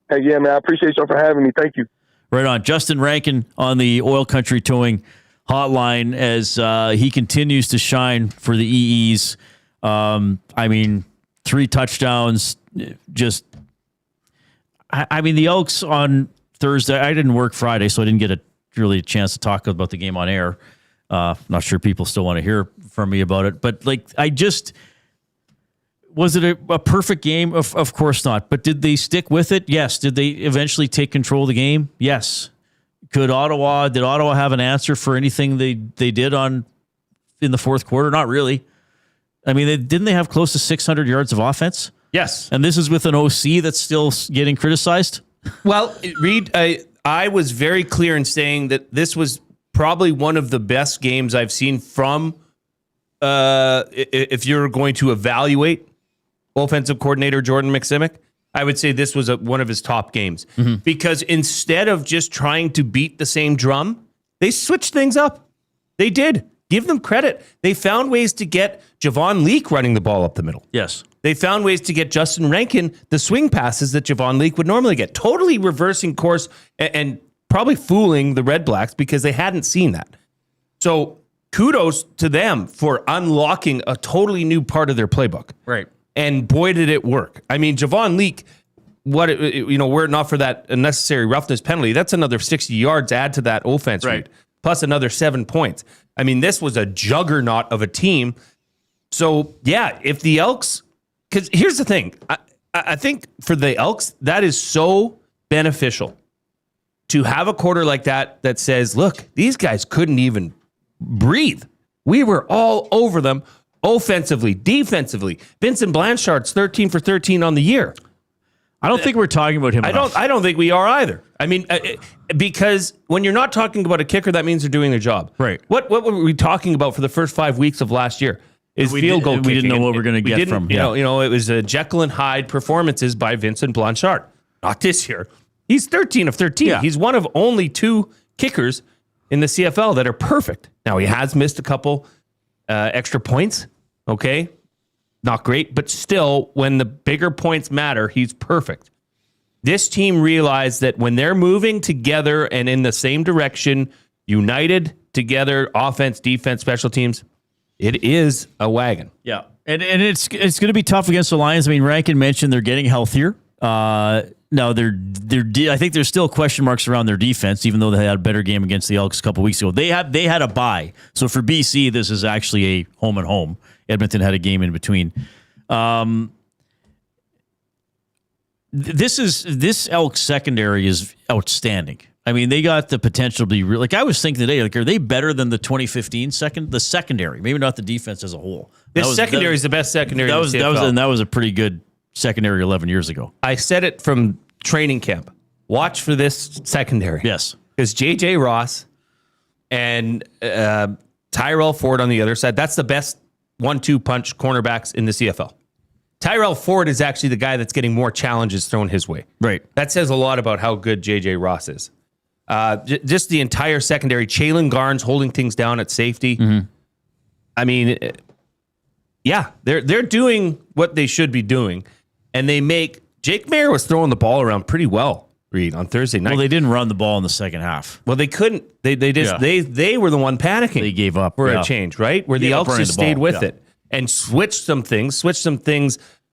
Hey, yeah, man, I appreciate y'all for having me. Thank you. Right on. Justin Rankin on the Oil Country Towing hotline as he continues to shine for the EEs. 3 touchdowns, just... the Elks on Thursday, I didn't work Friday, so I didn't get a chance to talk about the game on air. Not sure people still want to hear from me about it. But, was it a perfect game? Of course not. But did they stick with it? Yes. Did they eventually take control of the game? Yes. Did Ottawa have an answer for anything they did in the fourth quarter? Not really. Didn't they have close to 600 yards of offense? Yes. And this is with an OC that's still getting criticized? Well, Reid, I was very clear in saying that this was probably one of the best games I've seen from, if you're going to evaluate offensive coordinator Jordan McSimic, I would say this was one of his top games. Mm-hmm. Because instead of just trying to beat the same drum, they switched things up. They did. Give them credit. They found ways to get Javon Leake running the ball up the middle. Yes. They found ways to get Justin Rankin the swing passes that Javon Leake would normally get. Totally reversing course and probably fooling the Red Blacks because they hadn't seen that. So kudos to them for unlocking a totally new part of their playbook. Right. And boy, did it work. Javon Leake, were it not for that unnecessary roughness penalty, that's another 60 yards add to that offense. Right. Plus another 7 points. This was a juggernaut of a team. So, yeah, if the Elks... Because here's the thing. I think for the Elks, that is so beneficial to have a quarter like that says, look, these guys couldn't even breathe. We were all over them offensively, defensively. Vincent Blanchard's 13 for 13 on the year. I don't think we're talking about him enough. I don't think we are either. I mean, because when you're not talking about a kicker, that means they're doing their job. Right. What were we talking about for the first 5 weeks of last year? Is field goal kicking. We didn't know what we're going to get from. You know, it was Jekyll and Hyde performances by Vincent Blanchard. Not this year. He's 13 of 13. Yeah. He's one of only 2 kickers in the CFL that are perfect. Now, he has missed a couple extra points. Okay. Not great, but still, when the bigger points matter, he's perfect. This team realized that when they're moving together and in the same direction, united together, offense, defense, special teams, it is a wagon. Yeah, and it's going to be tough against the Lions. I mean, Rankin mentioned they're getting healthier. Now, I think there's still question marks around their defense, even though they had a better game against the Elks a couple weeks ago. They had a bye, so for BC, this is actually a home and home. Edmonton had a game in between. This Elks secondary is outstanding. I mean, they got the potential to be real. Like I was thinking today, like are they better than the 2015 the secondary? Maybe not the defense as a whole. This secondary is the best secondary. That was a pretty good secondary 11 years ago. I said it from training camp. Watch for this secondary. Yes, because J.J. Ross and Tyrell Ford on the other side. That's the best 1-2 punch cornerbacks in the CFL. Tyrell Ford is actually the guy that's getting more challenges thrown his way. Right. That says a lot about how good J.J. Ross is. Just the entire secondary. Jalen Garnes holding things down at safety. Mm-hmm. I mean, yeah, they're doing what they should be doing, and they make Jake Mayer was throwing the ball around pretty well. Reid on Thursday night. Well, they didn't run the ball in the second half. Well, they couldn't. They were the one panicking. They gave up for a change, right? Where the Elks just stayed with it and switched some things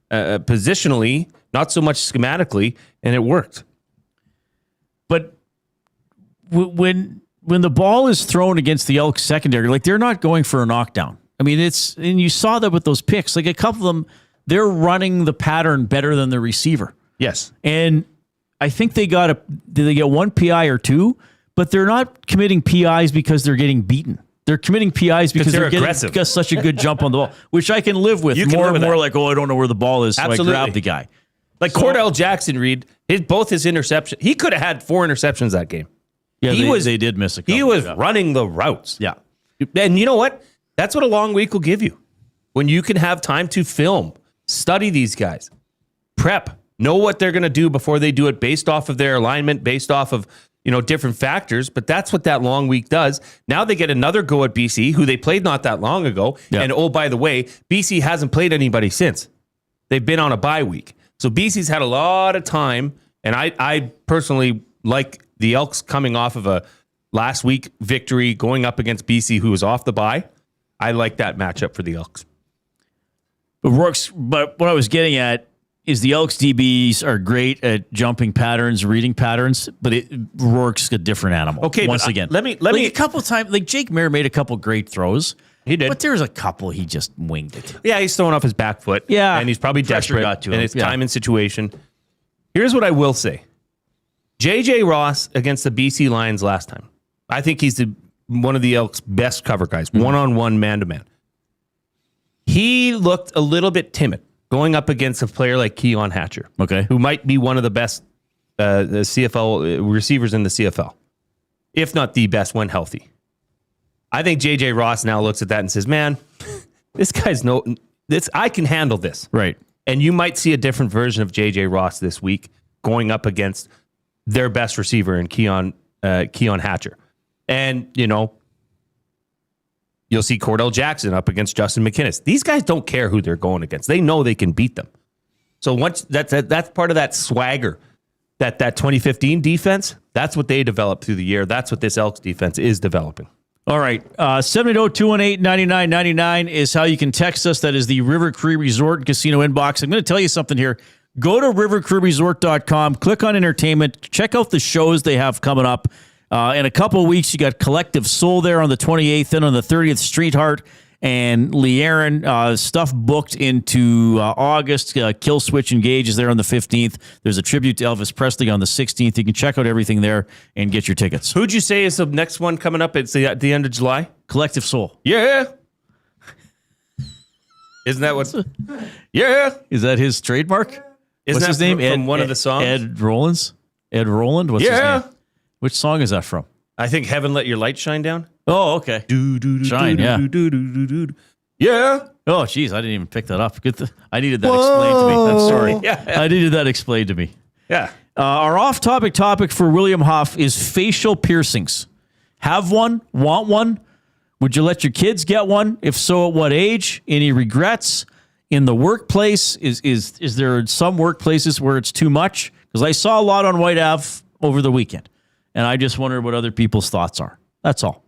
positionally, not so much schematically, and it worked. But when the ball is thrown against the Elks secondary, like they're not going for a knockdown. I mean, and you saw that with those picks. Like a couple of them, they're running the pattern better than the receiver. Yes, and I think did they get 1 PI or 2? But they're not committing PIs because they're getting beaten. They're committing PIs because they're getting such a good jump on the ball, which I can live with. More like, I don't know where the ball is, so absolutely. I grab the guy. Like Cordell Jackson, Reid, both his interceptions. He could have had 4 interceptions that game. Yeah, they did miss a couple. He was running the routes. Yeah. And you know what? That's what a long week will give you. When you can have time to film, study these guys, prep, know what they're going to do before they do it based off of their alignment, based off of, different factors. But that's what that long week does. Now they get another go at BC, who they played not that long ago. Yeah. And oh, by the way, BC hasn't played anybody since. They've been on a bye week. So BC's had a lot of time. And I personally like the Elks coming off of a last week victory going up against BC, who was off the bye. I like that matchup for the Elks. But what I was getting at is the Elks DBs are great at jumping patterns, reading patterns, but Rourke's a different animal. Okay, once again, let me a couple times. Like Jake Mayer made a couple great throws. He did, but there's a couple he just winged it. Yeah, he's throwing off his back foot. Yeah, and he's probably desperate. Got to him. And it's time and situation. Here's what I will say: J.J. Ross against the BC Lions last time. I think he's one of the Elks' best cover guys, one-on-one, man-to-man. He looked a little bit timid going up against a player like Keon Hatcher, who might be one of the best the CFL receivers in the CFL, if not the best when healthy. I think J.J. Ross now looks at that and says, man, this guy's I can handle this. Right. And you might see a different version of J.J. Ross this week going up against their best receiver in Keon Hatcher. And, you'll see Cordell Jackson up against Justin McInnes. These guys don't care who they're going against. They know they can beat them. So once that's part of that swagger, that 2015 defense, that's what they developed through the year. That's what this Elks defense is developing. All right. 780-218-9999 is how you can text us. That is the River Cree Resort and Casino inbox. I'm going to tell you something here. Go to rivercreeresort.com, click on entertainment, check out the shows they have coming up. In a couple of weeks, you got Collective Soul there on the 28th, and on the 30th, Streetheart and Lee Aaron. Stuff booked into August. Kill Switch Engage is there on the 15th. There's a tribute to Elvis Presley on the 16th. You can check out everything there and get your tickets. Who'd you say is the next one coming up? It's at the end of July? Collective Soul. Yeah. Isn't that what? Yeah. Is that his trademark? Isn't What's his name? from one of the songs? Ed Rollins? Ed Roland? What's his name? Which song is that from? I think Heaven Let Your Light Shine Down. Oh, okay. Shine, yeah. Yeah. Oh, geez, I didn't even pick that up. I needed that explained to me. I'm sorry. Yeah. I needed that explained to me. Yeah. Our off-topic topic for William Huff is facial piercings. Have one? Want one? Would you let your kids get one? If so, at what age? Any regrets? In the workplace, is there some workplaces where it's too much? Because I saw a lot on Whyte Ave over the weekend, and I just wondered what other people's thoughts are. That's all.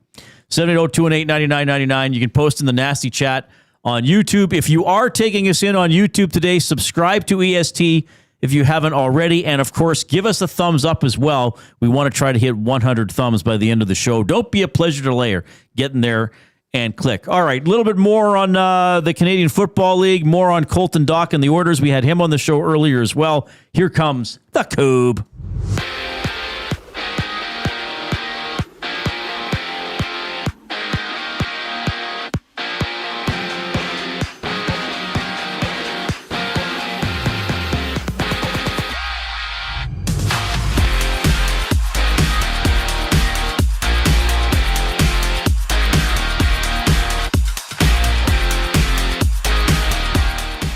780-218-9999. You can post in the nasty chat on YouTube. If you are taking us in on YouTube today, subscribe to EST if you haven't already. And, of course, give us a thumbs up as well. We want to try to hit 100 thumbs by the end of the show. Don't be a pleasure to layer. Get in there and click. All right, a little bit more on the Canadian Football League, more on Colton Dach and the orders. We had him on the show earlier as well. Here comes the Coob.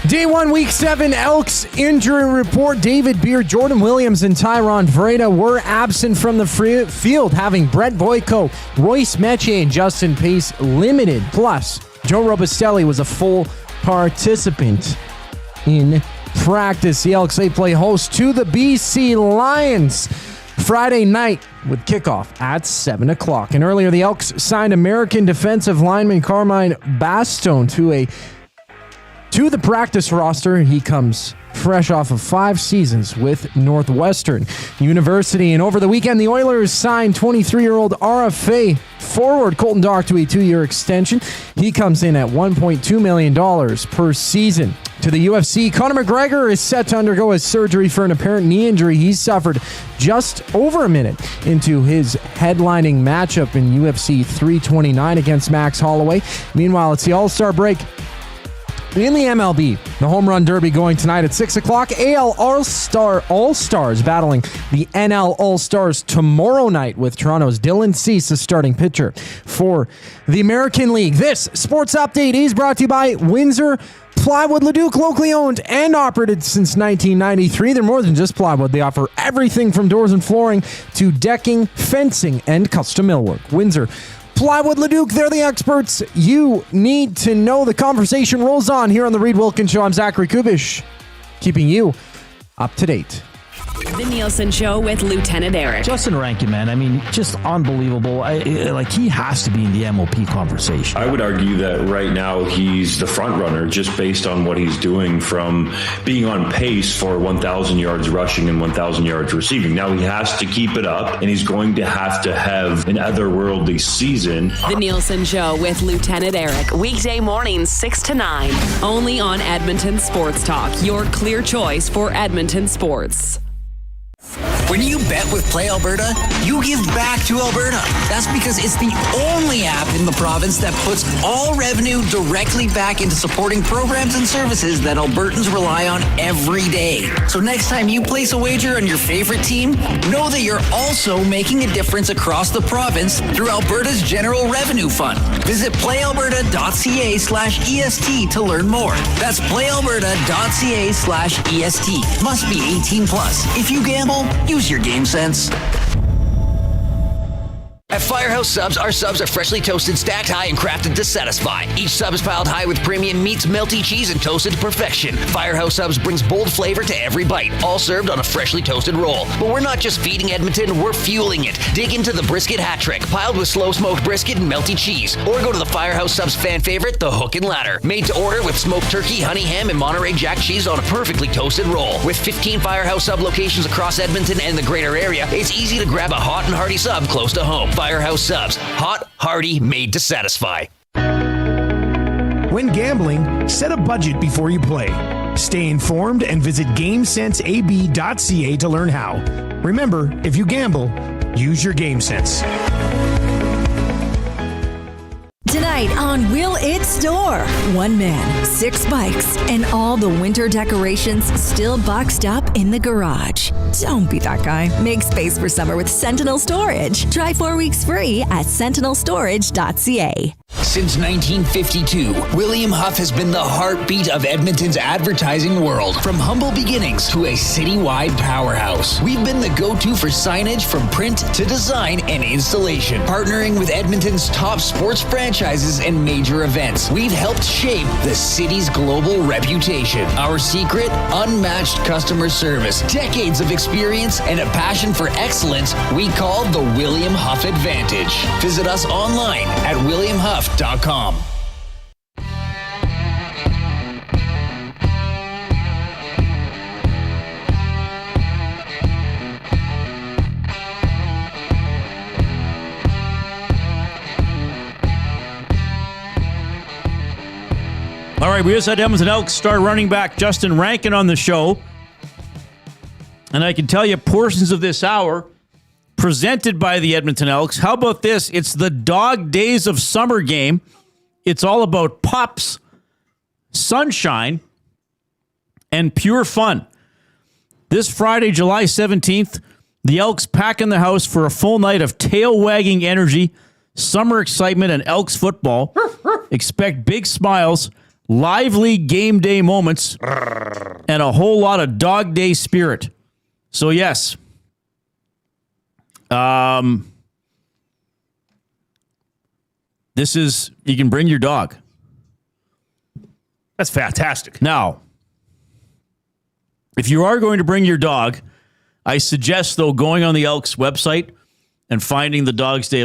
Day 1, Week 7, Elks injury report. David Beard, Jordan Williams, and Tyron Vreda were absent from the field, having Brett Boyko, Royce Metier, and Justin Pace limited. Plus, Joe Robustelli was a full participant in practice. The Elks, they play host to the BC Lions Friday night with kickoff at 7 o'clock. And earlier, the Elks signed American defensive lineman Carmine Bastone to the practice roster. He comes fresh off of 5 seasons with Northwestern University. And over the weekend, the Oilers signed 23-year-old RFA forward Colton Dach to a 2-year extension. He comes in at $1.2 million per season. To the UFC, Conor McGregor is set to undergo his surgery for an apparent knee injury he suffered just over a minute into his headlining matchup in UFC 329 against Max Holloway. Meanwhile, it's the All-Star break in the MLB. The Home Run Derby going tonight at 6 o'clock. AL All-Stars battling the NL All-Stars tomorrow night with Toronto's Dylan Cease, the starting pitcher for the American League. This sports update is brought to you by Windsor Plywood Leduc, locally owned and operated since 1993. They're more than just plywood. They offer everything from doors and flooring to decking, fencing, and custom millwork. Windsor Plywood Leduc, they're the experts you need to know. The conversation rolls on here on the Reid Wilkins Show. I'm Zachary Kubish, keeping you up to date. The Nielsen Show with Lieutenant Eric. Justin Rankin, man, I mean, just unbelievable. He has to be in the MOP conversation. I would argue that right now he's the front runner just based on what he's doing from being on pace for 1,000 yards rushing and 1,000 yards receiving. Now he has to keep it up, and he's going to have an otherworldly season. The Nielsen Show with Lieutenant Eric. Weekday mornings 6 to 9. Only on Edmonton Sports Talk. Your clear choice for Edmonton sports. When you bet with Play Alberta, you give back to Alberta. That's because it's the only app in the province that puts all revenue directly back into supporting programs and services that Albertans rely on every day. So next time you place a wager on your favorite team, know that you're also making a difference across the province through Alberta's General Revenue Fund. Visit playalberta.ca/EST to learn more. That's playalberta.ca/EST. Must be 18 plus. If you gamble, use your game sense. At Firehouse Subs, our subs are freshly toasted, stacked high, and crafted to satisfy. Each sub is piled high with premium meats, melty cheese, and toasted to perfection. Firehouse Subs brings bold flavor to every bite, all served on a freshly toasted roll. But we're not just feeding Edmonton, we're fueling it. Dig into the brisket hat trick, piled with slow-smoked brisket and melty cheese. Or go to the Firehouse Subs fan favorite, the Hook and Ladder. Made to order with smoked turkey, honey ham, and Monterey Jack cheese on a perfectly toasted roll. With 15 Firehouse Sub locations across Edmonton and the greater area, it's easy to grab a hot and hearty sub close to home. Firehouse Subs. Hot, hearty, made to satisfy. When gambling, set a budget before you play. Stay informed and visit GameSenseAB.ca to learn how. Remember, if you gamble, use your game sense. Tonight tonight on Will It Store? One man, 6 bikes, and all the winter decorations still boxed up in the garage. Don't be that guy. Make space for summer with Sentinel Storage. Try 4 weeks free at sentinelstorage.ca. Since 1952, William Huff has been the heartbeat of Edmonton's advertising world. From humble beginnings to a citywide powerhouse, we've been the go-to for signage from print to design and installation. Partnering with Edmonton's top sports franchises and major events, we've helped shape the city's global reputation. Our secret? Unmatched customer service, decades of experience, and a passion for excellence we call the William Huff Advantage. Visit us online at williamhuff.com. All right, we just had Edmonton Elks star running back Justin Rankin on the show. And I can tell you portions of this hour presented by the Edmonton Elks. How about this? It's the Dog Days of Summer game. It's all about pups, sunshine, and pure fun. This Friday, July 17th, the Elks pack in the house for a full night of tail-wagging energy, summer excitement, and Elks football. Expect big smiles, lively game day moments, and a whole lot of dog day spirit. So, yes. This is, you can bring your dog. That's fantastic. Now, if you are going to bring your dog, I suggest, though, going on the Elks website and finding the Dog Days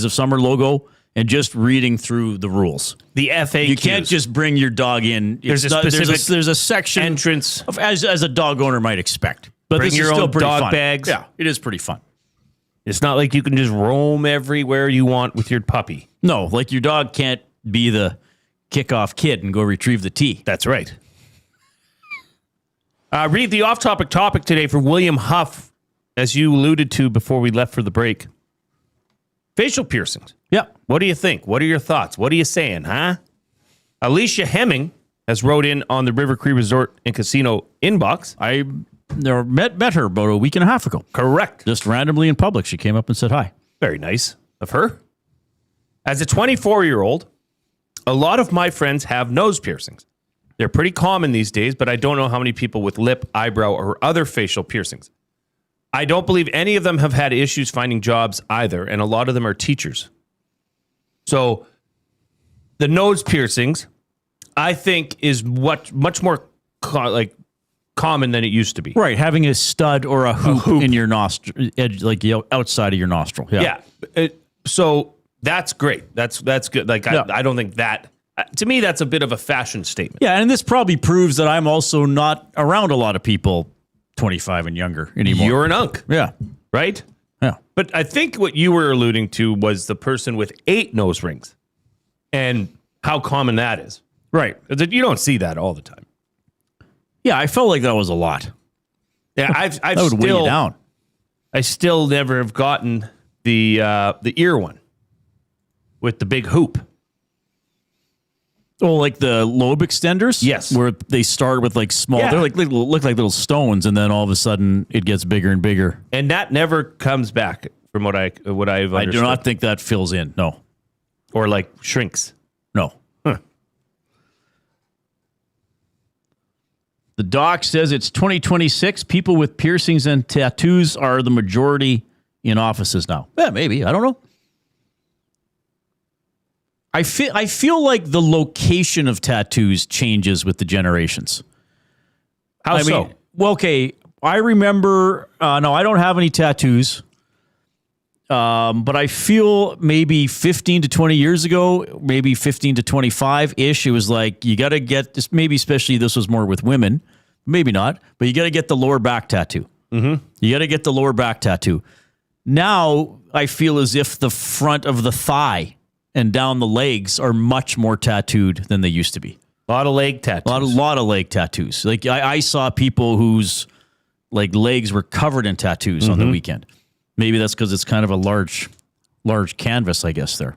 of Summer logo and just reading through the rules. The FAQs. You can't just bring your dog in. There's a section entrance of, as a dog owner might expect. But bring this your is still own pretty dog fun. bags. Yeah, it is pretty fun. It's not like you can just roam everywhere you want with your puppy. No, like your dog can't be the kickoff kid and go retrieve the tee. That's right. Read the off-topic topic today for William Huff, as you alluded to before we left for the break. Facial piercings. Yeah. What do you think? What are your thoughts? What are you saying, huh? Alicia Hemming has wrote in on the River Cree Resort and Casino inbox. I met her about a week and a half ago. Correct. Just randomly in public. She came up and said hi. Very nice of her. As a 24-year-old, a lot of my friends have nose piercings. They're pretty common these days, but I don't know how many people with lip, eyebrow, or other facial piercings. I don't believe any of them have had issues finding jobs either, and a lot of them are teachers. So the nose piercings, I think, is much more common than it used to be. Right, having a stud or a hoop in your nostril, outside of your nostril. Yeah. So that's great. That's good. I don't think that. To me, that's a bit of a fashion statement. Yeah, and this probably proves that I'm also not around a lot of people 25 and younger anymore. You're an unk. Yeah. Right? Yeah. But I think what you were alluding to was the person with 8 nose rings and how common that is. Right. You don't see that all the time. Yeah, I felt like that was a lot. Yeah, that would weigh you down. I still never have gotten the ear one with the big hoop. Oh, like the lobe extenders? Yes. Where they start with small, they're look like little stones, and then all of a sudden it gets bigger and bigger. And that never comes back from what I've understood. I do not think that fills in, no. Or shrinks. No. Huh. The doc says it's 2026. People with piercings and tattoos are the majority in offices now. Yeah, maybe. I don't know. I feel like the location of tattoos changes with the generations. How so? Well, okay. I remember, no, I don't have any tattoos. But I feel maybe 15 to 20 years ago, maybe 15 to 25-ish, it was like, you got to get this, maybe especially this was more with women, maybe not, but you got to get the lower back tattoo. Mm-hmm. You got to get the lower back tattoo. Now, I feel as if the front of the thigh and down the legs are much more tattooed than they used to be. A lot of leg tattoos. A lot of leg tattoos. Like I saw people whose legs were covered in tattoos on the weekend. Maybe that's because it's kind of a large canvas, I guess, there.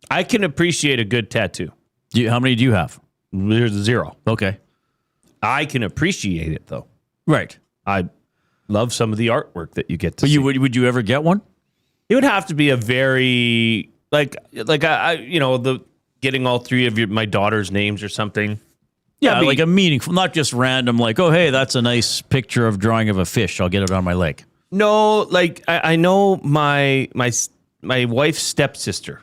I can appreciate a good tattoo. How many do you have? There's 0. Okay. I can appreciate it though. Right. I love some of the artwork that you get to but see. Would you ever get one? It would have to be a very like the getting all 3 of my daughter's names or something. Yeah, like a meaningful, not just random. Like, oh hey, that's a nice picture of drawing of a fish. I'll get it on my leg. No, like I know my wife's stepsister.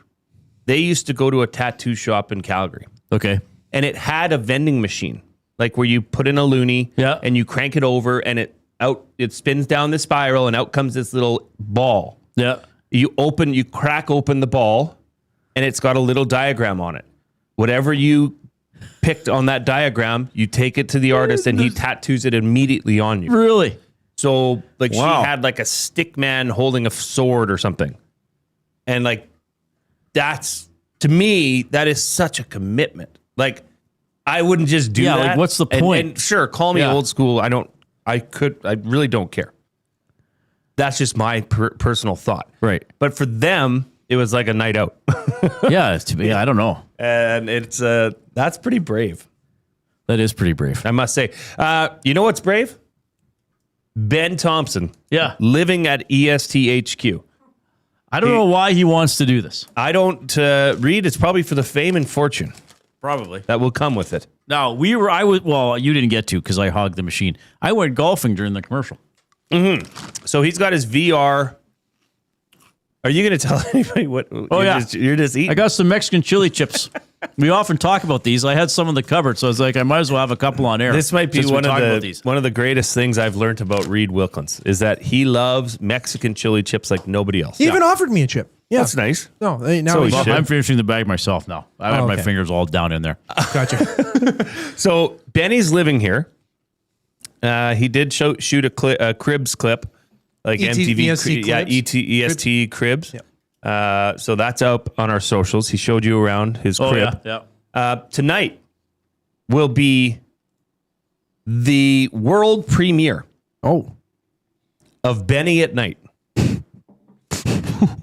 They used to go to a tattoo shop in Calgary. Okay. And it had a vending machine, like where you put in a loonie and you crank it over and it spins down the spiral and out comes this little ball. Yeah. You crack open the ball and it's got a little diagram on it. Whatever you picked on that diagram, you take it to the artist and he tattoos it immediately on you. Really? So like she had like a stick man holding a sword or something. And like, that's, to me, that is such a commitment. Like, I wouldn't just do that. Yeah, like, what's the point? And sure, call me old school. I really don't care. That's just my personal thought. Right. But for them, it was like a night out. Yeah, to me, I don't know. And it's, that's pretty brave. That is pretty brave. I must say. You know what's brave? Ben Thompson. Yeah. Living at ESTHQ. I don't know why he wants to do this. I don't read. It's probably for the fame and fortune. Probably. That will come with it. No, you didn't get to because I hogged the machine. I went golfing during the commercial. Mm-hmm. So he's got his VR. Are you going to tell anybody what? You're just eating. I got some Mexican chili chips. We often talk about these. I had some in the cupboard, so I was like, I might as well have a couple on air. This might be one of the greatest things I've learned about Reid Wilkins is that he loves Mexican chili chips like nobody else. He even offered me a chip. Yeah. That's nice. No, now I'm finishing the bag myself now. I have my fingers all down in there. Gotcha. So Benny's living here. He did shoot a Cribs clip, like MTV, EST Cribs. Yep. So that's up on our socials. He showed you around his crib. Yeah. Tonight will be the world premiere. Of Benny at Night.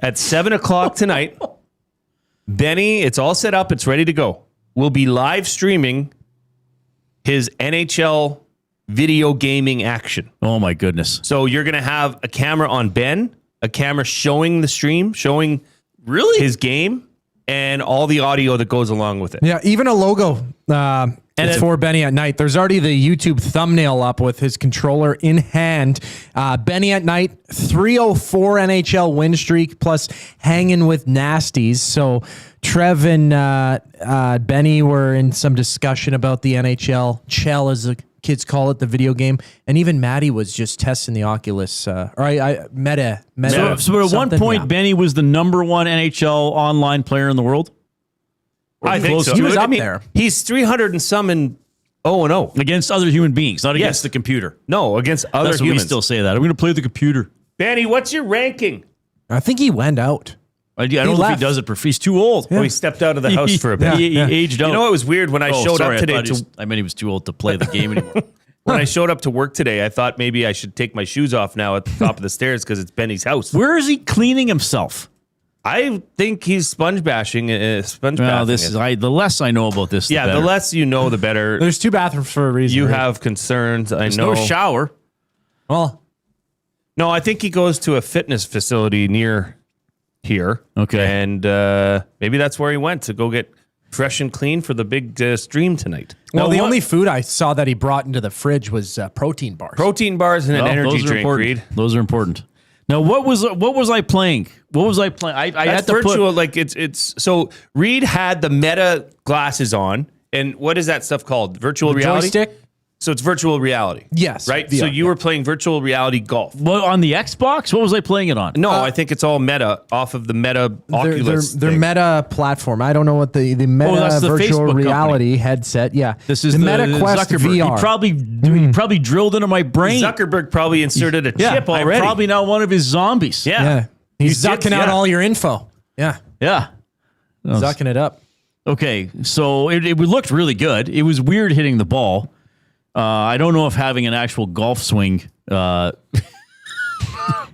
At 7:00 tonight, Benny, it's all set up. It's ready to go. We'll be live streaming his NHL video gaming action. Oh, my goodness. So you're going to have a camera on Ben, a camera showing the stream, showing his game, and all the audio that goes along with it. Yeah, even a logo. It's for Benny at Night. There's already the YouTube thumbnail up with his controller in hand. Benny at Night, 304 NHL win streak, plus hanging with nasties. So Trev and Benny were in some discussion about the NHL. Chell, as the kids call it, the video game. And even Maddie was just testing the Oculus. Meta. So at one point, Benny was the number 1 NHL online player in the world? I think so. He was up there. He's 300 and some and 0-0 against other human beings, not against the computer. No, against other humans. We still say that. I'm going to play the computer. Benny, what's your ranking? I think he went out. I don't know if he does it. He's too old. Yeah. Oh, he stepped out of the house for a bit. He aged out. You know, it was weird when I showed up today. I meant he was too old to play the game anymore. When I showed up to work today, I thought maybe I should take my shoes off now at the top of the stairs because it's Benny's house. Where is he cleaning himself? I think he's sponge bashing. The less I know about this, the less you know, the better. There's 2 bathrooms for a reason. You have concerns. There's I know. No shower. Well, no, I think he goes to a fitness facility near here. Okay, and maybe that's where he went to go get fresh and clean for the big stream tonight. Well, the only food I saw that he brought into the fridge was protein bars. Protein bars and an energy drink. Reid. Those are important. Now, what was I playing? I had to virtual, it's so Reid had the Meta glasses on, and what is that stuff called? Virtual reality? Joystick? So it's virtual reality. Yes. Right? VR, so you were playing virtual reality golf. Well, on the Xbox? What was I playing it on? No, I think it's all Meta off of the Meta Oculus. Their Meta platform. I don't know what the Meta virtual reality headset. Yeah. This is the Meta Quest Zuckerberg. VR. He probably drilled into my brain. Zuckerberg probably inserted a chip already. I'm probably now one of his zombies. Yeah. He's zucking out all your info. Yeah. Yeah. Zucking it up. Okay. So it looked really good. It was weird hitting the ball. I don't know if having an actual golf swing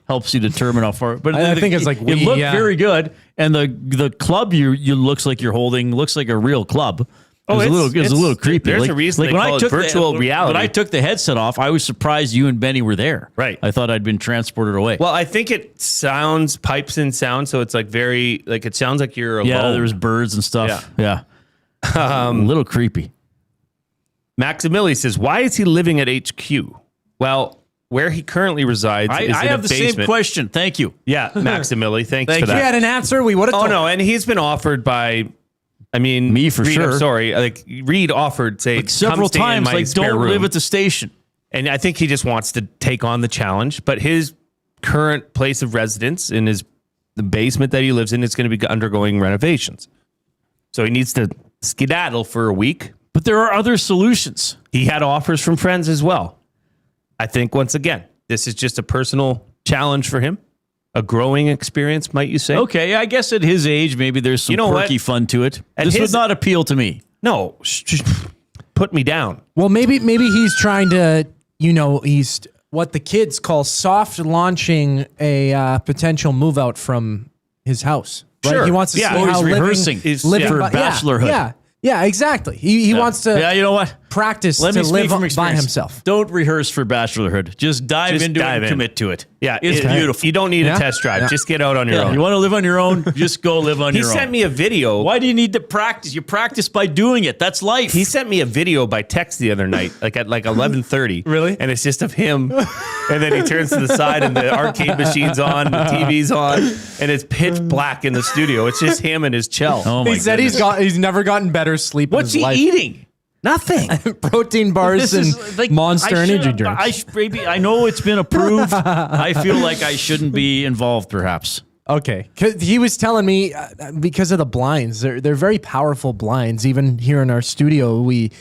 helps you determine how far. But I think it's like it looked very good, and the club you looks like you're holding looks like a real club. Oh, it's a little creepy. There's a reason they call it virtual reality. When I took the headset off, I was surprised you and Benny were there. Right. I thought I'd been transported away. Well, I think it pipes in sound, so it's like very, like it sounds like you're alone. Yeah, there's birds and stuff. Yeah. A little creepy. Maximili says, why is he living at HQ? Well, where he currently resides is in I have a the basement. same question. Thank you. Yeah, Maximili, thanks for If that. we had an answer, we would have told. Oh, no, and he's been offered by... I mean, me for Reid, sure. I'm sorry. Like Reid offered, say, several times, in my like, spare don't room. live at the station. And I think he just wants to take on the challenge. But his current place of residence in the basement that he lives in is going to be undergoing renovations. So he needs to skedaddle for a week. But there are other solutions. He had offers from friends as well. I think, once again, this is just a personal challenge for him. A growing experience, might you say? Okay, I guess at his age, maybe there's some quirky fun to it. This would not appeal to me. No, just put me down. Well, maybe he's trying to, he's what the kids call soft launching a potential move out from his house. Right? Sure. He wants to see how rehearsing living for by, bachelorhood. Yeah, exactly. He wants to. Yeah, you know what? Practice Let to me speak from live by experience. himself. Don't rehearse for bachelorhood. Just dive into it and commit to it. Yeah, it's beautiful. You don't need a test drive. Yeah. Just get out on your own. You want to live on your own? Just go live on your own. He sent me a video. Why do you need to practice? You practice by doing it. That's life. He sent me a video by text the other night, like at 11:30. Really? And it's just of him, and then he turns to the side, and the arcade machine's on, the TV's on, and it's pitch black in the studio. It's just him and his Chell. Oh my He said he's never gotten better sleep. What's in his he life. eating? Nothing. Protein bars and Monster energy drinks. I know it's been approved. I feel like I shouldn't be involved, perhaps. Okay, 'cause he was telling me because of the blinds, they're very powerful blinds. Even here in our studio, we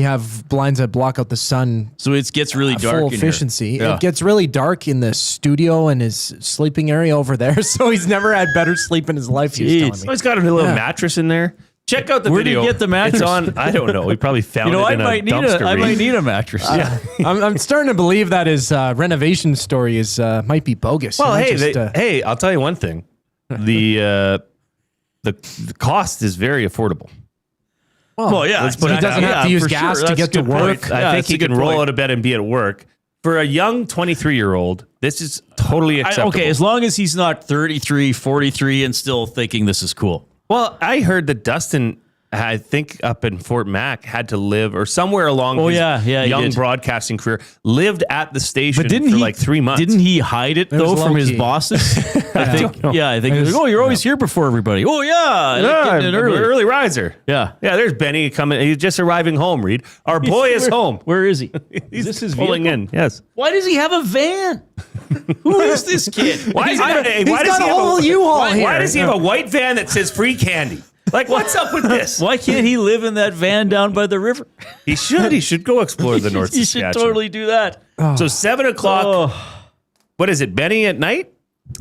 have blinds that block out the sun. So it gets really dark. Full in efficiency. here. Yeah. It gets really dark in the studio and his sleeping area over there. So he's never had better sleep in his life. He was telling me. Oh, he's got a little mattress in there. Check out the Where video. did you get the mattress? It's on. I don't know. We probably found it in a dumpster. I might need a mattress. I'm starting to believe that his renovation story is might be bogus. Well, He hey, might hey, I'll tell you one thing. The cost is very affordable. Well, yeah. Let's put he it doesn't down. have to use for gas sure. to That's get a to good work. point. I Yeah, think that's he a good can roll point. out of bed and be at work. For a young 23-year-old, this is totally acceptable. Okay, as long as he's not 33, 43 and still thinking this is cool. Well, I heard that Dustin, I think up in Fort Mac, had to live, or somewhere along his he young did. broadcasting career, lived at the station But didn't for he, like 3 months. Didn't he hide it, was though, from his low-key. bosses? I think. It was- Oh, you're always here before everybody. Oh, yeah. Yeah, Getting in early. early riser. Yeah. Yeah, there's Benny coming. He's just arriving home, Reid. Our boy is home. Where is he? He's this his pulling vehicle? in. Yes. Why does he have a van? Who is this kid? Why He's got a whole U-Haul why here. does he have a white van that says free candy? Like, what's up with this? Why can't he live in that van down by the river? He should. He should go explore the North He should Saskatchewan. totally do that. So 7 o'clock. What is it, Benny at night?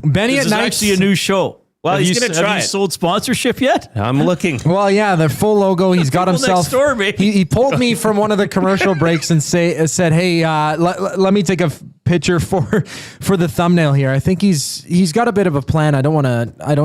Benny This at is night. actually a new show. Well, he's going to try Have you it. sold sponsorship yet? I'm looking. Well, yeah, the full logo. He's got People himself. next door, baby. He pulled me from one of the commercial breaks and said, "Hey, let me take a picture for the thumbnail here." I think he's got a bit of a plan. I don't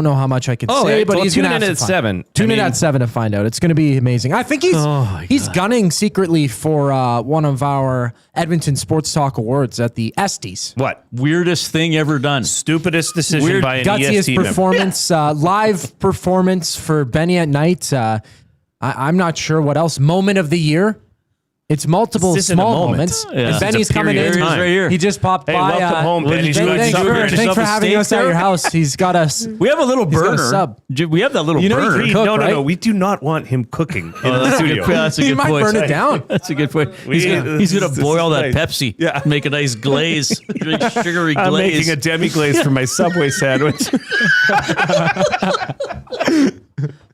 know how much I can say, but he's tune going to in have at to 7. Tune in at 7 to find out. It's going to be amazing. I think he's gunning secretly for one of our Edmonton Sports Talk awards at the Estes. What? Weirdest thing ever done. Stupidest decision by an Gutsiest EST member. performance, live performance for Benny at night. I'm not sure what else. Moment of the year. It's multiple This isn't a small moment. moments. Yeah. And This is Benny's a coming period in. of time. Right here. He just popped Hey, by. welcome home, Benny. Thanks for having us at your house. He's got us. We have a little He's got a burner. sub. We have that little You know burner. he can cook, No. right? We do not want him cooking in the studio. That's a He good might point. burn it down. That's a good point. We- He's this gonna is boil that nice. Pepsi. Yeah. Make a nice glaze, really sugary I'm glaze. making a demi-glaze for my Subway sandwich.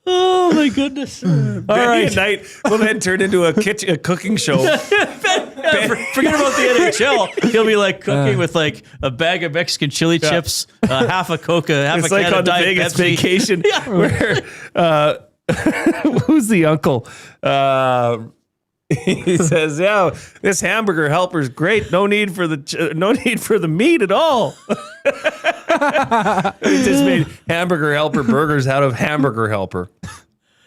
Oh my goodness! All Benny right, at night will then turn into a cooking show. forget about the NHL. He'll be like cooking with like a bag of Mexican chili chips, half a Coca, half It's a like can on of the Diet Vegas Pepsi. vacation Yeah. where who's the uncle? He says, "Yeah, this hamburger helper's great. No need for the meat at all." He just made hamburger helper burgers out of hamburger helper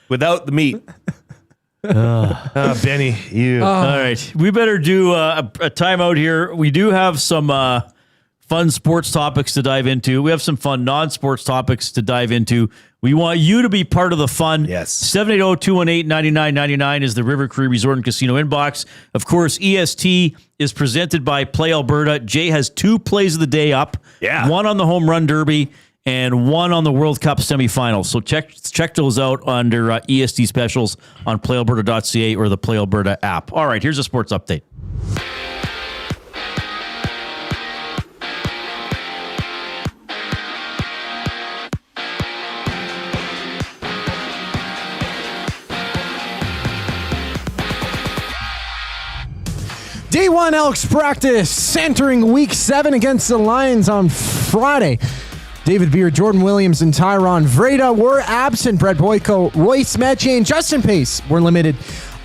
without the meat. Benny, you. All right. We better do a timeout here. We do have some fun sports topics to dive into. We have some fun non-sports topics to dive into. We want you to be part of the fun. Yes. 780-218-9999 is the River Cree Resort and Casino inbox. Of course, EST is presented by Play Alberta. Jay has 2 plays of the day up. Yeah. 1 on the Home Run Derby and 1 on the World Cup semifinals. So check those out under EST specials on playalberta.ca or the Play Alberta app. All right, here's a sports update. Day 1 Elks practice entering week 7 against the Lions on Friday. David Beer, Jordan Williams, and Tyron Vreda were absent. Brett Boyko, Royce Metche, and Justin Pace were limited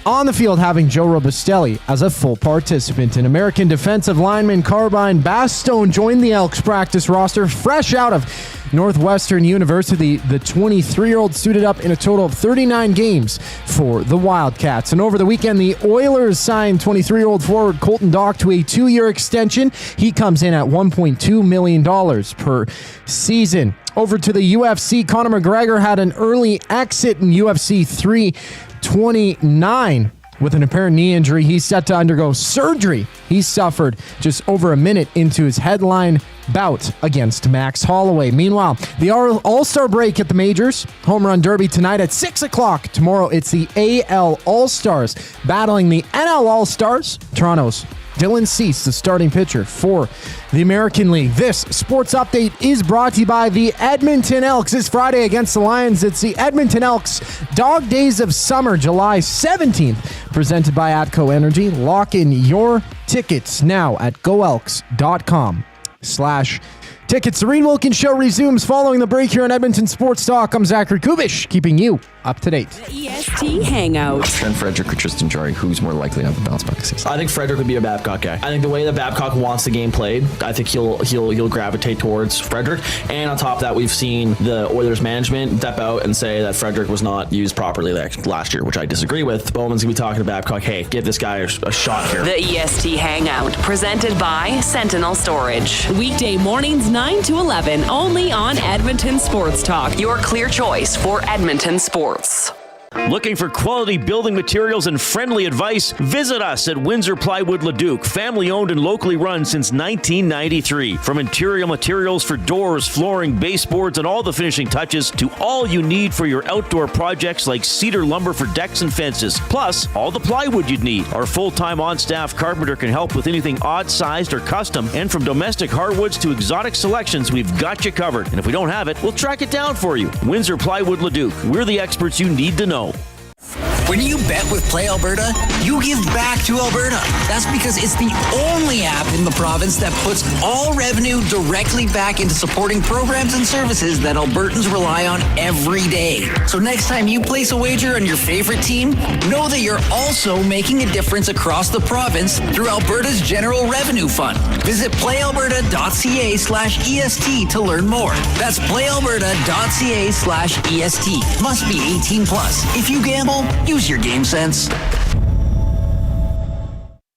on the field, having Joe Robustelli as a full participant. An American defensive lineman Carbine Bastone joined the Elks practice roster fresh out of Northwestern University. The 23-year-old suited up in a total of 39 games for the Wildcats. And over the weekend, the Oilers signed 23-year-old forward Colton Dach to a 2-year extension. He comes in at $1.2 million per season. Over to the UFC, Conor McGregor had an early exit in UFC 329 with an apparent knee injury. He's set to undergo surgery he suffered just over a minute into his headline bout against Max Holloway. Meanwhile, the All-Star break at the majors. Home Run Derby tonight at 6 o'clock. Tomorrow, it's the AL All-Stars battling the NL All-Stars. Toronto's Dylan Cease, the starting pitcher for the American League. This sports update is brought to you by the Edmonton Elks. This Friday against the Lions, it's the Edmonton Elks Dog Days of Summer, July 17th, presented by Atco Energy. Lock in your tickets now at goelks.com/tickets. The Reid Wilkins Show resumes following the break here on Edmonton Sports Talk. I'm Zachary Kubish, keeping you up to date. The EST Hangout. Trent Frederick or Tristan Jarry, who's more likely to have a bounce back season? I think Frederick would be a Babcock guy. I think the way that Babcock wants the game played, I think he'll gravitate towards Frederick. And on top of that, we've seen the Oilers management step out and say that Frederick was not used properly last year, which I disagree with. Bowman's gonna be talking to Babcock, hey, give this guy a shot here. The EST Hangout, presented by Sentinel Storage. Weekday mornings 9 to 11, only on Edmonton Sports Talk. Your clear choice for Edmonton sports. Looking for quality building materials and friendly advice? Visit us at Windsor Plywood Leduc, family owned and locally run since 1993. From interior materials for doors, flooring, baseboards, and all the finishing touches to all you need for your outdoor projects like cedar lumber for decks and fences. Plus, all the plywood you'd need. Our full-time on-staff carpenter can help with anything odd-sized or custom. And from domestic hardwoods to exotic selections, we've got you covered. And if we don't have it, we'll track it down for you. Windsor Plywood Leduc. We're the experts you need to know. When you bet with Play Alberta, you give back to Alberta. That's because it's the only app in the province that puts all revenue directly back into supporting programs and services that Albertans rely on every day. So next time you place a wager on your favorite team, know that you're also making a difference across the province through Alberta's General Revenue Fund. Visit playalberta.ca/EST to learn more. That's playalberta.ca/EST. Must be 18 plus. If you gamble, use your game sense.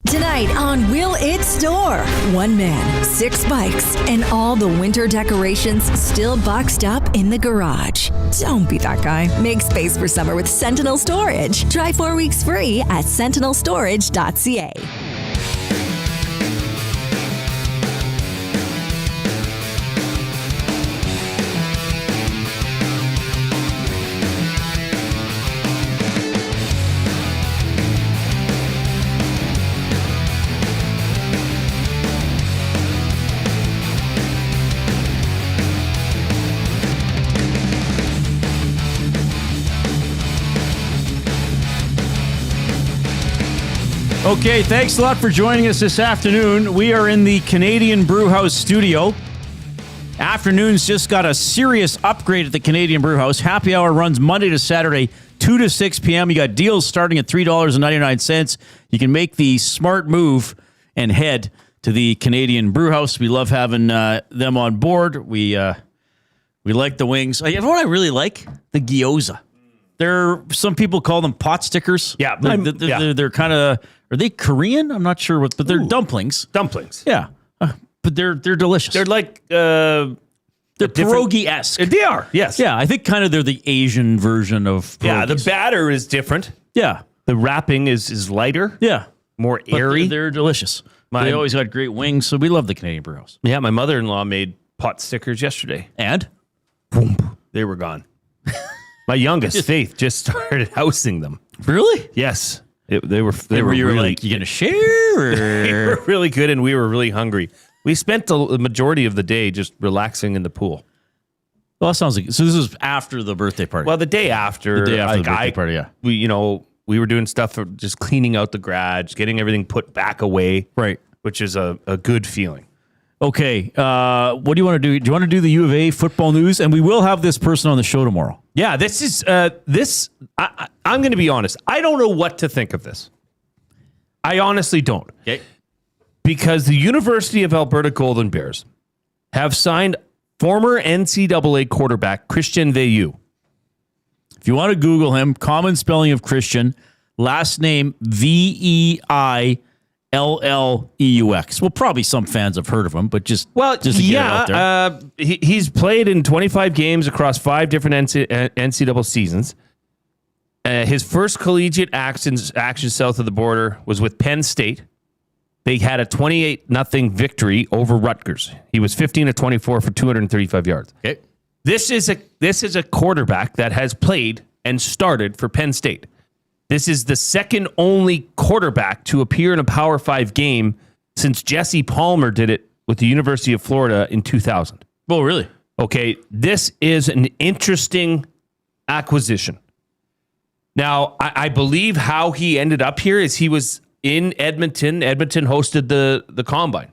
Tonight on Will It Store? One man, 6 bikes, and all the winter decorations still boxed up in the garage. Don't be that guy. Make space for summer with Sentinel Storage. Try 4 weeks free at sentinelstorage.ca. Okay, thanks a lot for joining us this afternoon. We are in the Canadian Brewhouse studio. Afternoons just got a serious upgrade at the Canadian Brewhouse. Happy hour runs Monday to Saturday, 2 to 6 p.m. You got deals starting at $3.99. You can make the smart move and head to the Canadian Brewhouse. We love having them on board. We like the wings. You know what I really like? The gyoza. Some people call them pot stickers. Yeah. They're kind of, are they Korean? I'm not sure but they're dumplings. Dumplings. Yeah. But they're delicious. They're like, they're pierogi-esque. They are, yes. Yeah, I think kind of they're the Asian version of pierogies. Yeah, the batter is different. Yeah. The wrapping is lighter. Yeah. More airy. They're delicious. They always got great wings, so we love the Canadian Brewhouse. Yeah, my mother-in-law made pot stickers yesterday. And? Boom. They were gone. My youngest, Faith, just started housing them. Really? Yes. They were You were really, like, you going to share? Or? They were really good, and we were really hungry. We spent the majority of the day just relaxing in the pool. Well, that sounds like... So this was after the birthday party? Well, the day after. The day after the birthday party, yeah. We were doing stuff for just cleaning out the garage, getting everything put back away. Right. Which is a good feeling. Okay. What do you want to do? Do you want to do the U of A football news? And we will have this person on the show tomorrow. Yeah, this is... I'm going to be honest. I don't know what to think of this. I honestly don't. Okay. Because the University of Alberta Golden Bears have signed former NCAA quarterback Christian Veilleux. If you want to Google him, common spelling of Christian, last name Veilleux. Well, probably some fans have heard of him, but just to get it out there. He's played in 25 games across 5 different NCAA seasons. His first collegiate action south of the border was with Penn State. They had a 28-0 victory over Rutgers. He was 15 of 24 for 235 yards. Okay. This is a quarterback that has played and started for Penn State. This is the second only quarterback to appear in a Power 5 game since Jesse Palmer did it with the University of Florida in 2000. Oh, really? Okay, this is an interesting acquisition. Now, I believe how he ended up here is he was in Edmonton. Edmonton hosted the Combine.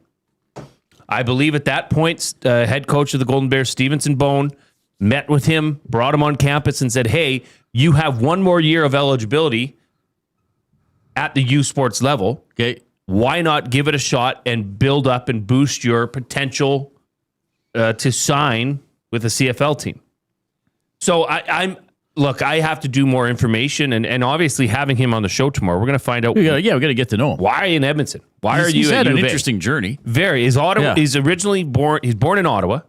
I believe at that point, head coach of the Golden Bears, Stevenson Bone, met with him, brought him on campus and said, hey, you have one more year of eligibility at the U Sports level. Okay. Why not give it a shot and build up and boost your potential to sign with a CFL team? So I have to do more information, and obviously having him on the show tomorrow, we're going to find out. We got to get to know him. Why in Edmonton? Why are you? He's had at an U of A? interesting journey. Very. He's originally born. He's born in Ottawa.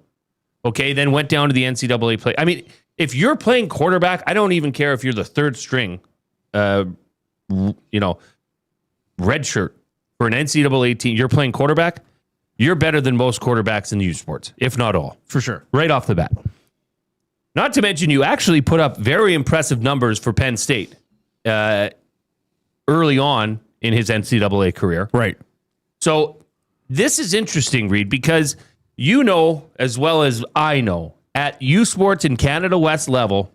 Okay, then went down to the NCAA play. I mean, if you're playing quarterback, I don't even care if you're the third string, red shirt for an NCAA team. You're playing quarterback. You're better than most quarterbacks in U Sports, if not all, for sure, right off the bat. Not to mention, you actually put up very impressive numbers for Penn State early on in his NCAA career. Right. So this is interesting, Reid, because you know as well as I know, at U Sports and Canada West level,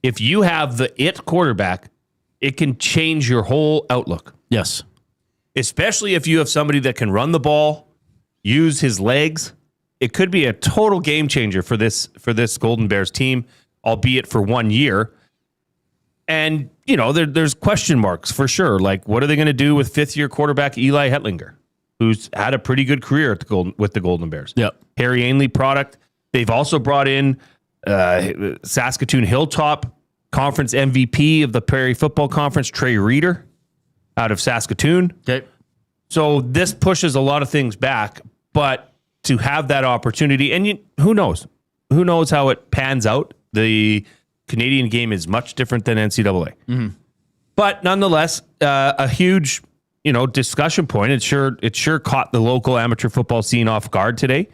if you have the it quarterback, it can change your whole outlook. Yes. Especially if you have somebody that can run the ball, use his legs. It could be a total game changer for this Golden Bears team, albeit for 1 year. And, there's question marks for sure. Like, what are they going to do with fifth-year quarterback Eli Hetlinger, who's had a pretty good career with the Golden Bears? Yep. Harry Ainley product. They've also brought in Saskatoon Hilltop Conference MVP of the Prairie Football Conference, Trey Reeder, out of Saskatoon. Okay. So this pushes a lot of things back, but to have that opportunity, and who knows? Who knows how it pans out? The Canadian game is much different than NCAA. Mm-hmm. But nonetheless, a huge, discussion point. It sure caught the local amateur football scene off guard today.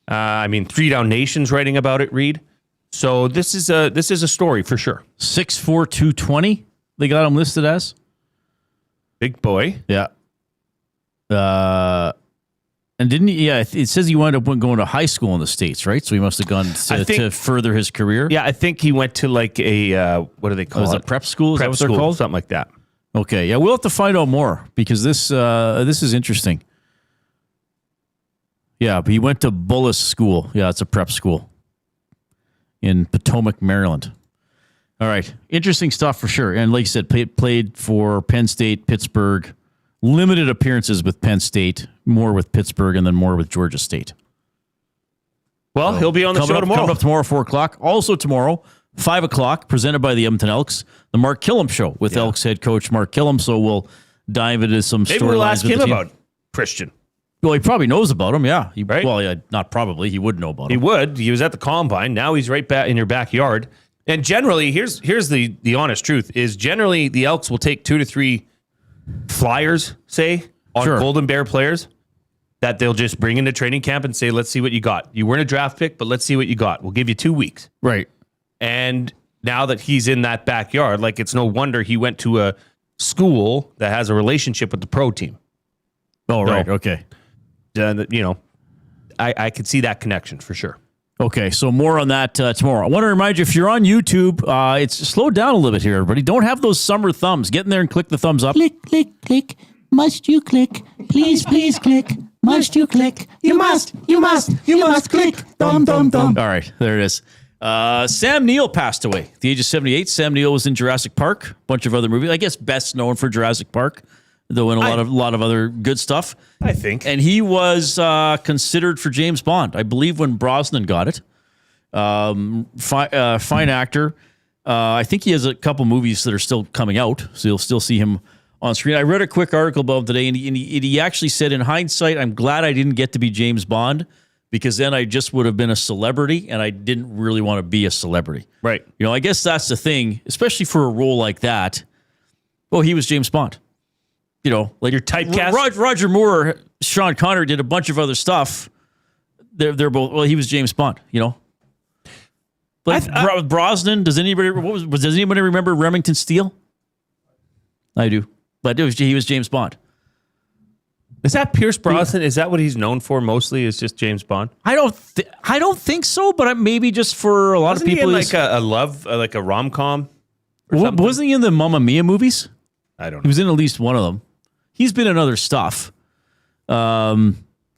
3 Down Nation's writing about it, Reid. So this is a story for sure. 6'4", 220, they got him listed as. Big boy. Yeah. And didn't he? Yeah, it says he wound up going to high school in the States, right? So he must have gone to further his career. Yeah, I think he went to like a what do they call it? A prep school? Is that what they're called? Something like that. Okay, yeah, we'll have to find out more because this is interesting. Yeah, but he went to Bullis School. Yeah, it's a prep school in Potomac, Maryland. All right. Interesting stuff for sure. And like you said, played for Penn State, Pittsburgh, limited appearances with Penn State, more with Pittsburgh, and then more with Georgia State. Well, he'll be on the show tomorrow. Coming up tomorrow, 4 o'clock. Also tomorrow, 5 o'clock, presented by the Edmonton Elks, the Mark Killam Show with Elks head coach Mark Killam. So we'll dive into some storylines. Maybe we'll ask him about Christian. Well, he probably knows about him, yeah. Right? Well, yeah, not probably. He would know about him. He would. He was at the Combine. Now he's right back in your backyard. And generally, here's the honest truth, is generally the Elks will take 2 to 3 flyers, say, on Golden Bear players that they'll just bring into training camp and say, let's see what you got. You weren't a draft pick, but let's see what you got. We'll give you 2 weeks. Right. And now that he's in that backyard, like, it's no wonder he went to a school that has a relationship with the pro team. Oh, right. Okay. I could see that connection for sure. Okay, so more on that tomorrow. I want to remind you, if you're on YouTube, it's slowed down a little bit here, everybody. Don't have those summer thumbs. Get in there and click the thumbs up. Click, click, click. Must you click? Please, please click. Must you click? You must click. Dum, dum, dum. All right, there it is. Sam Neill passed away at the age of 78. Sam Neill was in Jurassic Park, a bunch of other movies. I guess best known for Jurassic Park, though in a lot of other good stuff. I think. And he was considered for James Bond, I believe, when Brosnan got it. Fine actor. I think he has a couple movies that are still coming out, so you'll still see him on screen. I read a quick article about him today, and he actually said, in hindsight, I'm glad I didn't get to be James Bond, because then I just would have been a celebrity, and I didn't really want to be a celebrity. Right. You know, I guess that's the thing, especially for a role like that. Well, he was James Bond. You know, like your typecast. Roger Moore, Sean Connery did a bunch of other stuff. They're both. Well, he was James Bond. You know, like Brosnan. Does anybody remember Remington Steele? I do, but he was James Bond. Is that Pierce Brosnan? Is that what he's known for mostly? Is just James Bond? I don't think so, but maybe just for a lot of people. He in like a love, like a rom-com. Wasn't he in the Mamma Mia movies? I don't know. He was in at least one of them. He's been in other stuff. He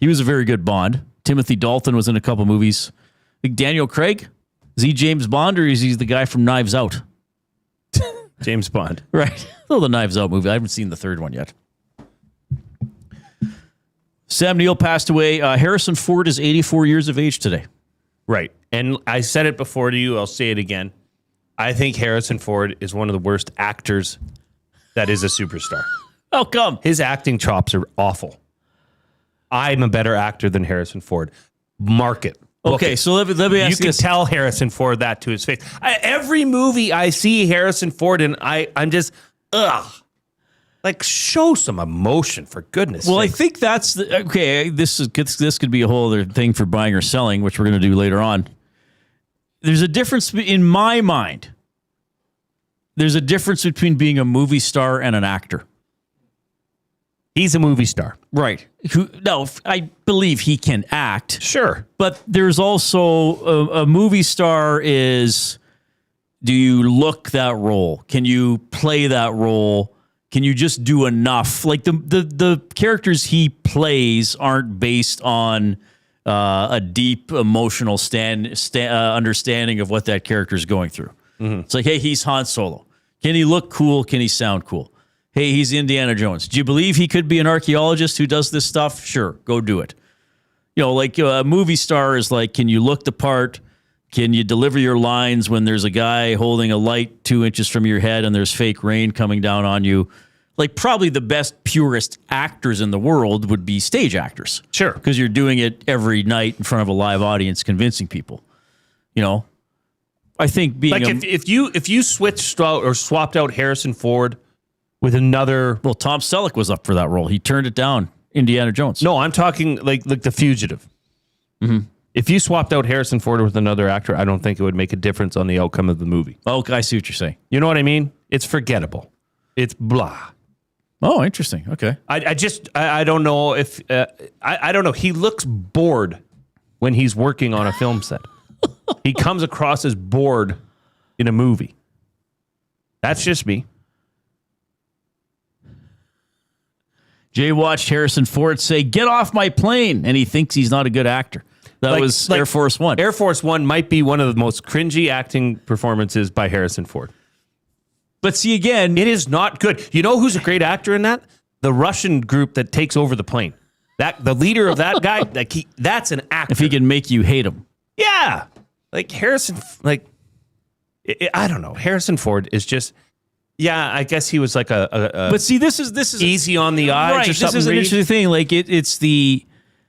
was a very good Bond. Timothy Dalton was in a couple movies. I think Daniel Craig, is he James Bond, or is he the guy from Knives Out? James Bond. Right. Well, the Knives Out movie. I haven't seen the third one yet. Sam Neill passed away. Harrison Ford is 84 years of age today. Right. And I said it before to you. I'll say it again. I think Harrison Ford is one of the worst actors that is a superstar. How come? His acting chops are awful. I'm a better actor than Harrison Ford. Mark it. Okay, so let me ask you this. You can tell Harrison Ford that to his face. Every movie I see Harrison Ford in, I'm just, like, show some emotion, for goodness Well, sake. I think that's okay. This could be a whole other thing for buying or selling, which we're going to do later on. There's a difference in my mind. There's a difference between being a movie star and an actor. He's a movie star. Right. No, I believe he can act. Sure. But there's also a movie star is, do you look that role? Can you play that role? Can you just do enough? Like the characters he plays aren't based on a deep emotional understanding of what that character is going through. Mm-hmm. It's like, hey, he's Han Solo. Can he look cool? Can he sound cool? Hey, he's Indiana Jones. Do you believe he could be an archaeologist who does this stuff? Sure, go do it. You know, like a movie star is like, can you look the part? Can you deliver your lines when there's a guy holding a light 2 inches from your head and there's fake rain coming down on you? Like, probably the best, purest actors in the world would be stage actors. Sure. Because you're doing it every night in front of a live audience, convincing people. You know, I think being like if you switched out or swapped out Harrison Ford with another, well, Tom Selleck was up for that role. He turned it down. Indiana Jones. No, I'm talking like The Fugitive. Mm-hmm. If you swapped out Harrison Ford with another actor, I don't think it would make a difference on the outcome of the movie. Oh, I see what you're saying. You know what I mean? It's forgettable. It's blah. Oh, interesting. Okay. I don't know if I don't know. He looks bored when he's working on a film set. He comes across as bored in a movie. That's just me. Jay watched Harrison Ford say, "Get off my plane," and he thinks he's not a good actor. That was Air Force One. Air Force One might be one of the most cringy acting performances by Harrison Ford. But see, again, it is not good. You know who's a great actor in that? The Russian group that takes over the plane. The leader of that guy, that's an actor. If he can make you hate him. Yeah. Like Harrison, I don't know. Harrison Ford is just, I guess he was like but see, this is easy on the eyes right, or something. This is an interesting thing. Like it's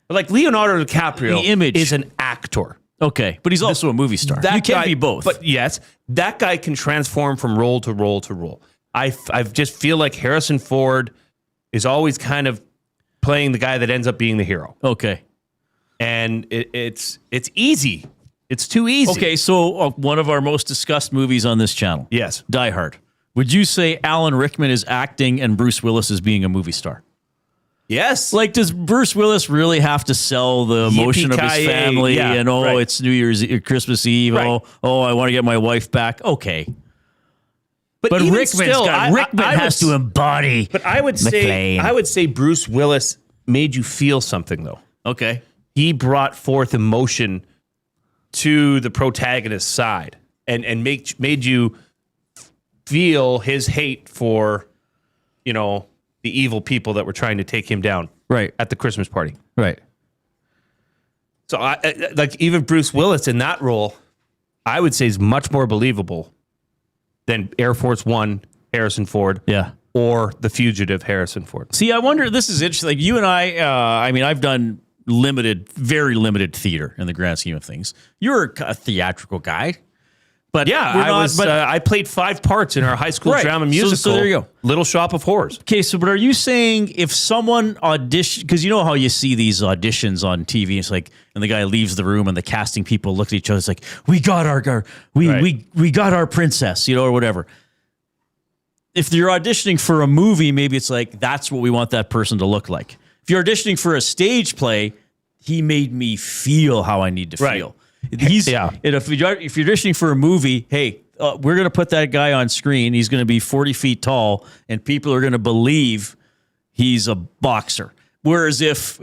like Leonardo DiCaprio the image is an actor. Okay, but he's also a movie star. You can't be both. But yes, that guy can transform from role to role to role. I just feel like Harrison Ford is always kind of playing the guy that ends up being the hero. Okay. And it's easy. It's too easy. Okay, so one of our most discussed movies on this channel. Yes. Die Hard. Would you say Alan Rickman is acting and Bruce Willis is being a movie star? Yes. Like, does Bruce Willis really have to sell the emotion of his family and, it's New Year's Christmas Eve, right. I want to get my wife back? Okay. But Rickman has to embody But I would say Bruce Willis made you feel something, though. Okay. He brought forth emotion to the protagonist's side and made you feel his hate for, the evil people that were trying to take him down at the Christmas party. Right. So even Bruce Willis in that role, I would say is much more believable than Air Force One, Harrison Ford. Yeah. Or The Fugitive, Harrison Ford. See, I wonder, this is interesting. Like you and I've done very limited theater in the grand scheme of things. You're a theatrical guy. But I played 5 parts in our high school drama musical. So there you go. Little Shop of Horrors. Okay, but are you saying if someone audition, because you know how you see these auditions on TV, it's like, and the guy leaves the room and the casting people look at each other, it's like, we got we got our princess, or whatever. If you're auditioning for a movie, maybe it's like, that's what we want that person to look like. If you're auditioning for a stage play, he made me feel how I need to feel. And if you're auditioning for a movie, hey, we're going to put that guy on screen. He's going to be 40 feet tall, and people are going to believe he's a boxer. Whereas if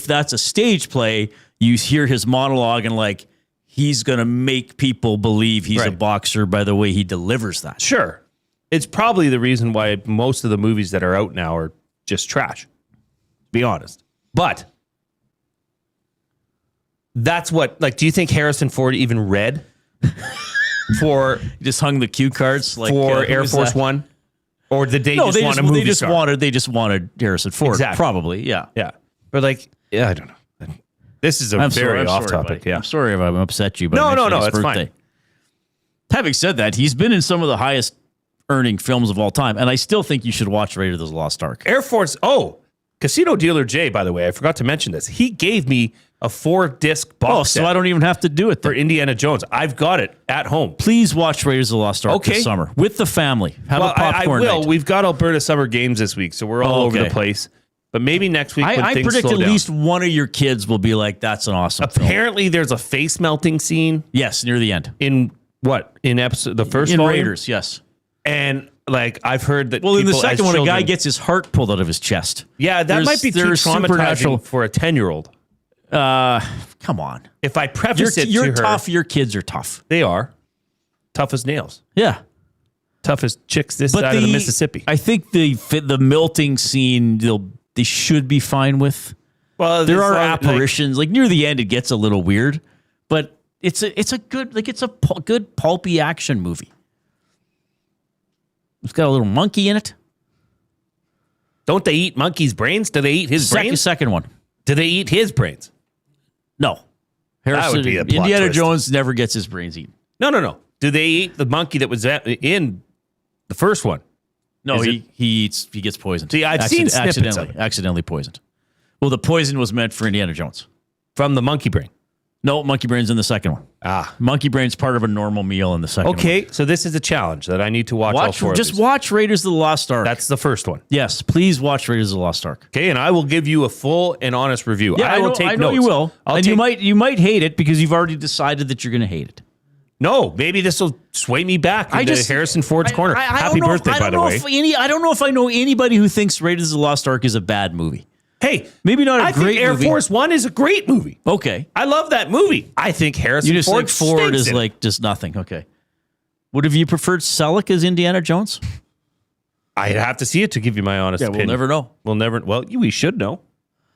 that's a stage play, you hear his monologue and like he's going to make people believe he's a boxer by the way he delivers that. Sure, it's probably the reason why most of the movies that are out now are just trash. To be honest, but. That's what, do you think Harrison Ford even read for... He just hung the cue cards for Air Force One? Or did they just want a movie star? They just wanted Harrison Ford. Exactly. Probably, yeah. Yeah. But I don't know. This is a very off topic. Yeah. I'm sorry if I'm upset you. No, it's fine. Having said that, he's been in some of the highest earning films of all time, and I still think you should watch Raiders of the Lost Ark. Air Force, Casino Dealer Jay, by the way, I forgot to mention this. He gave me a 4-disc box set. So I don't even have to do it for Indiana Jones. I've got it at home. Please watch Raiders of the Lost Ark this summer with the family. Have a popcorn I will. night. We've got Alberta summer games this week, so we're all over the place. But maybe next week I predict at least one of your kids will be like, that's an awesome film. Apparently there's a face melting scene. Yes, near the end. In what? In episode the first one? Raiders, yes. And I've heard that in the second one, a guy gets his heart pulled out of his chest. Yeah, that might be too traumatizing for a 10-year-old. Come on. If I preface it to her... You're tough. Your kids are tough. They are. Tough as nails. Yeah. Tough as chicks this side of the Mississippi. I think the melting scene, they should be fine with. Well, there are apparitions. Near the end, it gets a little weird. But it's a good good pulpy action movie. It's got a little monkey in it. Don't they eat monkey's brains? Do they eat his brains? Second one. Do they eat his brains? No. That would be a plot Indiana twist. Jones never gets his brains eaten. No. Do they eat the monkey that was in the first one? No, he gets poisoned. See, I've seen snippets of it. Accidentally poisoned. Well, the poison was meant for Indiana Jones. From the monkey brain? No, monkey brain's in the second one. Monkey brain's part of a normal meal in the second one. Okay, so this is a challenge that I need to watch all 4 of these. Just watch Raiders of the Lost Ark. That's the first one. Yes, please watch Raiders of the Lost Ark. Okay, and I will give you a full and honest review. Yeah, I will take I know notes. you will. You might hate it because you've already decided that you're going to hate it. No, maybe this will sway me back into Harrison Ford's corner. Happy birthday, by the way. I don't know if I know anybody who thinks Raiders of the Lost Ark is a bad movie. Hey, maybe not a I great think Air movie. Force One is a great movie. Okay. I love that movie. I think Harrison You just Ford think Ford stinks is in it. like just nothing. Okay. Would have you preferred Selleck as Indiana Jones? I'd have to see it to give you my honest opinion. We'll never know. We should know.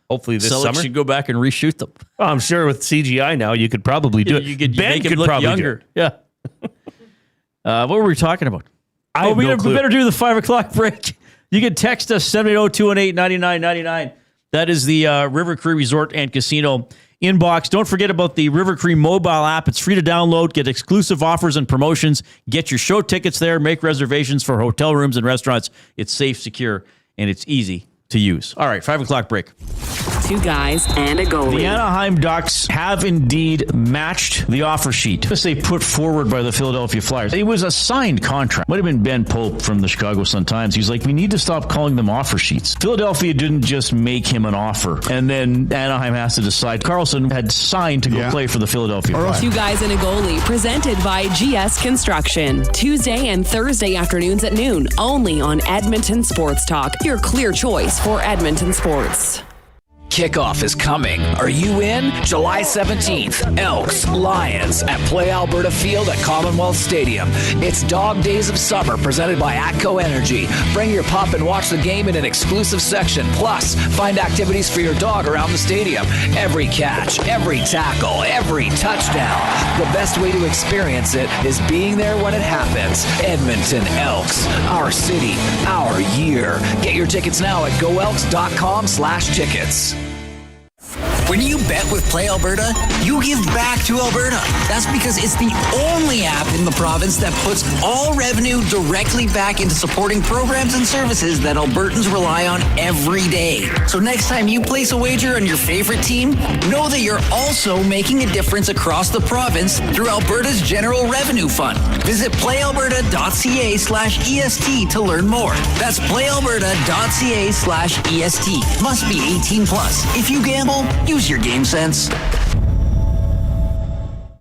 Hopefully this Selleck summer. should go back and reshoot them. Well, I'm sure with CGI now you could probably do it. You could Ben make him could look probably younger. do it. Yeah. What were we talking about? I have we no clue. better do the 5 o'clock break. You can text us 780-218-9999. That is the River Cree Resort and Casino inbox. Don't forget about the River Cree mobile app. It's free to download. Get exclusive offers and promotions. Get your show tickets there. Make reservations for hotel rooms and restaurants. It's safe, secure, and it's easy to use. All right, 5 o'clock break. 2 guys and a goalie. The Anaheim Ducks have indeed matched the offer sheet they put forward by the Philadelphia Flyers. It was a signed contract. Might have been Ben Pope from the Chicago Sun-Times. He's like, we need to stop calling them offer sheets. Philadelphia didn't just make him an offer, and then Anaheim has to decide. Carlson had signed to go play for the Philadelphia Flyers. 2 guys and a goalie, presented by GS Construction. Tuesday and Thursday afternoons at noon, only on Edmonton Sports Talk, your clear choice for Edmonton sports. Kickoff is coming. Are you in? July 17th, Elks, Lions at Play Alberta Field at Commonwealth Stadium. It's Dog Days of Summer presented by ATCO Energy. Bring your pup and watch the game in an exclusive section. Plus, find activities for your dog around the stadium. Every catch, every tackle, every touchdown. The best way to experience it is being there when it happens. Edmonton Elks, our city, our year. Get your tickets now at goelks.com/tickets. When you bet with Play Alberta, you give back to Alberta. That's because it's the only app in the province that puts all revenue directly back into supporting programs and services that Albertans rely on every day. So next time you place a wager on your favorite team, know that you're also making a difference across the province through Alberta's General Revenue Fund. Visit playalberta.ca/EST to learn more. That's playalberta.ca/EST. Must be 18 plus. If you gamble, use your game sense.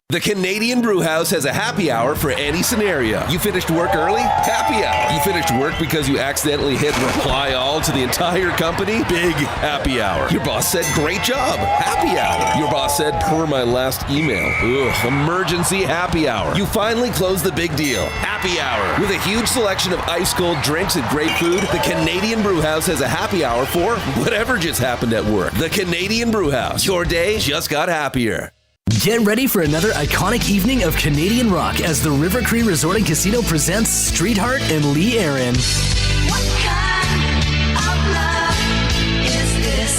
The Canadian Brewhouse has a happy hour for any scenario. You finished work early? Happy hour. You finished work because you accidentally hit reply all to the entire company? Big happy hour. Your boss said, great job. Happy hour. Your boss said, per my last email. Ugh, emergency happy hour. You finally closed the big deal. Happy hour. With a huge selection of ice cold drinks and great food, the Canadian Brewhouse has a happy hour for whatever just happened at work. The Canadian Brewhouse. Your day just got happier. Get ready for another iconic evening of Canadian rock as the River Cree Resort and Casino presents Streetheart and Lee Aaron.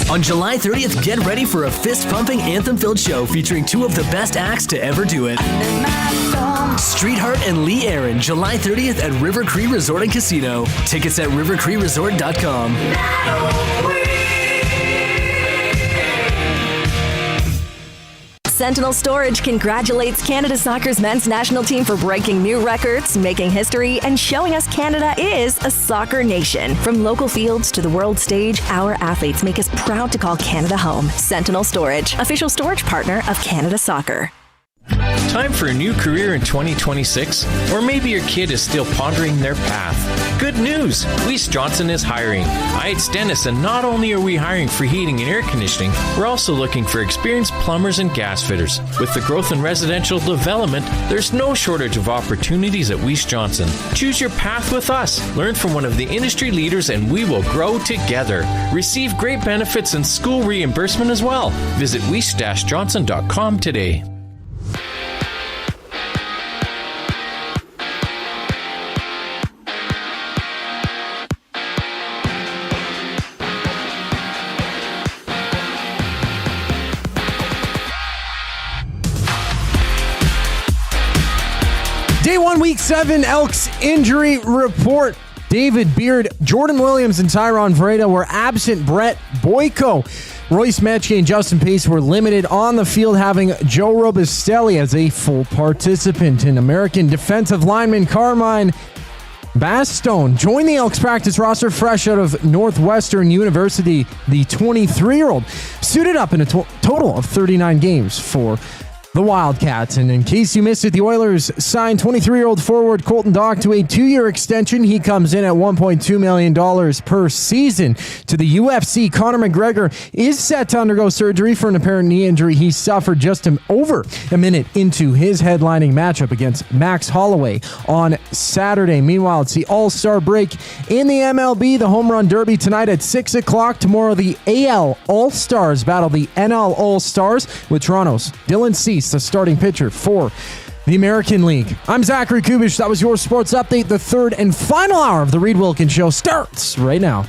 On July 30th, get ready for a fist-pumping, anthem-filled show featuring 2 of the best acts to ever do it. Streetheart and Lee Aaron, July 30th at River Cree Resort and Casino. Tickets at rivercreeresort.com. Sentinel Storage congratulates Canada Soccer's men's national team for breaking new records, making history, and showing us Canada is a soccer nation. From local fields to the world stage, our athletes make us proud to call Canada home. Sentinel Storage, official storage partner of Canada Soccer. Time for a new career in 2026? Or maybe your kid is still pondering their path. Good news! Weiss Johnson is hiring. It's Dennis, and not only are we hiring for heating and air conditioning, we're also looking for experienced plumbers and gas fitters. With the growth in residential development, there's no shortage of opportunities at Weiss Johnson. Choose your path with us. Learn from one of the industry leaders, and we will grow together. Receive great benefits and school reimbursement as well. Visit weiss-johnson.com today. Day 1, Week 7, Elks injury report. David Beard, Jordan Williams, and Tyron Vreda were absent. Brett Boyko, Royce Metche, and Justin Pace were limited on the field, having Joe Robustelli as a full participant. And American defensive lineman Carmine Bastone joined the Elks practice roster fresh out of Northwestern University. The 23-year-old suited up in a total of 39 games for the Wildcats. And in case you missed it, the Oilers signed 23-year-old forward Colton Dach to a 2-year extension. He comes in at $1.2 million per season. To the UFC, Conor McGregor is set to undergo surgery for an apparent knee injury he suffered just over a minute into his headlining matchup against Max Holloway on Saturday. Meanwhile, it's the All-Star break in the MLB. The Home Run Derby tonight at 6 o'clock. Tomorrow, the AL All-Stars battle the NL All-Stars with Toronto's Dylan Cease, the starting pitcher for the American League. I'm Zachary Kubish. That was your sports update. The third and final hour of the Reid Wilkins Show starts right now.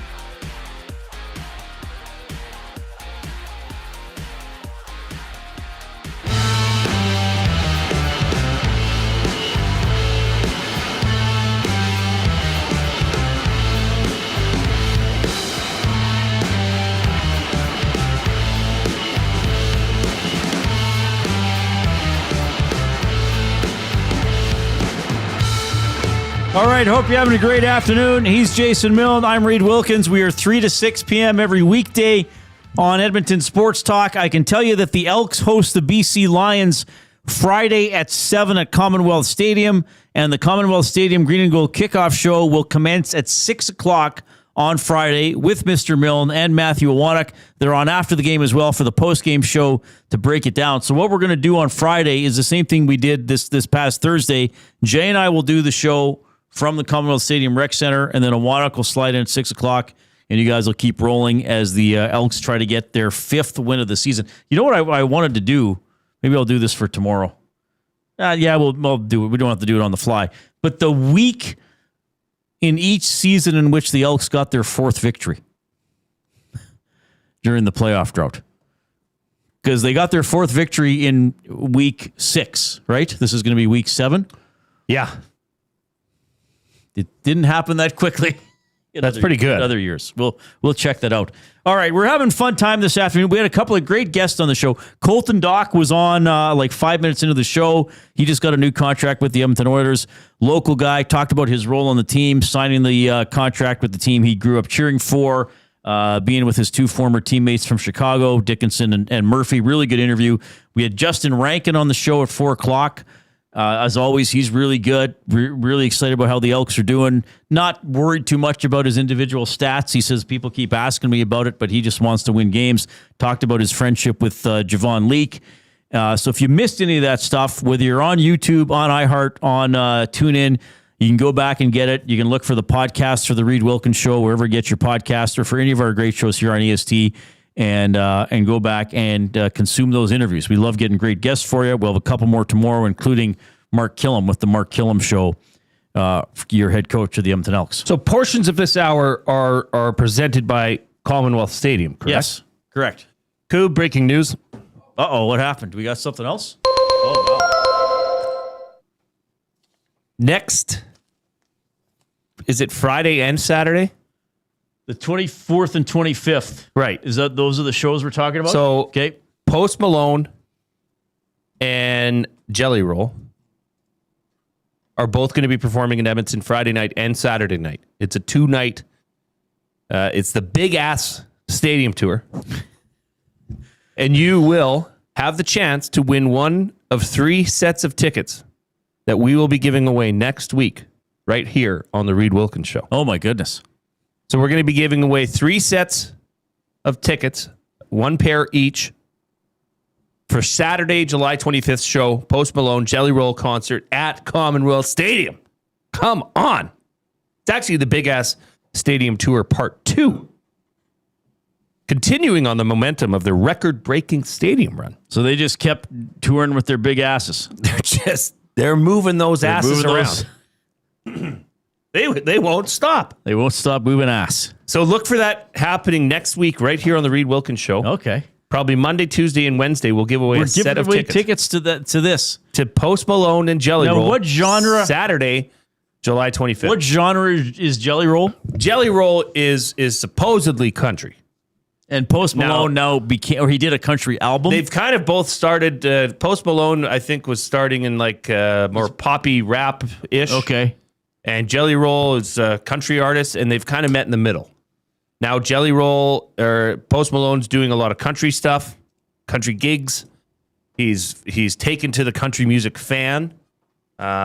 All right, hope you're having a great afternoon. He's Jason Milne. I'm Reid Wilkins. We are 3 to 6 p.m. every weekday on Edmonton Sports Talk. I can tell you that the Elks host the BC Lions Friday at 7 at Commonwealth Stadium, and the Commonwealth Stadium Green and Gold kickoff show will commence at 6 o'clock on Friday with Mr. Milne and Matthew Awanek. They're on after the game as well for the post-game show to break it down. So what we're going to do on Friday is the same thing we did this past Thursday. Jay and I will do the show from the Commonwealth Stadium Rec Center, and then Awanek will slide in at 6 o'clock, and you guys will keep rolling as the Elks try to get their 5th win of the season. You know what I wanted to do? Maybe I'll do this for tomorrow. Yeah, we'll do it. We don't have to do it on the fly. But the week in each season in which the Elks got their 4th victory during the playoff drought. Because they got their 4th victory in week 6, right? This is going to be week 7. Yeah. It didn't happen that quickly. That's pretty good. Other years. We'll check that out. All right, we're having fun time this afternoon. We had a couple of great guests on the show. Colton Dach was on like 5 minutes into the show. He just got a new contract with the Edmonton Oilers. Local guy, talked about his role on the team, signing the contract with the team he grew up cheering for, being with his 2 former teammates from Chicago, Dickinson and Murphy. Really good interview. We had Justin Rankin on the show at 4 o'clock. As always, he's really good. Really excited about how the Elks are doing. Not worried too much about his individual stats. He says people keep asking me about it, but he just wants to win games. Talked about his friendship with Javon Leake. So if you missed any of that stuff, whether you're on YouTube, on iHeart, on TuneIn, you can go back and get it. You can look for the podcast for the Reid Wilkins Show, wherever you get your podcast, or for any of our great shows here on EST. And go back and consume those interviews. We love getting great guests for you. We'll have a couple more tomorrow, including Mark Killam with the Mark Killam Show, your head coach of the Edmonton Elks. So portions of this hour are presented by Commonwealth Stadium, correct? Yes, correct. Cool, breaking news. Uh-oh, what happened? Do we got something else? Oh, wow. Next, is it Friday and Saturday? The 24th and 25th. Right. Those are the shows we're talking about? So, okay. Post Malone and Jelly Roll are both going to be performing in Edmonton Friday night and Saturday night. It's a 2-night, it's the Big Ass Stadium Tour. And you will have the chance to win one of 3 sets of tickets that we will be giving away next week right here on the Reid Wilkins Show. Oh, my goodness. So we're going to be giving away 3 sets of tickets, 1 pair each, for Saturday, July 25th show, Post Malone Jelly Roll concert at Commonwealth Stadium. Come on. It's actually the Big Ass Stadium Tour Part 2. Continuing on the momentum of the record-breaking stadium run. So they just kept touring with their big asses. They're moving those asses around. They won't stop. They won't stop moving ass. So look for that happening next week right here on the Reid Wilkins Show. Okay. Probably Monday, Tuesday, and Wednesday we'll give away a set of tickets to this. To Post Malone and Jelly Roll. Now, what genre? Saturday, July 25th. What genre is Jelly Roll? Jelly Roll is supposedly country. And Post Malone now became, or he did a country album? They've kind of both started. Post Malone, I think, was starting in like more poppy rap-ish. Okay. And Jelly Roll is a country artist, and they've kind of met in the middle. Now Jelly Roll, or Post Malone's doing a lot of country stuff, country gigs He's taken to the country music fan,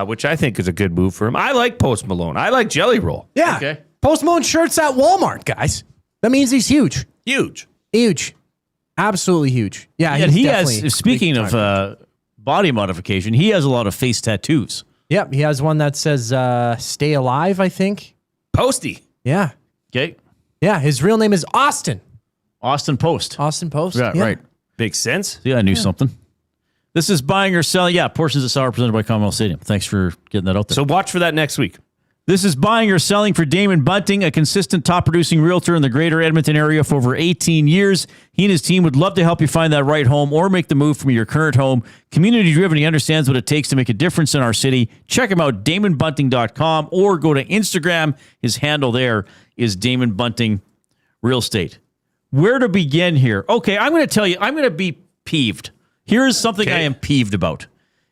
which I think is a good move for him. I like Post Malone. I like Jelly Roll. Yeah. Okay. Post Malone shirts at Walmart, guys. That means he's huge. Huge. Absolutely huge. Yeah, and he has, speaking of body modification, he has a lot of face tattoos. Yep, he has one that says Stay Alive, I think. Posty. Yeah. Okay. Yeah, his real name is Austin. Austin Post. Austin Post. Yeah, right. Makes sense. Yeah, I knew something. This is buying or selling. Yeah, portions of Sour presented by Commonwealth Stadium. Thanks for getting that out there. So watch for that next week. This is buying or selling for Damon Bunting, a consistent top-producing realtor in the greater Edmonton area for over 18 years. He and his team would love to help you find that right home or make the move from your current home. Community-driven, he understands what it takes to make a difference in our city. Check him out, DamonBunting.com, or go to Instagram. His handle there is Damon Bunting Real Estate. Where to begin here? Okay, I'm going to tell you, I'm going to be peeved. Here is something I am peeved about.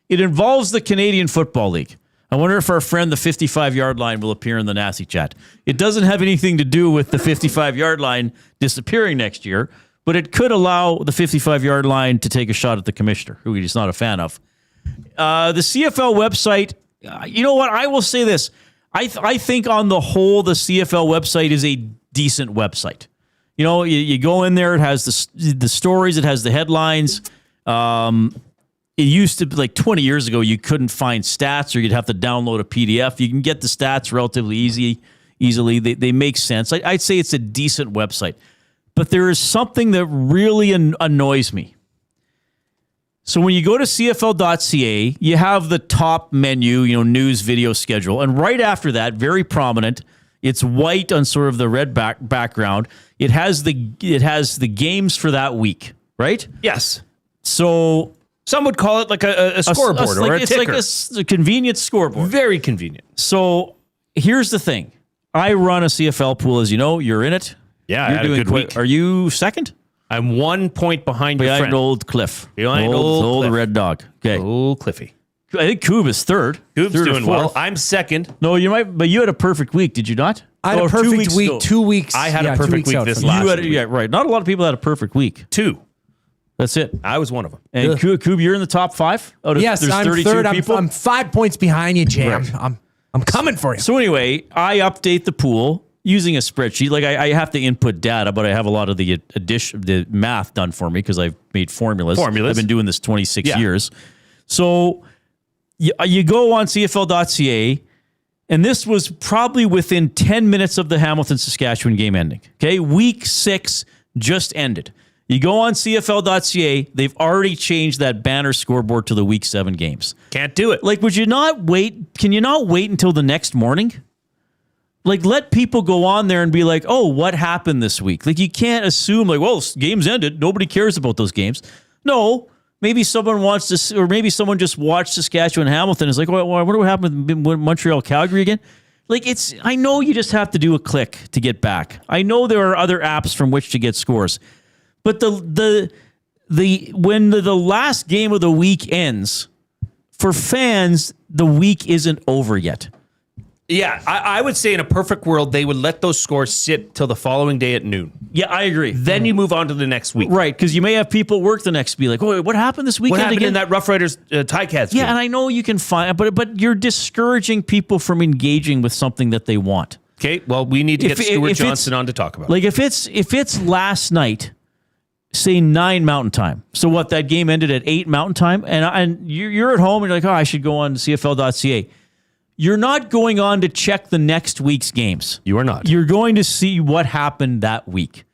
It involves the Canadian Football League. I wonder if our friend, the 55-yard line, will appear in the Nasty Chat. It doesn't have anything to do with the 55-yard line disappearing next year, but it could allow the 55-yard line to take a shot at the commissioner, who he's not a fan of. The CFL website, you know what? I will say this. I think on the whole, the CFL website is a decent website. You know, you go in there, it has the stories, it has the headlines. It used to be like 20 years ago, you couldn't find stats or you'd have to download a PDF. You can get the stats relatively easily. They make sense. I'd say it's a decent website. But there is something that really annoys me. So when you go to CFL.ca, you have the top menu, news, video, schedule. And right after that, very prominent, it's white on sort of the red background. It has the games for that week, right? Yes. So some would call it like a scoreboard or a ticker. It's like a convenient scoreboard. Very convenient. So here's the thing. I run a CFL pool, as you know. You're in it. Yeah, You're I had a good week. Are you second? I'm 1 point behind your friend. Old Cliff. Behind old Cliff. Red Dog. Okay. Old Cliffy. I think Coob is third. Coob's third doing well. I'm second. No, you might, but you had a perfect week, did you not? I had a perfect week 2 weeks. I had a perfect week this last week. Yeah, right. Not a lot of people had a perfect week. 2. That's it. I was one of them. And Coob, you're in the top 5? Yes, there's I'm 32 third. people? I'm 5 points behind you, Jay. Right. I'm coming for you. So anyway, I update the pool using a spreadsheet. Like I have to input data, but I have a lot of the math done for me because I've made formulas. I've been doing this 26 years. So you go on CFL.ca, and this was probably within 10 minutes of the Hamilton-Saskatchewan game ending. Okay, week 6 just ended. You go on CFL.ca, they've already changed that banner scoreboard to the week 7 games. Can't do it. Like, would you not wait? Can you not wait until the next morning? Like, let people go on there and be like, oh, what happened this week? Like, you can't assume, like, well, games ended. Nobody cares about those games. No, maybe someone wants to, or maybe someone just watched Saskatchewan Hamilton and is like, well, I wonder what happened with Montreal Calgary again. Like, I know you just have to do a click to get back. I know there are other apps from which to get scores. But when the last game of the week ends, for fans, the week isn't over yet. Yeah, I would say in a perfect world, they would let those scores sit till the following day at noon. Yeah, I agree. Then you move on to the next week. Right, because you may have people work the next be like, oh, what happened this weekend What happened again? in that Rough Riders Ticats game? Yeah, and I know you can find, but you're discouraging people from engaging with something that they want. Okay, well, we need to get Stuart Johnson on to talk about it. Like, if it's last night, say 9 Mountain Time. So what, that game ended at 8 Mountain Time, and you're at home and you're like, oh, I should go on to CFL.ca. You're not going on to check the next week's games. You are not. You're going to see what happened that week.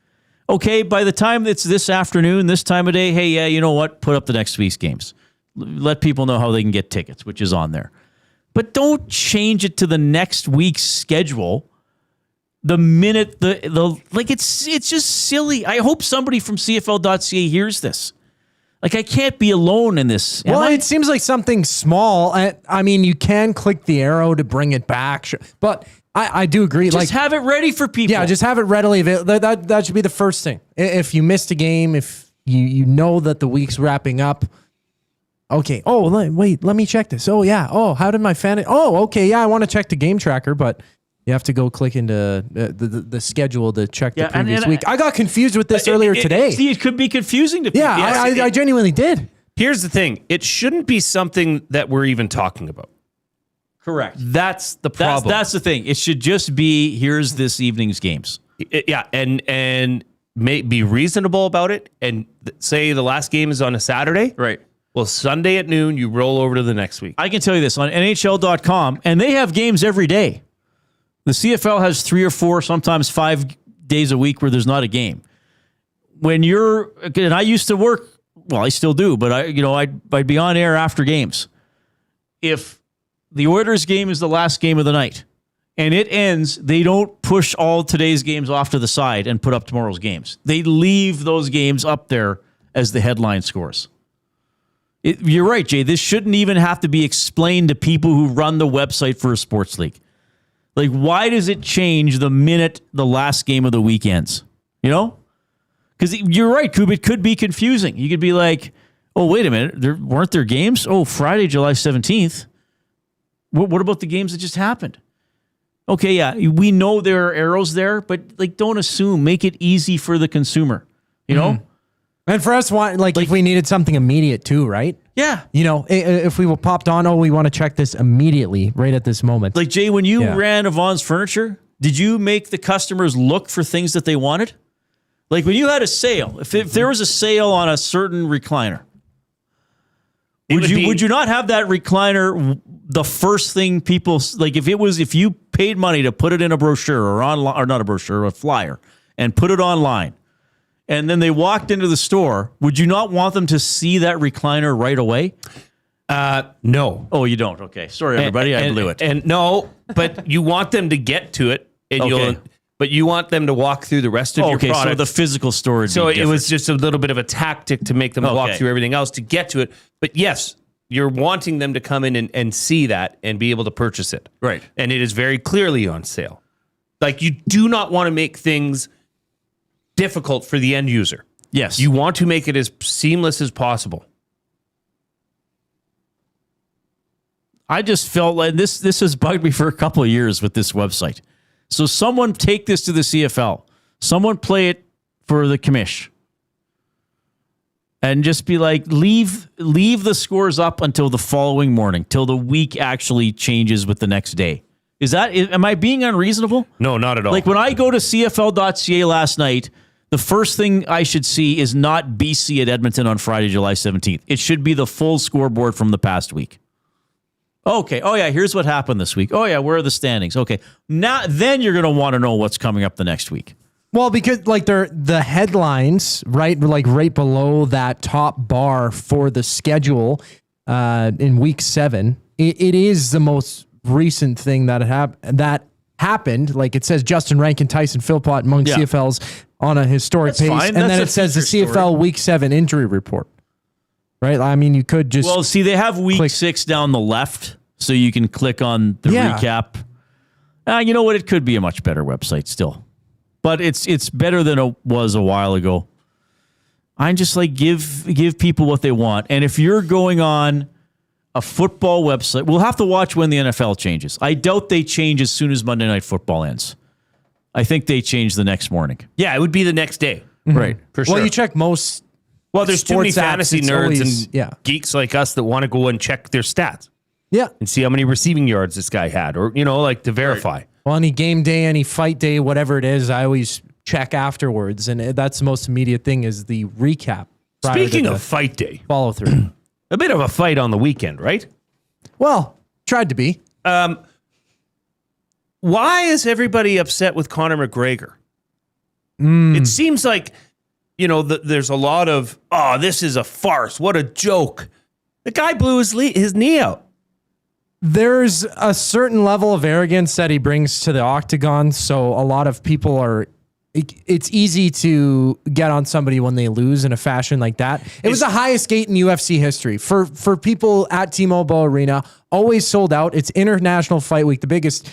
Okay, by the time it's this afternoon, this time of day, hey, yeah, you know what? Put up the next week's games. Let people know how they can get tickets, which is on there. But don't change it to the next week's schedule the minute it's just silly. I hope somebody from CFL.ca hears this. Like, I can't be alone in this. Well, it seems like something small. I mean, you can click the arrow to bring it back, but I do agree. Just have it ready for people. Yeah, just have it readily available. That should be the first thing. If you missed a game, if you know that the week's wrapping up, okay. Oh, wait, let me check this. Oh, yeah. Oh, how did my fan? Oh, okay. Yeah, I want to check the game tracker, but you have to go click into the schedule to check the previous week. I got confused with this earlier today. It could be confusing to people. Yeah, I genuinely did. Here's the thing. It shouldn't be something that we're even talking about. Correct. That's the problem. That's the thing. It should just be, here's this evening's games. Yeah, and be reasonable about it, and say the last game is on a Saturday. Right. Well, Sunday at noon, you roll over to the next week. I can tell you this, on NHL.com, and they have games every day. The CFL has 3 or 4, sometimes 5 days a week where there's not a game. And I used to work, well, I still do, but I'd be on air after games. If the Oilers game is the last game of the night and it ends, they don't push all today's games off to the side and put up tomorrow's games. They leave those games up there as the headline scores. You're right, Jay. This shouldn't even have to be explained to people who run the website for a sports league. Like, why does it change the minute the last game of the week ends? You know? Because you're right, Coop. It could be confusing. You could be like, oh, wait a minute. Weren't there games? Oh, Friday, July 17th. What about the games that just happened? Okay, yeah, we know there are arrows there, but don't assume. Make it easy for the consumer. You know? And for us, if we needed something immediate too, right? Yeah. If we popped on, we want to check this immediately, right at this moment. Like, Jay, when you ran Yvonne's Furniture, did you make the customers look for things that they wanted? Like, when you had a sale, if there was a sale on a certain recliner, would you not have that recliner the first thing people, like, if you paid money to put it in a brochure or not a brochure, a flyer, and put it online, and then they walked into the store, would you not want them to see that recliner right away? No. Oh, you don't? Okay. Sorry, everybody. I blew it. And no, but you want them to get to it, and but you want them to walk through the rest of your product. So the physical storage. So it was just a little bit of a tactic to make them walk through everything else to get to it. But yes, you're wanting them to come in and see that and be able to purchase it. Right. And it is very clearly on sale. Like, you do not want to make things difficult for the end user. Yes. You want to make it as seamless as possible. I just felt like this has bugged me for a couple of years with this website. So someone take this to the CFL. Someone play it for the commish. And just be like, leave the scores up until the following morning, till the week actually changes with the next day. Am I being unreasonable? No, not at all. Like, when I go to CFL.ca last night, the first thing I should see is not BC at Edmonton on Friday, July 17th. It should be the full scoreboard from the past week. Okay. Oh, yeah, here's what happened this week. Oh, yeah, where are the standings? Okay. Now, then you're going to want to know what's coming up the next week. Well, because they're the headlines, right? Like right below that top bar for the schedule in week 7. It is the most recent thing that happened. Like, it says Justin Rankin, Tyson Philpott among CFLs on a historic pace. Fine. And then it says the CFL story. week 7 injury report. Right? I mean, you could just... Well, see, they have week 6 down the left, so you can click on the recap. You know what? It could be a much better website still. But it's better than it was a while ago. I'm just like, give people what they want. And if you're going on a football website, we'll have to watch when the NFL changes. I doubt they change as soon as Monday Night Football ends. I think they change the next morning. Yeah, it would be the next day. Right. For sure. Well, you check most... Well, there's too many fantasy nerds and geeks like us that want to go and check their stats. Yeah. And see how many receiving yards this guy had, or, to verify. Right. Well, any game day, any fight day, whatever it is, I always check afterwards. And that's the most immediate thing, is the recap. Speaking of fight day. Follow through. A bit of a fight on the weekend, right? Well, tried to be. Why is everybody upset with Conor McGregor? It seems like... there's a lot of, this is a farce. What a joke. The guy blew his knee out. There's a certain level of arrogance that he brings to the octagon. So a lot of people it's easy to get on somebody when they lose in a fashion like that. It was the highest gate in UFC history. For people at T-Mobile Arena, always sold out. It's International Fight Week, the biggest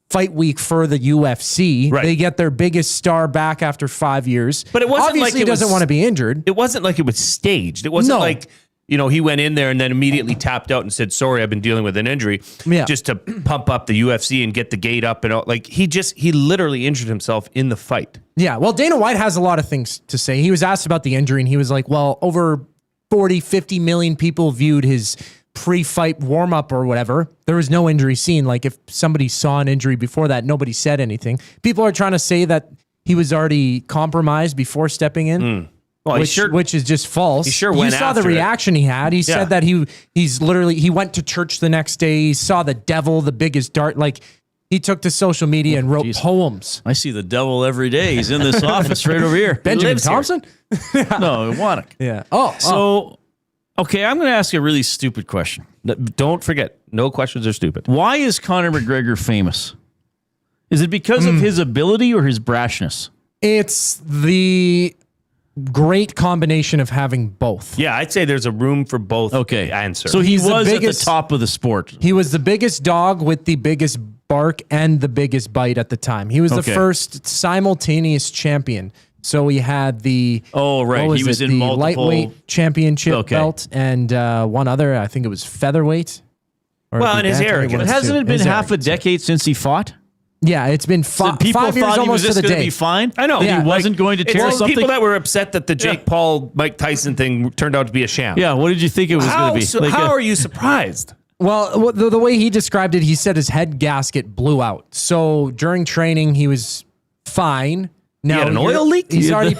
fight week for the UFC. Right. They get their biggest star back after 5 years. But it wasn't obviously like he doesn't want to be injured. It wasn't like it was staged. It wasn't like, he went in there and then immediately tapped out and said, sorry, I've been dealing with an injury, just to pump up the UFC and get the gate up and all. Like, he literally injured himself in the fight. Yeah. Well, Dana White has a lot of things to say. He was asked about the injury and he was like, well, over 40, 50 million people viewed his pre-fight warm-up or whatever. There was no injury seen. Like if somebody saw an injury before that, nobody said anything. People are trying to say that he was already compromised before stepping in. Well, which is just false. He sure you went saw the after it. reaction he had. He said that he went to church the next day. He saw the devil, the biggest dart. Like he took to social media and wrote poems. I see the devil every day. He's in this office right over here. Benjamin Thompson? No, Wannock. Yeah. Okay, I'm going to ask you a really stupid question. Don't forget, no questions are stupid. Why is Conor McGregor famous? Is it because of his ability or his brashness? It's the great combination of having both. Yeah, I'd say there's a room for both answers. So he He's the was at biggest- the top of the sport. He was the biggest dog with the biggest bark and the biggest bite at the time. He was the first simultaneous champion. So he had the he was in the multiple lightweight championship belt and one other. I think it was featherweight. Well, and his hair. Hasn't it been half a decade since he fought? Yeah, it's been people 5 years thought he was almost to just the going to day. be fine. I know. That he wasn't going to tear it's something. people that were upset that the Jake Paul, Mike Tyson thing turned out to be a sham. Yeah, what did you think it was going to be? How are you surprised? Well, the way he described it, he said his head gasket blew out. So during training, he was fine. Now, he had an oil leak? He's already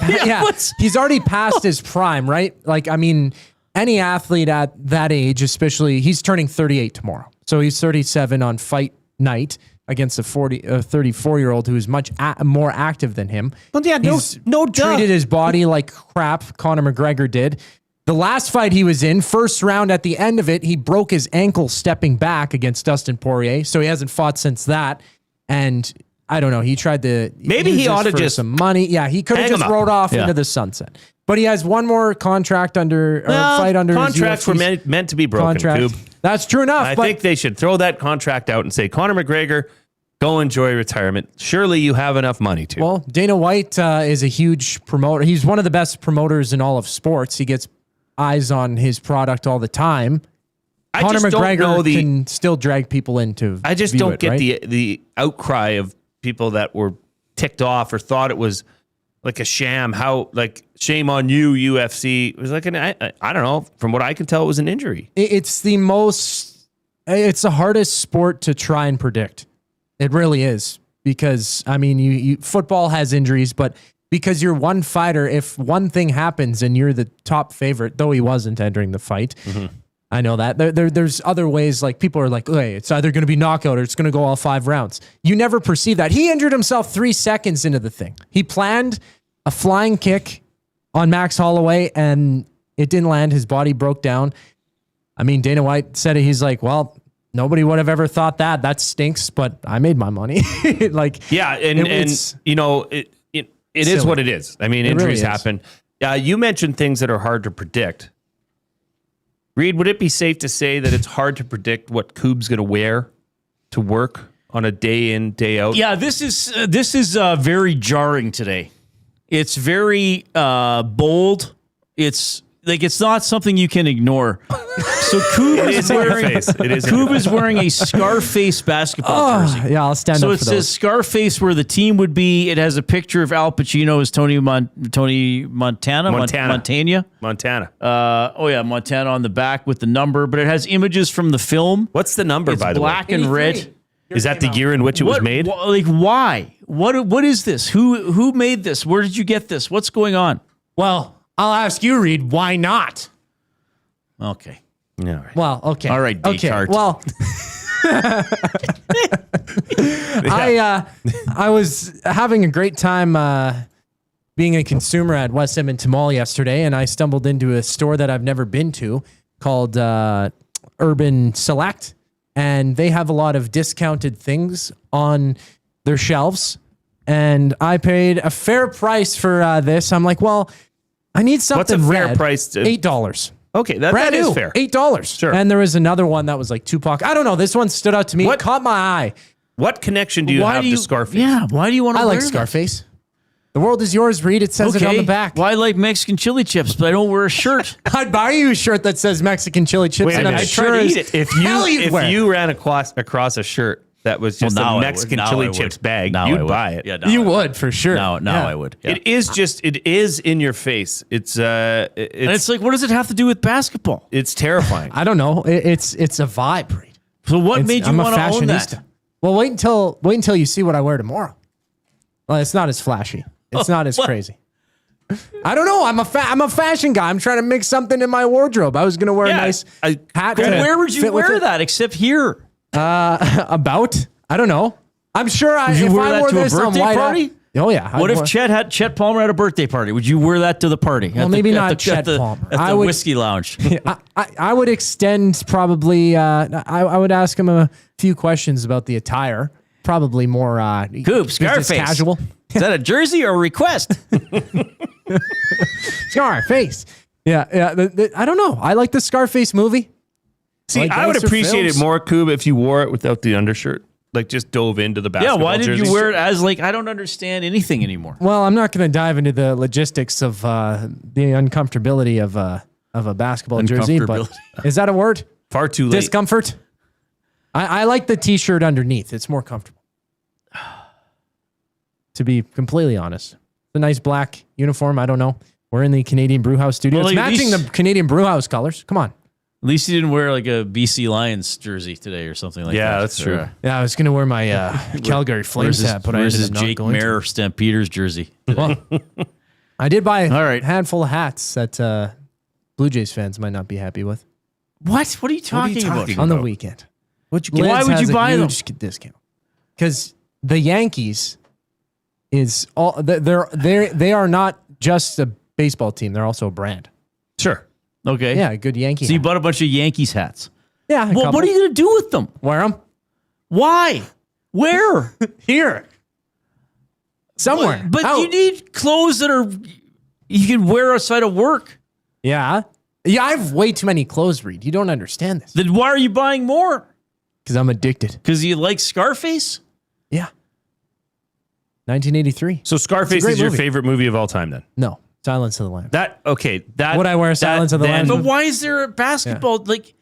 he's already past his prime, right? Like, I mean, any athlete at that age, especially, he's turning 38 tomorrow. So he's 37 on fight night against a 34-year-old who is much more active than him. Well, yeah, no doubt. Treated his body like crap, Conor McGregor did. The last fight he was in, first round at the end of it, he broke his ankle stepping back against Dustin Poirier. So he hasn't fought since that. And I don't know. He tried to Maybe use he ought this to for just some money. Yeah, he could have hang just him up. rode off Yeah. into the sunset. But he has one more contract fight under contracts his were meant to be broken. contract. Coob. That's true enough. I but think they should throw that contract out and say, Conor McGregor, go enjoy retirement. Surely you have enough money to. Well, Dana White is a huge promoter. He's one of the best promoters in all of sports. He gets eyes on his product all the time. I Conor just don't McGregor know can still drag people into. I just view don't it, get right? the outcry of people that were ticked off or thought it was like a sham. How, like, shame on you, UFC. It was like I don't know. From what I can tell, it was an injury. It's the hardest sport to try and predict. It really is, because I mean, you football has injuries, but because you're one fighter, if one thing happens and you're the top favorite, though he wasn't entering the fight, I know that there's other ways. Like people are like, hey, it's either going to be knockout or it's going to go all 5 rounds. You never perceive that. He injured himself 3 seconds into the thing. He planned a flying kick on Max Holloway and it didn't land. His body broke down. I mean, Dana White said it. He's like, well, nobody would have ever thought that. That stinks, but I made my money. Like, yeah, and you know, it is what it is. I mean, injuries happen. You mentioned things that are hard to predict. Reid, would it be safe to say that it's hard to predict what Coob's going to wear to work on a day in, day out? Yeah, this is very jarring today. It's very bold. It's like it's not something you can ignore. So Coob is wearing a Scarface basketball jersey. Yeah, I'll stand up so for it says those. Scarface where the team would be. It has a picture of Al Pacino as Tony Montana. Montana on the back with the number, but it has images from the film. What's the number, It's by the way? black and red. Is that the year in which it was made? Like, why? What is this? Who made this? Where did you get this? What's going on? Well, I'll ask you, Reid, why not? Okay. Yeah. Right. Well, okay. All right, Descartes. Okay. Well, I was having a great time being a consumer at West Edmonton Mall yesterday, and I stumbled into a store that I've never been to called Urban Select, and they have a lot of discounted things on their shelves, and I paid a fair price for this. I'm like, well, I need something What's a fair red. price? $8. Okay, that Brand is new, fair. $8. Sure. And there was another one that was like $2. I don't know. This one stood out to me. It caught my eye. What connection do you have to Scarface? Yeah, why do you want to I wear like that? Scarface. The world is yours, Reid. It says it on the back. Well, I like Mexican chili chips, but I don't wear a shirt. I'd buy you a shirt that says Mexican chili chips, Wait a and I'm minute. sure If you'd wear it. you ran across a shirt that was just a Mexican chili chips bag, you'd buy it. Yeah, you would for sure. Now Yeah. I would. Yeah. It is in your face. It's and it's like, what does it have to do with basketball? It's terrifying. I don't know. It's a vibe, Reid. So what made you want to own that? Well, wait until you see what I wear tomorrow. Well, it's not as flashy. It's not as crazy. I don't know. I'm a fashion guy. I'm trying to mix something in my wardrobe. I was gonna wear a nice hat. Where would you wear that except here? About? I don't know. I'm sure Would you if wear I that wore to a this on birthday Whyte party? Oh yeah. What if Chet Palmer had a birthday party? Would you wear that to the party? Well, maybe not Chet Palmer. At the whiskey lounge. I would extend probably. I would ask him a few questions about the attire. Probably more. Coop, Scarface. Casual. Is that a jersey or a request? Scarface. Yeah. I don't know. I like the Scarface movie. See, like I would gangster appreciate films. it more, Coob, if you wore it without the undershirt. Like just dove into the basketball. Yeah, why did jersey. you wear it as like, I don't understand anything anymore. Well, I'm not going to dive into the logistics of the uncomfortability of a basketball jersey, but is that a word? Far too late. Discomfort? I like the t-shirt underneath. It's more comfortable. To be completely honest. It's a nice black uniform. I don't know. We're in the Canadian Brewhouse studio. Well, it's like, at matching least- the Canadian Brewhouse colors. Come on. At least he didn't wear like a BC Lions jersey today or something like that. Yeah, that's true. Yeah, I was going to wear my Calgary Flames hat, but I where's ended his up not Jake going to. Mayer Stampeders jersey? Well, I did buy a handful of hats that Blue Jays fans might not be happy with. What? What are you talking about? On the weekend. Why would you buy them? Huge discount. Because the Yankees is all they are not just a baseball team; they're also a brand. Sure. Okay. Yeah, a good Yankee. So you hat. bought a bunch of Yankees hats. Yeah. Well, what are you going to do with them? Wear them. Why? Where? Here. Somewhere. But Out. you need clothes that are you can wear outside of work. Yeah. Yeah, I have way too many clothes, Reid. You don't understand this. Then why are you buying more? Because I'm addicted. Because you like Scarface? Yeah. 1983. So Scarface is your favorite movie of all time then? No. Silence of the Lambs. Would I wear Silence of the Lambs? But why is there a basketball like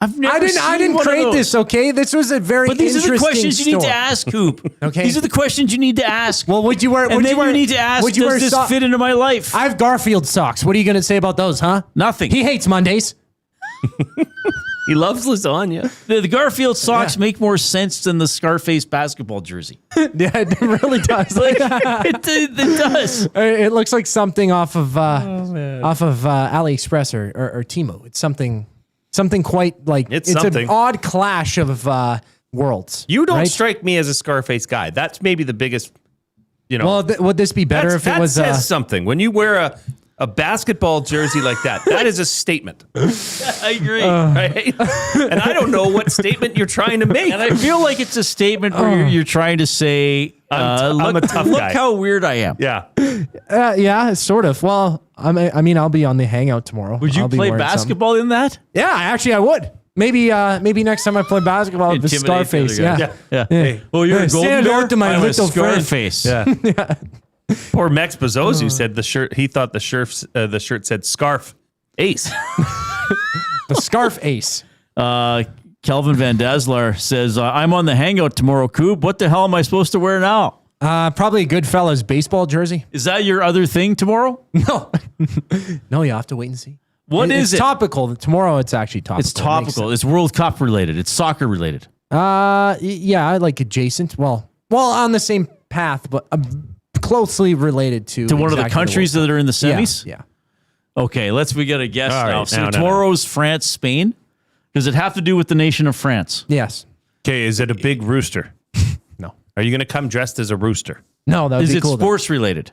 I've never I didn't create this, okay? This was a very But these are the questions you need to story. ask, Coop. Okay. These are the questions you need to ask. Well, would you wear? And would then you wear? you need to ask, would you wear does this fit into my life? I have Garfield socks. What are you going to say about those, huh? Nothing. He hates Mondays. He loves lasagna. The Garfield socks make more sense than the Scarface basketball jersey. Yeah, it really does. It does. It looks like something off of AliExpress or Temu. It's something quite like It's an something. odd clash of worlds. You don't right? strike me as a Scarface guy. That's maybe the biggest, Well, would this be better if it was that says something. When you wear a basketball jersey like that, that is a statement. I agree. Right? And I don't know what statement you're trying to make. And I feel like it's a statement where you're trying to say, I'm a tough look guy. how weird I am. Yeah. yeah, sort of. Well, I mean, I'll be on the hangout tomorrow. Would you I'll be play wearing basketball in that? Yeah, actually, I would. Maybe next time I play basketball, the Intimidate the other Scarface. guy. Yeah. Hey, well, you're a golden stand bear? out to my I'm a little friend. Scarface. Yeah. Poor Mex Bezos said the shirt. He thought the shirt said scarf ace. The scarf ace. Kelvin Van Dassler says, I'm on the hangout tomorrow, Coob. What the hell am I supposed to wear now? Probably a Goodfellas baseball jersey. Is that your other thing tomorrow? No. No, you have to wait and see. What is it's it? topical. Tomorrow it's actually topical. It's topical. It's World Cup related. It's soccer related. Yeah, I like adjacent. Well, on the same path, but closely related to To one of the exactly countries World that are in the Cup. semis? Yeah. Okay, we get a guess All now. right, So no. tomorrow's France, Spain. Does it have to do with the nation of France? Yes. Okay, is it a big rooster? No. Are you going to come dressed as a rooster? No, that would Is be it cool. sports related?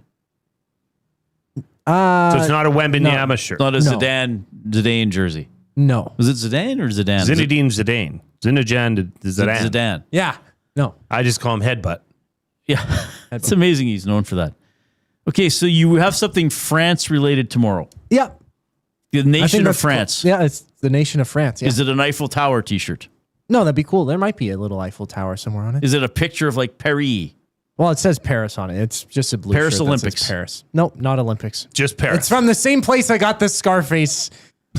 So it's not a Wembanyama shirt. Not a No. Zidane jersey. No. Was it Zidane or Zidane? Zinedine Zidane. Zinedine Zidane. Zidane. Yeah. No. I just call him Headbutt. Yeah. It's amazing he's known for that. Okay, so you have something France related tomorrow. Yeah. The I think nation of that's cool. France. Yeah, it's the nation of France. Yeah. Is it an Eiffel Tower t-shirt? No, that'd be cool. There might be a little Eiffel Tower somewhere on it. Is it a picture of like Paris? Well, it says Paris on it. It's just a blue Paris shirt that says Olympics. Paris. Nope, not Olympics. Just Paris. It's from the same place I got this Scarface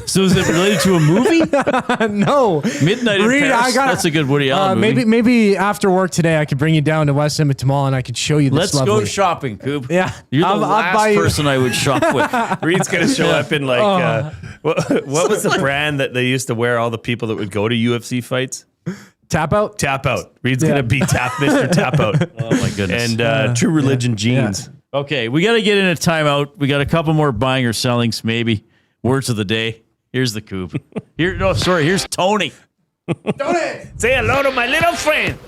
So is it related to a movie? No. Midnight in Reid, Paris. That's a good Woody Allen movie. Maybe after work today, I could bring you down to West Edmonton Mall and I could show you this. Let's go shopping, Coop. Yeah. You're the I'll last buy you- person I would shop with. Reid's going to show up in what was the brand that they used to wear all the people that would go to UFC fights? Tap Out? Tap Out. Reid's going to be Mr. Tap Out. Oh, my goodness. And True Religion jeans. Yeah. Okay, we got to get in a timeout. We got a couple more buying or sellings, maybe. Words of the day. Here's the Coop. Here's Tony. Tony! Say hello to my little friend.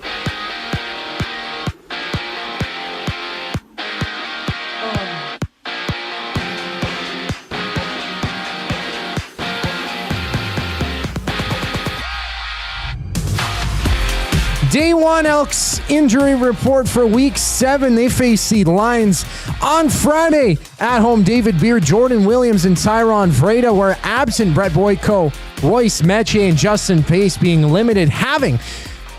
Day 1 Elks injury report for Week 7. They face the Lions on Friday. At home, David Beer, Jordan Williams, and Tyron Vreda were absent. Brett Boyko, Royce Metier, and Justin Pace being limited, having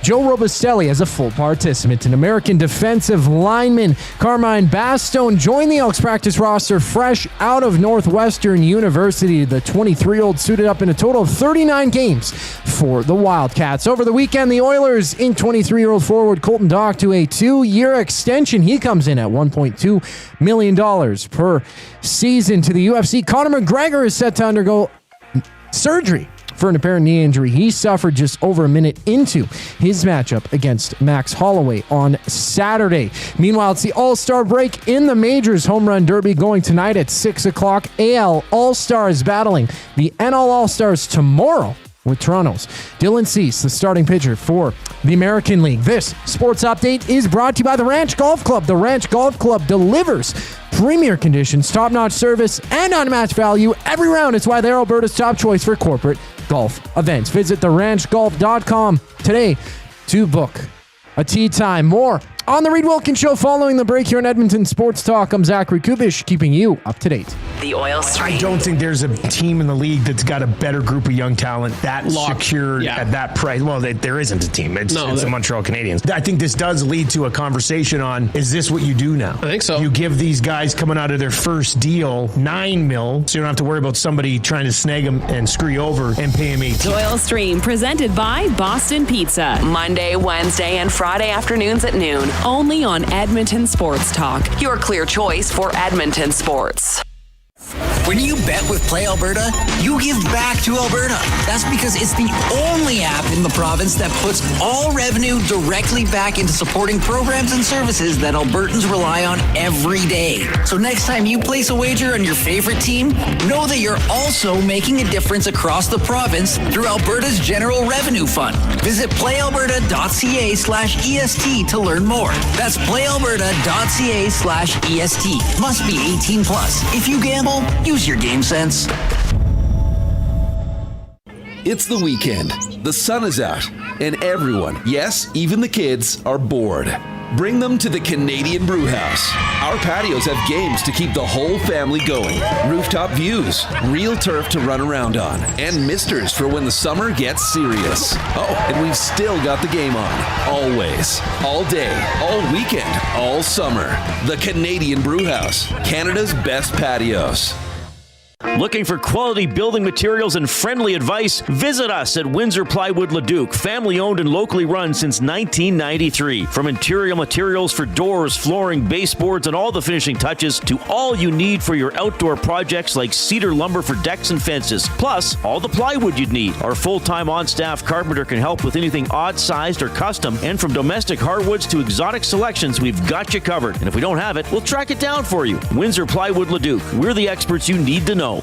Joe Robustelli as a full participant. An American defensive lineman, Carmine Bastone, joined the Elks practice roster fresh out of Northwestern University. The 23-year-old suited up in a total of 39 games for the Wildcats. Over the weekend, the Oilers inked 23-year-old forward Colton Dach to a 2-year extension. He comes in at $1.2 million per season. To the UFC, Conor McGregor is set to undergo surgery for an apparent knee injury he suffered just over a minute into his matchup against Max Holloway on Saturday. Meanwhile, it's the All-Star break in the Majors Home Run Derby going tonight at 6 o'clock. AL All-Stars battling the NL All-Stars tomorrow with Toronto's Dylan Cease, the starting pitcher for the American League. This sports update is brought to you by the Ranch Golf Club. The Ranch Golf Club delivers premier conditions, top-notch service, and unmatched value every round. It's why they're Alberta's top choice for corporate golf events. Visit theranchgolf.com today to book a tee time. More on the Reid Wilkins Show following the break here in Edmonton Sports Talk. I'm Zachary Kubish, keeping you up to date. The oil stream. I don't think there's a team in the league that's got a better group of young talent that secured at that price. Well, there isn't a team. It's the Montreal Canadiens. I think this does lead to a conversation on, is this what you do now? I think so. You give these guys coming out of their first deal $9 million, so you don't have to worry about somebody trying to snag them and screw you over and pay them $18 million. Oil Stream, presented by Boston Pizza. Monday, Wednesday, and Friday afternoons at noon. Only on Edmonton Sports Talk. Your clear choice for Edmonton sports. When you bet with Play Alberta, you give back to Alberta. That's because it's the only app in the province that puts all revenue directly back into supporting programs and services that Albertans rely on every day. So next time you place a wager on your favorite team, know that you're also making a difference across the province through Alberta's General Revenue Fund. Visit playalberta.ca/EST to learn more. That's playalberta.ca/EST. Must be 18 plus. If you gamble, use your game sense. It's the weekend. The sun is out, and everyone, yes, even the kids, are bored. Bring them to the Canadian Brew House. Our patios have games to keep the whole family going. Rooftop views, real turf to run around on, and misters for when the summer gets serious. Oh, and we've still got the game on. Always. All day. All weekend. All summer. The Canadian Brew House. Canada's best patios. Looking for quality building materials and friendly advice? Visit us at Windsor Plywood Leduc, family owned and locally run since 1993. From interior materials for doors, flooring, baseboards, and all the finishing touches to all you need for your outdoor projects like cedar lumber for decks and fences. Plus, all the plywood you'd need. Our full-time on-staff carpenter can help with anything odd-sized or custom. And from domestic hardwoods to exotic selections, we've got you covered. And if we don't have it, we'll track it down for you. Windsor Plywood Leduc. We're the experts you need to know.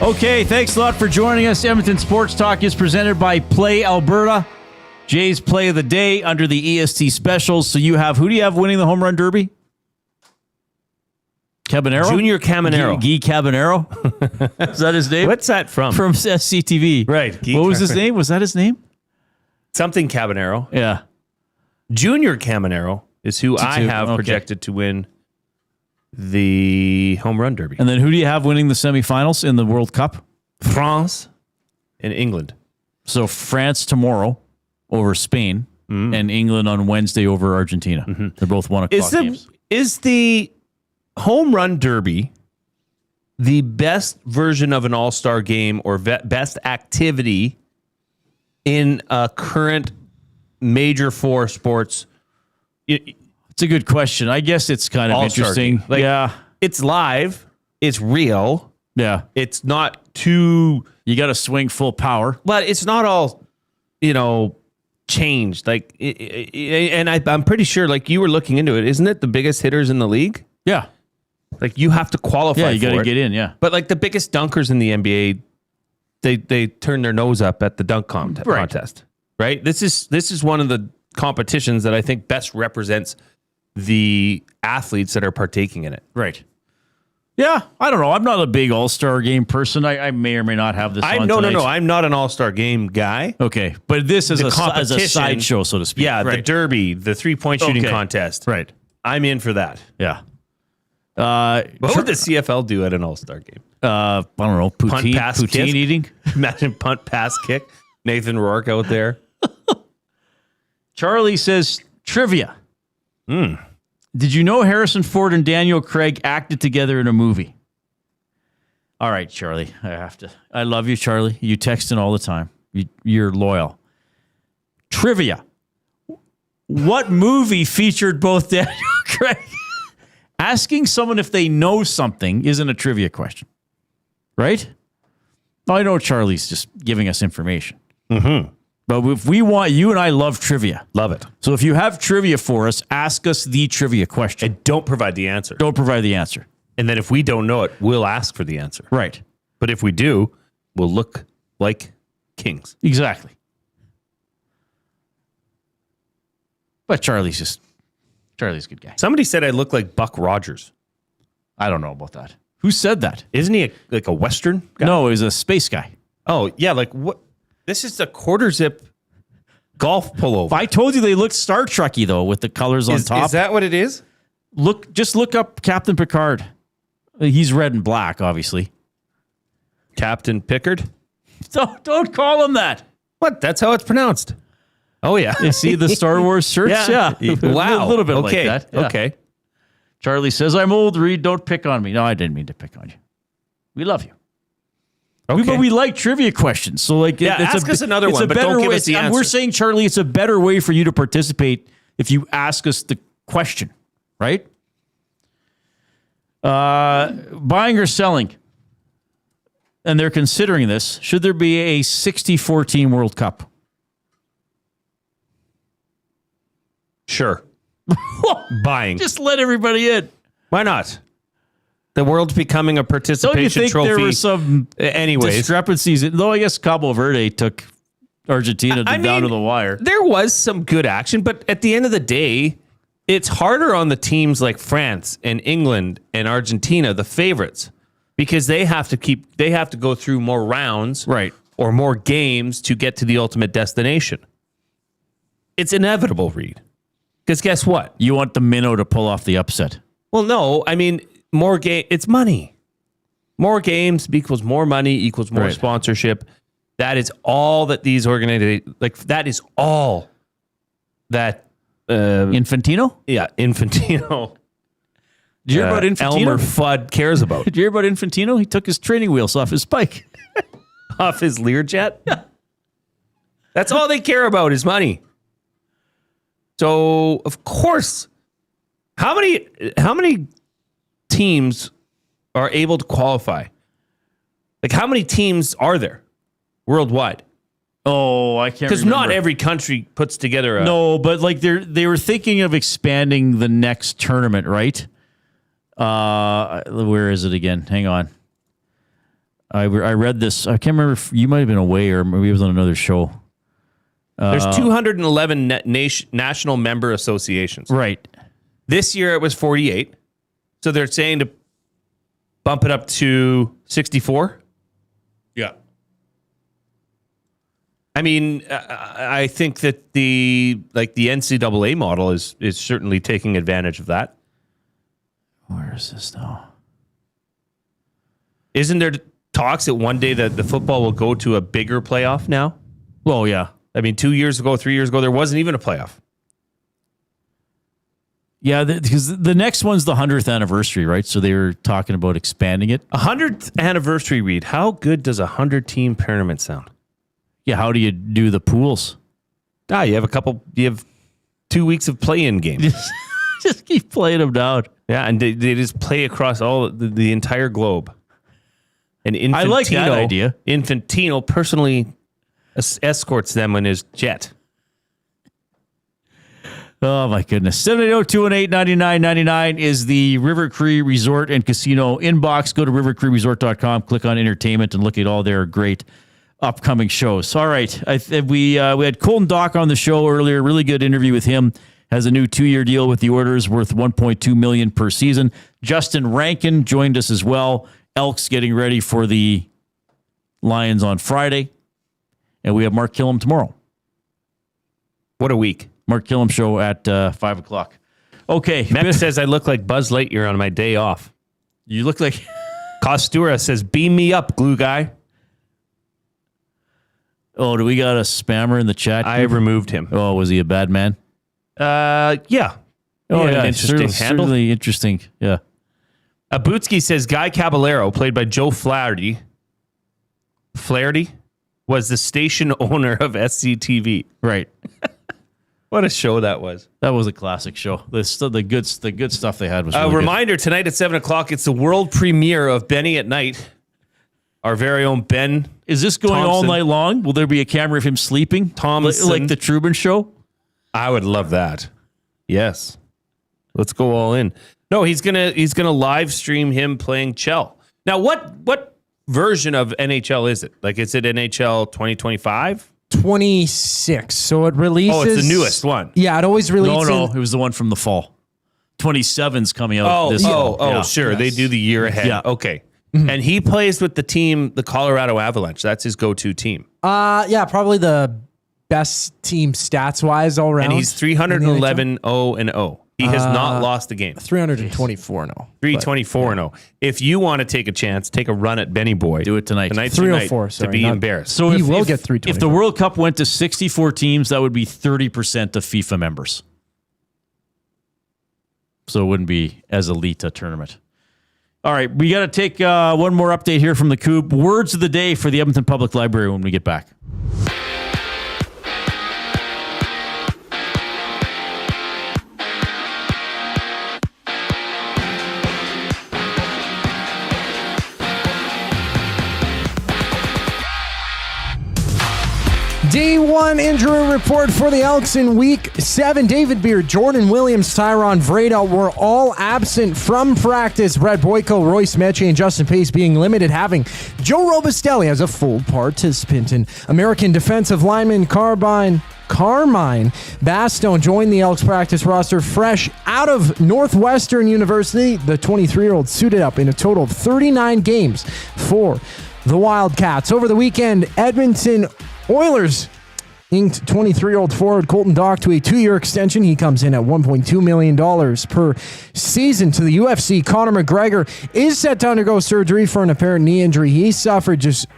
Okay, thanks a lot for joining us. Edmonton Sports Talk is presented by Play Alberta. Jay's Play of the Day under the EST Specials. So you have, who do you have winning the Home Run Derby? Cabanero? Junior Cabanero. Guy Cabanero? Is that his name? What's that from? From SCTV. Right. What was his name? Was that his name? Something Cabanero. Yeah. Junior Cabanero is who I have projected to win the home run derby. And then who do you have winning the semifinals in the World Cup? France and England. So France tomorrow over Spain and England on Wednesday over Argentina. They're both 1 o'clock games. Is the home run derby the best version of an all-star game or best activity in a current major four sports? It's a good question. I guess it's kind of All-star interesting. game. Like, it's live. It's real. Yeah. It's not too... You got to swing full power. But it's not all, changed. Like, and I'm pretty sure, like, you were looking into it. Isn't it the biggest hitters in the league? Yeah. Like, you have to qualify Yeah, you got for to it. get in, yeah. But, like, the biggest dunkers in the NBA, they turn their nose up at the dunk contest. Right? This is one of the competitions that I think best represents the athletes that are partaking in it. Right. Yeah, I don't know. I'm not a big all-star game person. I may or may not have this on No. tonight. I'm not an all-star game guy. Okay, but this is The a competition, sideshow, so to speak. Yeah, the Right. derby, the three-point shooting Okay. contest. Right. I'm in for that. Yeah. What would the CFL do at an all-star game? I don't know. Punt, Poutine, pass, poutine kick? eating. Imagine punt, pass, kick. Nathan Rourke out there. Charlie says, trivia. Did you know Harrison Ford and Daniel Craig acted together in a movie? All right, Charlie. I love you, Charlie. You text in all the time. You're loyal. Trivia. What movie featured both Daniel Craig? Asking someone if they know something isn't a trivia question. Right? I know Charlie's just giving us information. Mm-hmm. But if we want, you and I love trivia. Love it. So if you have trivia for us, ask us the trivia question. And don't provide the answer. Don't provide the answer. And then if we don't know it, we'll ask for the answer. Right. But if we do, we'll look like kings. Exactly. But Charlie's a good guy. Somebody said I look like Buck Rogers. I don't know about that. Who said that? Isn't he like a Western guy? No, he's a space guy. Oh, yeah. Like what? This is a quarter zip golf pullover. I told you they looked Star Trek-y, though, with the colors on top. Is that what it is? Just look up Captain Picard. He's red and black, obviously. Captain Pickard? Don't call him that. What? That's how it's pronounced. Oh, yeah. You see the Star Wars shirts? Yeah. Wow. A little bit okay. like that. Yeah. Okay. Charlie says, I'm old, Reid. Don't pick on me. No, I didn't mean to pick on you. We love you. Okay. But we like trivia questions. So, like, ask us another one, but don't give us the answer. We're saying, Charlie, it's a better way for you to participate if you ask us the question, right? Buying or selling. And they're considering this. Should there be a 64-team World Cup? Sure. Buying. Just let everybody in. Why not? The world's becoming a participation Don't you think trophy. there were some discrepancies? Though I guess Cabo Verde took Argentina down to the wire. There was some good action, but at the end of the day, it's harder on the teams like France and England and Argentina, the favorites, because they have to go through more rounds, right, or more games to get to the ultimate destination. It's inevitable, Reid. Because guess what? You want the minnow to pull off the upset. Well, no, I mean, more game. It's money. More games equals more money equals more sponsorship. That is all that these organizations, that is all that Infantino? Yeah, Infantino. Did you hear about Infantino? Elmer Fudd cares about. Did you hear about Infantino? He took his training wheels off his bike. Off his Learjet? That's all they care about is money. So, of course, how many teams are able to qualify? Like, how many teams are there worldwide? Oh, I can't remember. Because not every country puts together a... No, but like they were thinking of expanding the next tournament, right? Where is it again? Hang on. I read this. I can't remember if you might have been away or maybe it was on another show. There's 211 national member associations. Right. This year it was 48. So they're saying to bump it up to 64. Yeah. I mean, I think that the NCAA model is certainly taking advantage of that. Where is this now? Isn't there talks that one day that the football will go to a bigger playoff now? Well, yeah. I mean, 3 years ago, there wasn't even a playoff. Yeah, because the next one's the 100th anniversary, right? So they were talking about expanding it. 100th anniversary, Reid. How good does a 100-team tournament sound? Yeah, how do you do the pools? You have 2 weeks of play-in games. Just keep playing them down. Yeah, and they just play across all the entire globe. And Infantino, I like that idea. Infantino personally escorts them in his jet. Oh, my goodness. 780-218-9999 is the River Cree Resort and Casino inbox. Go to rivercreeresort.com, click on entertainment, and look at all their great upcoming shows. All right. We had Colton Dach on the show earlier. Really good interview with him. Has a new 2-year deal with the Oilers worth $1.2 million per season. Justin Rankin joined us as well. Elks getting ready for the Lions on Friday. And we have Mark Killam tomorrow. What a week. Mark Killam show at 5 o'clock. Okay. Matt says I look like Buzz Lightyear on my day off. You look like... Costura says, beam me up, glue guy. Oh, do we got a spammer in the chat? I removed him. Oh, was he a bad man? Yeah. Oh, yeah. Interesting handle. Certainly interesting. Yeah. Abutsky says Guy Caballero, played by Joe Flaherty, was the station owner of SCTV. Right. What a show that was. That was a classic show. The good stuff they had was really reminder, tonight at 7 o'clock, it's the world premiere of Benny at Night. Our very own Ben. Is this going all night long? Will there be a camera of him sleeping? Thompson. Like the Truman Show? I would love that. Yes. Let's go all in. No, he's gonna live stream him playing Chell. Now, what version of NHL is it? Like, is it NHL 2025? 26. So it releases. Oh, it's the newest one. Yeah, it always releases. No, it was the one from the fall. 27's coming out this fall. Yeah. Sure. Yes. They do the year ahead. Yeah. Okay. Mm-hmm. And he plays with the team, the Colorado Avalanche. That's his go-to team. Yeah, probably the best team stats-wise all around. And he's 311-0-0. He has not lost a game. 324-0. 324-0. If you want to take a chance, take a run at Benny Boy. Do it tonight. Tonight's 304, to be embarrassed. So he will get 324. If the World Cup went to 64 teams, that would be 30% of FIFA members. So it wouldn't be as elite a tournament. All right, we got to take one more update here from the Coop. Words of the day for the Edmonton Public Library when we get back. Day 1 injury report for the Elks in Week 7. David Beard, Jordan Williams, Tyron Vreda were all absent from practice. Brett Boyko, Royce Meche, and Justin Pace being limited, having Joe Robustelli as a full participant. And American defensive lineman Carmine Bastone joined the Elks practice roster fresh out of Northwestern University. The 23-year-old suited up in a total of 39 games for the Wildcats. Over the weekend, Edmonton Oilers inked 23-year-old forward Colton Dach to a 2-year extension. He comes in at $1.2 million per season. To the UFC, Conor McGregor is set to undergo surgery for an apparent knee injury he suffered just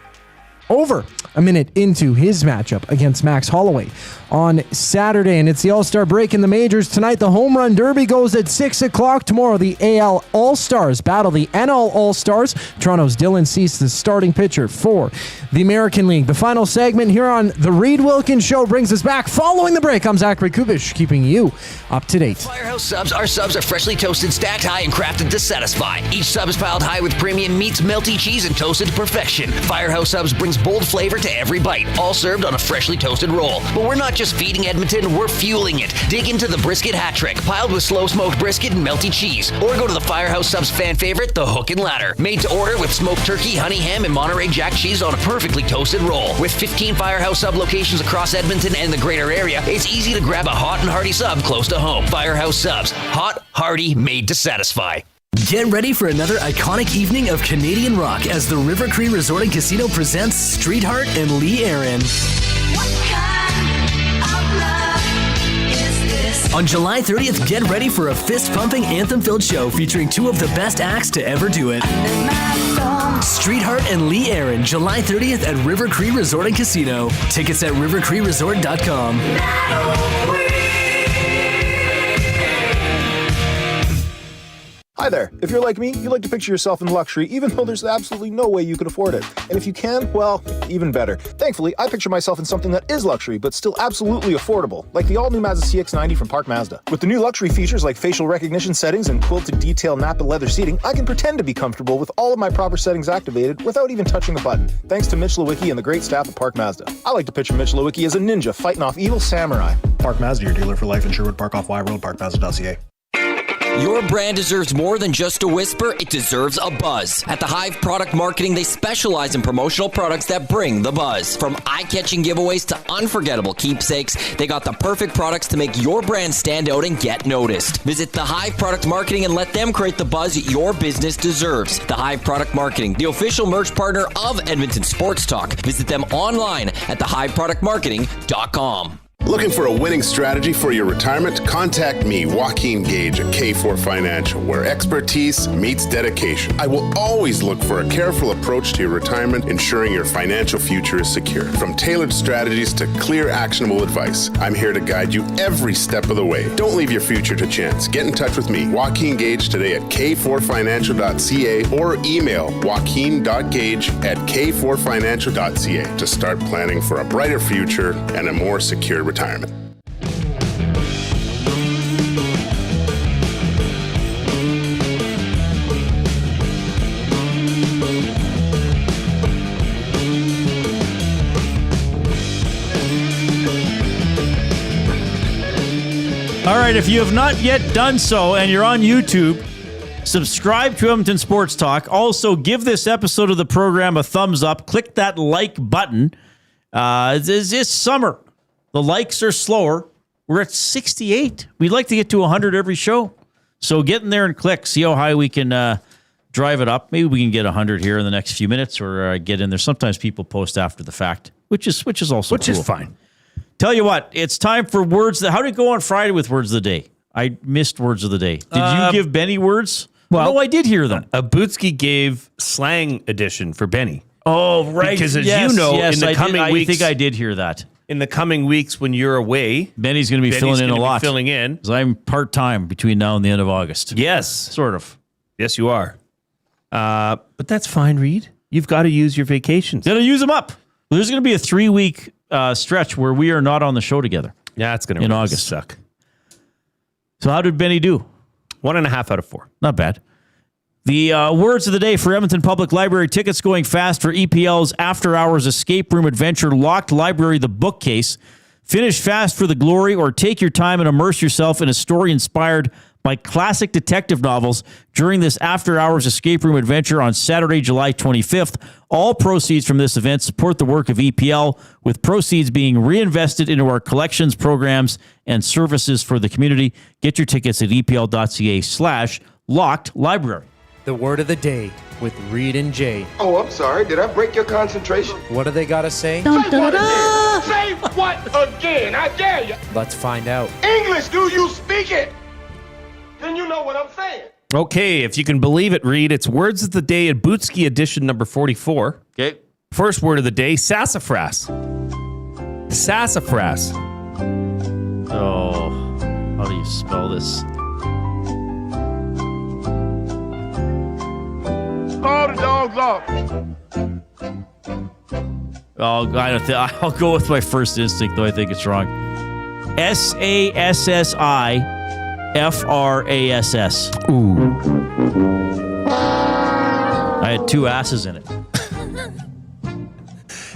over a minute into his matchup against Max Holloway on Saturday. And it's the All-Star break in the majors. Tonight, the Home Run Derby goes at 6 o'clock. Tomorrow, the AL All-Stars battle the NL All-Stars. Toronto's Dylan Cease, the starting pitcher for the American League. The final segment here on the Reid Wilkins Show brings us back. Following the break, I'm Zachary Kubish, keeping you up to date. Firehouse Subs. Our subs are freshly toasted, stacked high, and crafted to satisfy. Each sub is piled high with premium meats, melty cheese, and toasted to perfection. Firehouse Subs brings bold flavor to every bite, all served on a freshly toasted roll. But we're not just feeding Edmonton, we're fueling it. Dig into the brisket hat trick, piled with slow-smoked brisket and melty cheese. Or go to the Firehouse Subs fan favorite, the Hook and Ladder. Made to order with smoked turkey, honey ham, and Monterey Jack cheese on a perfectly toasted roll. With 15 Firehouse Sub locations across Edmonton and the greater area, it's easy to grab a hot and hearty sub close to home. Firehouse Subs. Hot, hearty, made to satisfy. Get ready for another iconic evening of Canadian rock as the River Cree Resort and Casino presents Streetheart and Lee Aaron. On July 30th, get ready for a fist-pumping, anthem-filled show featuring two of the best acts to ever do it. Streetheart and Lee Aaron, July 30th at River Cree Resort and Casino. Tickets at rivercreeresort.com. Hi there. If you're like me, you like to picture yourself in luxury, even though there's absolutely no way you could afford it. And if you can, well, even better. Thankfully, I picture myself in something that is luxury, but still absolutely affordable, like the all-new Mazda CX-90 from Park Mazda. With the new luxury features like facial recognition settings and quilted detail Napa leather seating, I can pretend to be comfortable with all of my proper settings activated without even touching the button, thanks to Mitch Lewicki and the great staff at Park Mazda. I like to picture Mitch Lewicki as a ninja fighting off evil samurai. Park Mazda, your dealer for life in Sherwood Park off Y Road, parkmazda.ca. Your brand deserves more than just a whisper, it deserves a buzz. At the Hive Product Marketing, they specialize in promotional products that bring the buzz. From eye-catching giveaways to unforgettable keepsakes, they got the perfect products to make your brand stand out and get noticed. Visit the Hive Product Marketing and let them create the buzz your business deserves. The Hive Product Marketing, the official merch partner of Edmonton Sports Talk. Visit them online at thehiveproductmarketing.com. Looking for a winning strategy for your retirement? Contact me, Joaquin Gage at K4 Financial, where expertise meets dedication. I will always look for a careful approach to your retirement, ensuring your financial future is secure. From tailored strategies to clear, actionable advice, I'm here to guide you every step of the way. Don't leave your future to chance. Get in touch with me, Joaquin Gage, today at k4financial.ca or email joaquin.gage@k4financial.ca to start planning for a brighter future and a more secure retirement. All right, if you have not yet done so and you're on YouTube, subscribe to Edmonton Sports Talk. Also, give this episode of the program a thumbs up. Click that like button. It's summer. The likes are slower. We're at 68. We'd like to get to 100 every show. So get in there and click. See how high we can drive it up. Maybe we can get 100 here in the next few minutes or get in there. Sometimes people post after the fact, which is also cool. Is fine. Tell you what, it's time for words. How did it go on Friday with words of the day? I missed words of the day. Did you give Benny words? Well, no, I did hear them. Abutsky gave slang edition for Benny. Oh, right. Because as you know, in the coming weeks, I think I did hear that. In the coming weeks, when you're away, Benny's going to be filling in a lot. Filling in, because I'm part-time between now and the end of August. Yes, sort of. Yes, you are. But that's fine, Reid. You've got to use your vacations. Got to use them up. Well, there's going to be a 3-week stretch where we are not on the show together. Yeah, it's going to in August. Suck. So how did Benny do? 1.5 out of 4. Not bad. The words of the day for Edmonton Public Library. Tickets going fast for EPL's after-hours escape room adventure, Locked Library, The Bookcase. Finish fast for the glory or take your time and immerse yourself in a story inspired by classic detective novels during this after-hours escape room adventure on Saturday, July 25th. All proceeds from this event support the work of EPL, with proceeds being reinvested into our collections, programs, and services for the community. Get your tickets at epl.ca/Locked Library. The word of the day with Reid and Jay. Oh, I'm sorry. Did I break your concentration? What do they got to say? Say what again? Say what again? I dare you. Let's find out. English, do you speak it? Then you know what I'm saying. Okay, if you can believe it, Reid, it's words of the day, Abutsky edition number 44. Okay. First word of the day, sassafras. Sassafras. Oh, how do you spell this? Call the dogs off. Oh, I'll go with my first instinct, though I think it's wrong. SASSIFRASS. Ooh. I had 2 asses in it.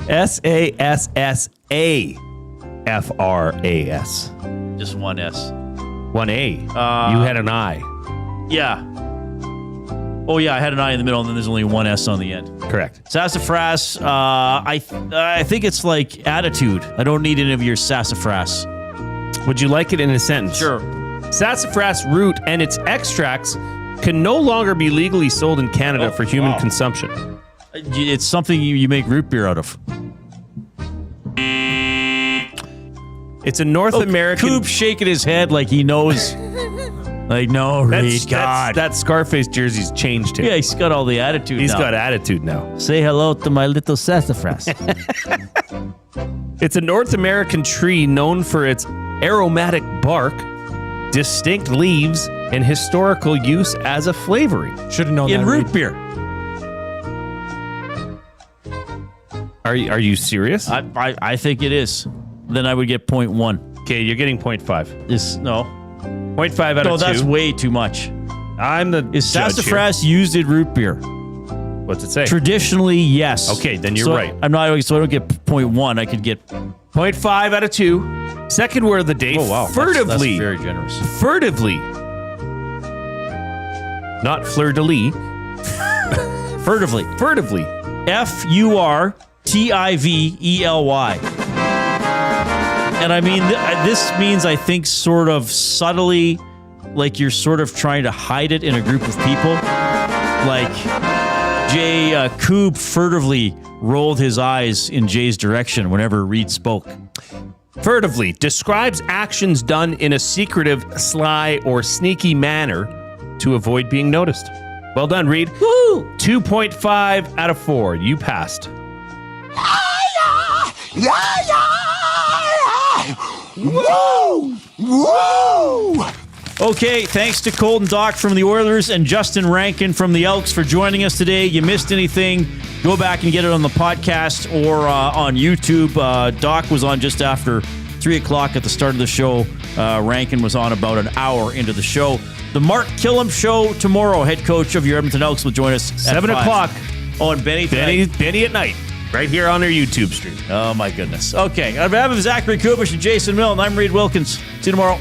SASSAFRAS. Just one S. One A. You had an I. Yeah. Oh, yeah, I had an I in the middle, and then there's only one S on the end. Correct. Sassafras, I think it's like attitude. I don't need any of your sassafras. Would you like it in a sentence? Sure. Sassafras root and its extracts can no longer be legally sold in Canada for human consumption. It's something you make root beer out of. It's a North American... Coop shaking his head like he knows. Like, no, Reid, God. That Scarface jersey's changed him. Yeah, he's got all the attitude He's now. got attitude now. Say hello to my little sassafras. It's a North American tree known for its aromatic bark, distinct leaves, and historical use as a flavoring. Should have known In that. root beer. Are you serious? I think it is. Then I would get 0.1. Okay, you're getting 0.5. No. 0.5 out of 2. No, that's way too much. I'm the Is judge sassafras used in root beer? What's it say? Traditionally, yes. Okay, then you're right. I'm not. So I don't get 0.1. I could get 0.5 out of 2. Second word of the day. Oh wow, Furtively. That's very generous. Furtively. Not fleur-de-lis. Furtively. Furtively. Furtively. And I mean, this means, I think, sort of subtly, like you're sort of trying to hide it in a group of people. Like Jay Coob furtively rolled his eyes in Jay's direction whenever Reid spoke. Furtively describes actions done in a secretive, sly, or sneaky manner to avoid being noticed. Well done, Reid. Woo! 2.5 out of 4. You passed. Woo! Woo! Okay, thanks to Colton Dach from the Oilers and Justin Rankin from the Elks for joining us today. You missed anything, go back and get it on the podcast or on YouTube. Dach was on just after 3 o'clock at the start of the show. Rankin was on about an hour into the show. The Mark Killam Show tomorrow. Head coach of your Edmonton Elks will join us at 7 o'clock. On Benny at night. Right here on our YouTube stream. Oh, my goodness. Okay, on behalf of Zachary Kubish and Jason Milne, I'm Reid Wilkins. See you tomorrow.